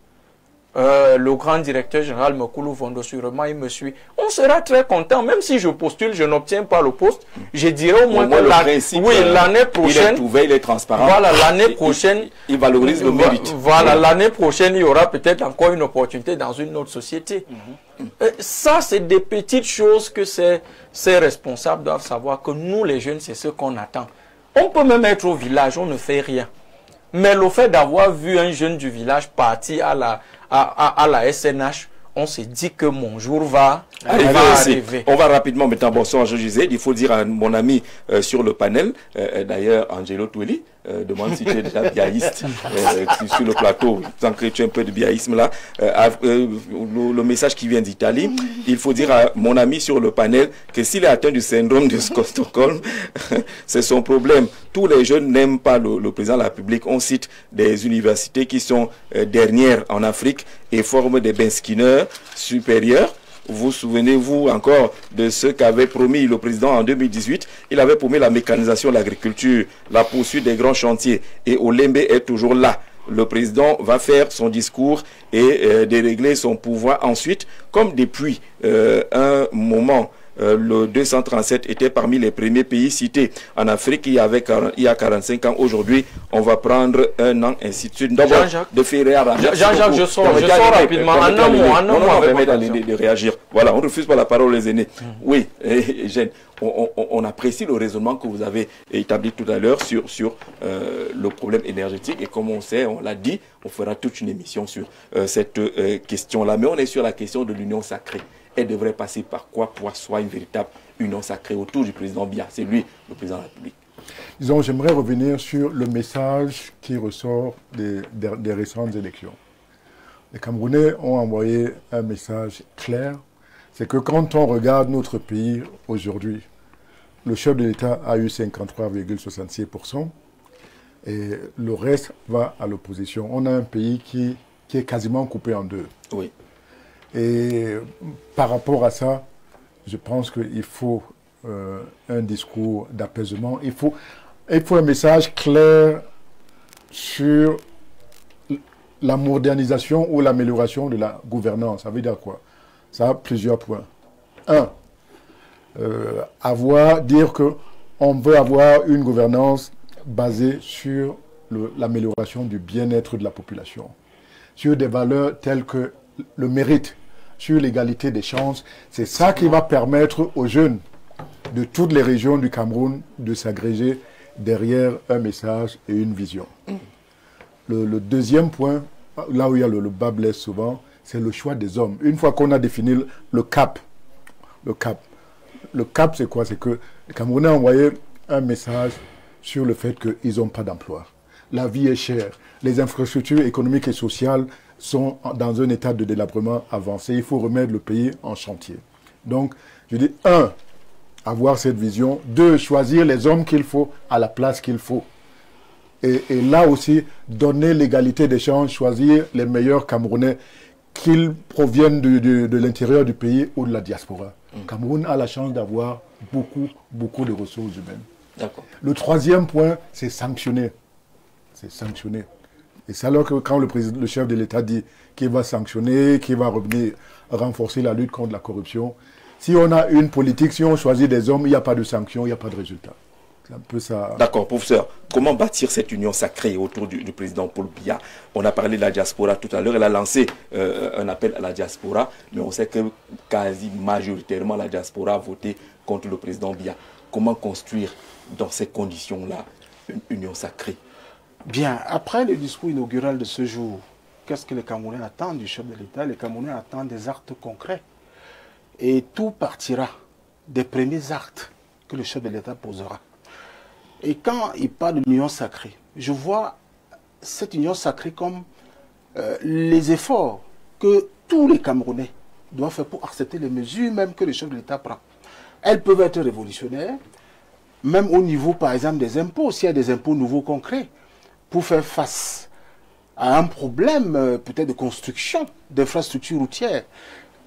Speaker 5: Le grand directeur général Mokulu Vondo, sûrement il me suit. On sera très content, même si je postule, je n'obtiens pas le poste. Je dirais au moins que l'année prochaine,
Speaker 1: il est transparent.
Speaker 5: Voilà, l'année prochaine,
Speaker 1: il valorise le mérite.
Speaker 5: Voilà, l'année prochaine, il y aura peut-être encore une opportunité dans une autre société. Ça, c'est des petites choses que ces responsables doivent savoir, que nous, les jeunes, c'est ce qu'on attend. On peut même être au village, on ne fait rien. Mais le fait d'avoir vu un jeune du village partir à la SNH, on s'est dit que mon jour va arriver.
Speaker 1: On va rapidement maintenant, bonsoir, je disais, il faut dire à mon ami sur le panel, d'ailleurs, Angelo Toueli, demande si tu es déjà biaïste sur le plateau, tant que tu as un peu de biaïsme là. Le message qui vient d'Italie, il faut dire à mon ami sur le panel que s'il est atteint du syndrome de Stockholm, c'est son problème. Tous les jeunes n'aiment pas le président de la République. On cite des universités qui sont dernières en Afrique et forment des benskinners supérieurs. Vous souvenez-vous encore de ce qu'avait promis le président en 2018? Il avait promis la mécanisation de l'agriculture, la poursuite des grands chantiers. Et Olembe est toujours là. Le président va faire son discours et dérégler son pouvoir ensuite, comme depuis un moment. Le 237 était parmi les premiers pays cités en Afrique il y a 45 ans. Aujourd'hui, on va prendre un an, ainsi de suite. D'abord,
Speaker 5: Jean-Jacques, je sors rapidement. En un mot,
Speaker 1: de réagir. Voilà, on ne refuse pas la parole aux aînés. Oui, Jeanne, on apprécie le raisonnement que vous avez établi tout à l'heure sur le problème énergétique. Et comme on sait, on l'a dit, on fera toute une émission sur cette question-là. Mais on est sur la question de l'union sacrée. Elle devrait passer par quoi pour asseoir une véritable union sacrée autour du président Biya? C'est lui, le président de la République.
Speaker 6: Disons, j'aimerais revenir sur le message qui ressort des récentes élections. Les Camerounais ont envoyé un message clair. C'est que quand on regarde notre pays aujourd'hui, le chef de l'État a eu 53,66% et le reste va à l'opposition. On a un pays qui est quasiment coupé en deux.
Speaker 1: Oui.
Speaker 6: Et par rapport à ça, je pense qu'il faut un discours d'apaisement. Il faut un message clair sur la modernisation ou l'amélioration de la gouvernance. Ça veut dire quoi? Ça a plusieurs points. Un, dire qu'on veut avoir une gouvernance basée sur l'amélioration du bien-être de la population, sur des valeurs telles que le mérite, sur l'égalité des chances. C'est ça qui va permettre aux jeunes de toutes les régions du Cameroun de s'agréger derrière un message et une vision. Le deuxième point, là où il y a le bas blesse souvent, c'est le choix des hommes. Une fois qu'on a défini le cap, c'est quoi? C'est que les Camerounais ont envoyé un message sur le fait qu'ils n'ont pas d'emploi. La vie est chère. Les infrastructures économiques et sociales sont dans un état de délabrement avancé. Il faut remettre le pays en chantier. Donc, je dis, 1, avoir cette vision. 2, choisir les hommes qu'il faut à la place qu'il faut. Et là aussi, donner l'égalité des chances, choisir les meilleurs Camerounais, qu'ils proviennent de l'intérieur du pays ou de la diaspora. Le Cameroun a la chance d'avoir beaucoup de ressources humaines.
Speaker 1: D'accord.
Speaker 6: Le troisième point, c'est sanctionner. C'est sanctionner. Et c'est alors que quand le chef de l'État dit qu'il va sanctionner, qu'il va revenir renforcer la lutte contre la corruption, si on a une politique, si on choisit des hommes, il n'y a pas de sanctions, il n'y a pas de résultat. C'est un peu ça.
Speaker 1: D'accord, professeur. Comment bâtir cette union sacrée autour du président Paul Biya? On a parlé de la diaspora tout à l'heure. Elle a lancé un appel à la diaspora, mais on sait que quasi majoritairement la diaspora a voté contre le président Biya. Comment construire dans ces conditions-là une union sacrée?
Speaker 2: Bien, après le discours inaugural de ce jour, qu'est-ce que les Camerounais attendent du chef de l'État? Les Camerounais attendent des actes concrets. Et tout partira des premiers actes que le chef de l'État posera. Et quand il parle de l'union sacrée, je vois cette union sacrée comme les efforts que tous les Camerounais doivent faire pour accepter les mesures même que le chef de l'État prend. Elles peuvent être révolutionnaires, même au niveau, par exemple, des impôts, s'il y a des impôts nouveaux concrets, pour faire face à un problème peut-être de construction d'infrastructures routières,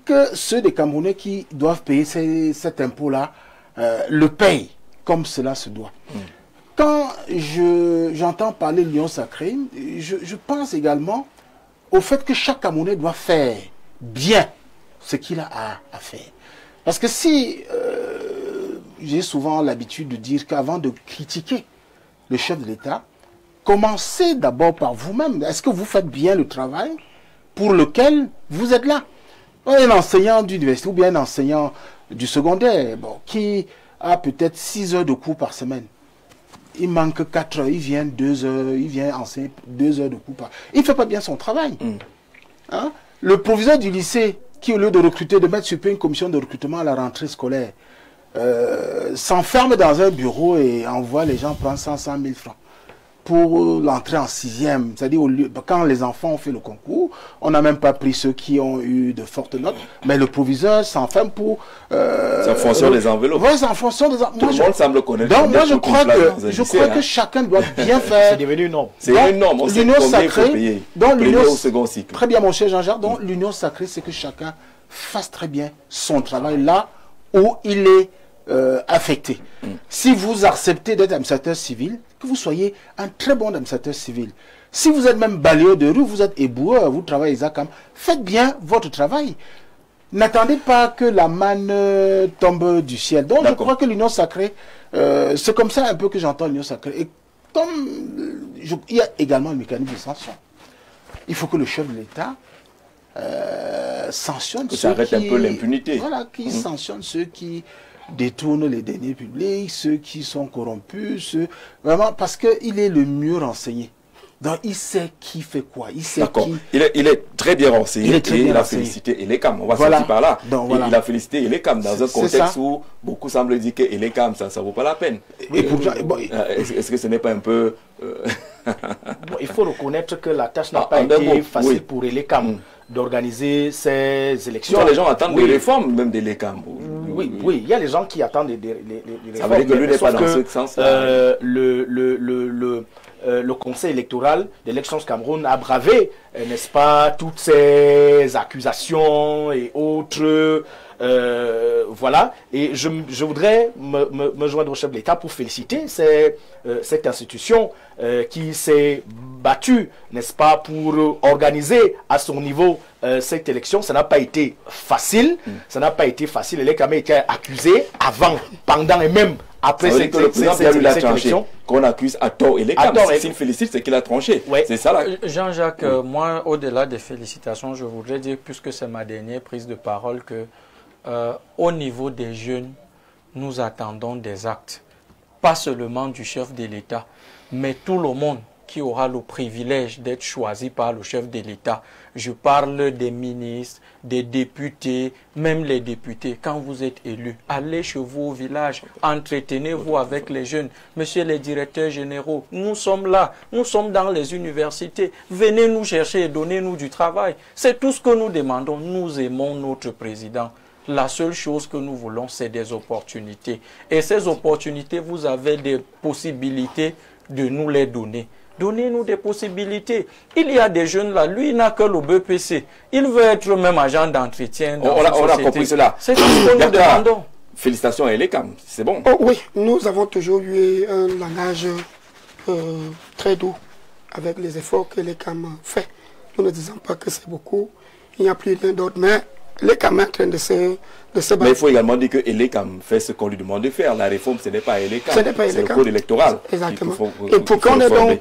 Speaker 2: que ceux des Camerounais qui doivent payer cet impôt-là le payent comme cela se doit. Quand j'entends parler de l'union sacrée, je pense également au fait que chaque Camerounais doit faire bien ce qu'il a à faire. Parce que si, j'ai souvent l'habitude de dire qu'avant de critiquer le chef de l'État, commencez d'abord par vous-même. Est-ce que vous faites bien le travail pour lequel vous êtes là? Un enseignant d'université ou bien un enseignant du secondaire, bon, qui a peut-être 6 heures de cours par semaine. Il manque 4 heures, il vient 2 heures, il vient enseigner 2 heures de cours par... Il ne fait pas bien son travail. Hein? Le proviseur du lycée, qui au lieu de recruter, de mettre sur pied une commission de recrutement à la rentrée scolaire, s'enferme dans un bureau et envoie les gens prendre 100 000 francs pour l'entrée en 6e. C'est-à-dire, quand les enfants ont fait le concours, on n'a même pas pris ceux qui ont eu de fortes notes, mais le proviseur s'enferme pour...
Speaker 1: c'est en fonction des enveloppes.
Speaker 2: Oui, c'est en fonction des enveloppes.
Speaker 1: Tout le monde semble connaître.
Speaker 2: Donc, moi, je crois que chacun doit bien faire...
Speaker 4: C'est devenu une norme.
Speaker 1: C'est une norme.
Speaker 2: L'union sacrée, donc l'union
Speaker 1: au second cycle.
Speaker 2: Très bien, mon cher Jean-Jacques. Donc, l'union sacrée, c'est que chacun fasse très bien son travail là où il est affecté. Si vous acceptez d'être administrateur civil, que vous soyez un très bon administrateur civil. Si vous êtes même balayeur de rue, vous êtes éboueur, vous travaillez à Zakam, faites bien votre travail. N'attendez pas que la manne tombe du ciel. Donc je crois que l'union sacrée, c'est comme ça un peu que j'entends l'union sacrée. Et comme il y a également un mécanisme de sanction. Il faut que le chef de l'État sanctionne
Speaker 1: ceux qui... Ça arrête un peu l'impunité.
Speaker 2: Voilà, qui sanctionne ceux qui détournent les deniers publics, ceux qui sont corrompus, vraiment, parce qu'il est le mieux renseigné. Donc, il sait qui fait quoi. Il sait qui...
Speaker 1: Il est très bien renseigné. Il a félicité Elekam. On va sortir par là.
Speaker 2: Donc, voilà.
Speaker 1: Il a félicité Elekam dans un contexte où beaucoup semblent dire que Elekam, ça ne vaut pas la peine.
Speaker 2: Et pourtant,
Speaker 1: est-ce que ce n'est pas un peu...
Speaker 4: Bon, il faut reconnaître que la tâche n'a pas été facile pour Elekam d'organiser ces élections.
Speaker 1: Les gens attendent des réformes, même des Elekam.
Speaker 4: Oui, il y a les gens qui attendent des réformes.
Speaker 1: Ça veut dire que lui n'est pas dans ce sens.
Speaker 4: Le Conseil électoral d'élections Cameroun a bravé, n'est-ce pas, toutes ces accusations et autres. Voilà. Et je voudrais me joindre au chef de l'État pour féliciter cette institution qui s'est battue, n'est-ce pas, pour organiser à son niveau cette élection. Ça n'a pas été facile. Ça n'a pas été facile. Elle a quand même été accusée avant, pendant et même après cette élection.
Speaker 1: Qu'on accuse à tort et les CAM. S'il félicite, c'est qu'il a tranché.
Speaker 5: Ouais.
Speaker 1: C'est ça là.
Speaker 5: Jean-Jacques, moi, au-delà des félicitations, je voudrais dire, puisque c'est ma dernière prise de parole, que au niveau des jeunes, nous attendons des actes. Pas seulement du chef de l'État, mais tout le monde qui aura le privilège d'être choisi par le chef de l'État. Je parle des ministres, des députés, même les députés. Quand vous êtes élus, allez chez vous au village, entretenez-vous avec les jeunes. Monsieur les directeurs généraux, nous sommes là, nous sommes dans les universités. Venez nous chercher et donnez-nous du travail. C'est tout ce que nous demandons. Nous aimons notre président. La seule chose que nous voulons, c'est des opportunités. Et ces opportunités, vous avez des possibilités de nous les donner. Donnez-nous des possibilités. Il y a des jeunes là, lui il n'a que le BPC. Il veut être même agent d'entretien.
Speaker 1: On a compris cela.
Speaker 5: C'est tout ce que nous demandons.
Speaker 1: Félicitations à Elekam, c'est bon.
Speaker 3: Oh, oui, nous avons toujours eu un langage très doux avec les efforts que Elekam fait. Nous ne disons pas que c'est beaucoup, il n'y a plus rien d'autre, mais Elekam est en train de se battre.
Speaker 1: Mais il faut également dire que Elekam fait ce qu'on lui demande de faire. La réforme, ce n'est pas Elekam.
Speaker 3: Ce n'est pas Elekam.
Speaker 1: C'est le code électoral.
Speaker 3: Exactement. Et pour qu'on ait donc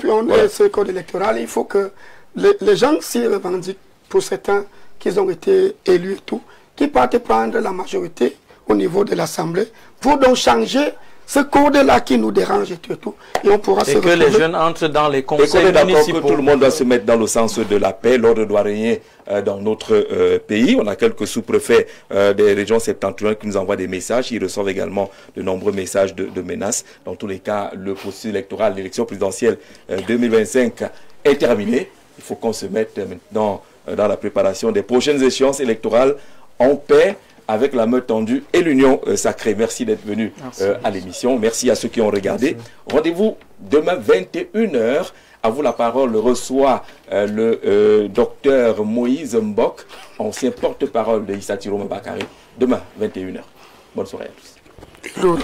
Speaker 3: ce code électoral, il faut que les gens s'y revendiquent, pour certains qu'ils ont été élus et tout, qui partent prendre la majorité au niveau de l'Assemblée pour donc changer ce code-là qui nous dérange et tout. Et on pourra se retrouver.
Speaker 5: Et que les jeunes entrent dans les conseils municipaux.
Speaker 1: Que tout le monde doit se mettre dans le sens de la paix. L'ordre doit régner dans notre pays. On a quelques sous-préfets des régions septentrionales qui nous envoient des messages. Ils reçoivent également de nombreux messages de menaces. Dans tous les cas, le processus électoral, l'élection présidentielle 2025 est terminé. Il faut qu'on se mette maintenant dans la préparation des prochaines échéances électorales en paix, avec la main tendue et l'union sacrée. Merci d'être venu à l'émission. Merci à ceux qui ont regardé. Rendez-vous demain 21h. À vous la parole reçoit le docteur Moïse Mbok, ancien porte-parole de Issa Tiroma Bakary. Demain 21h. Bonne soirée à tous.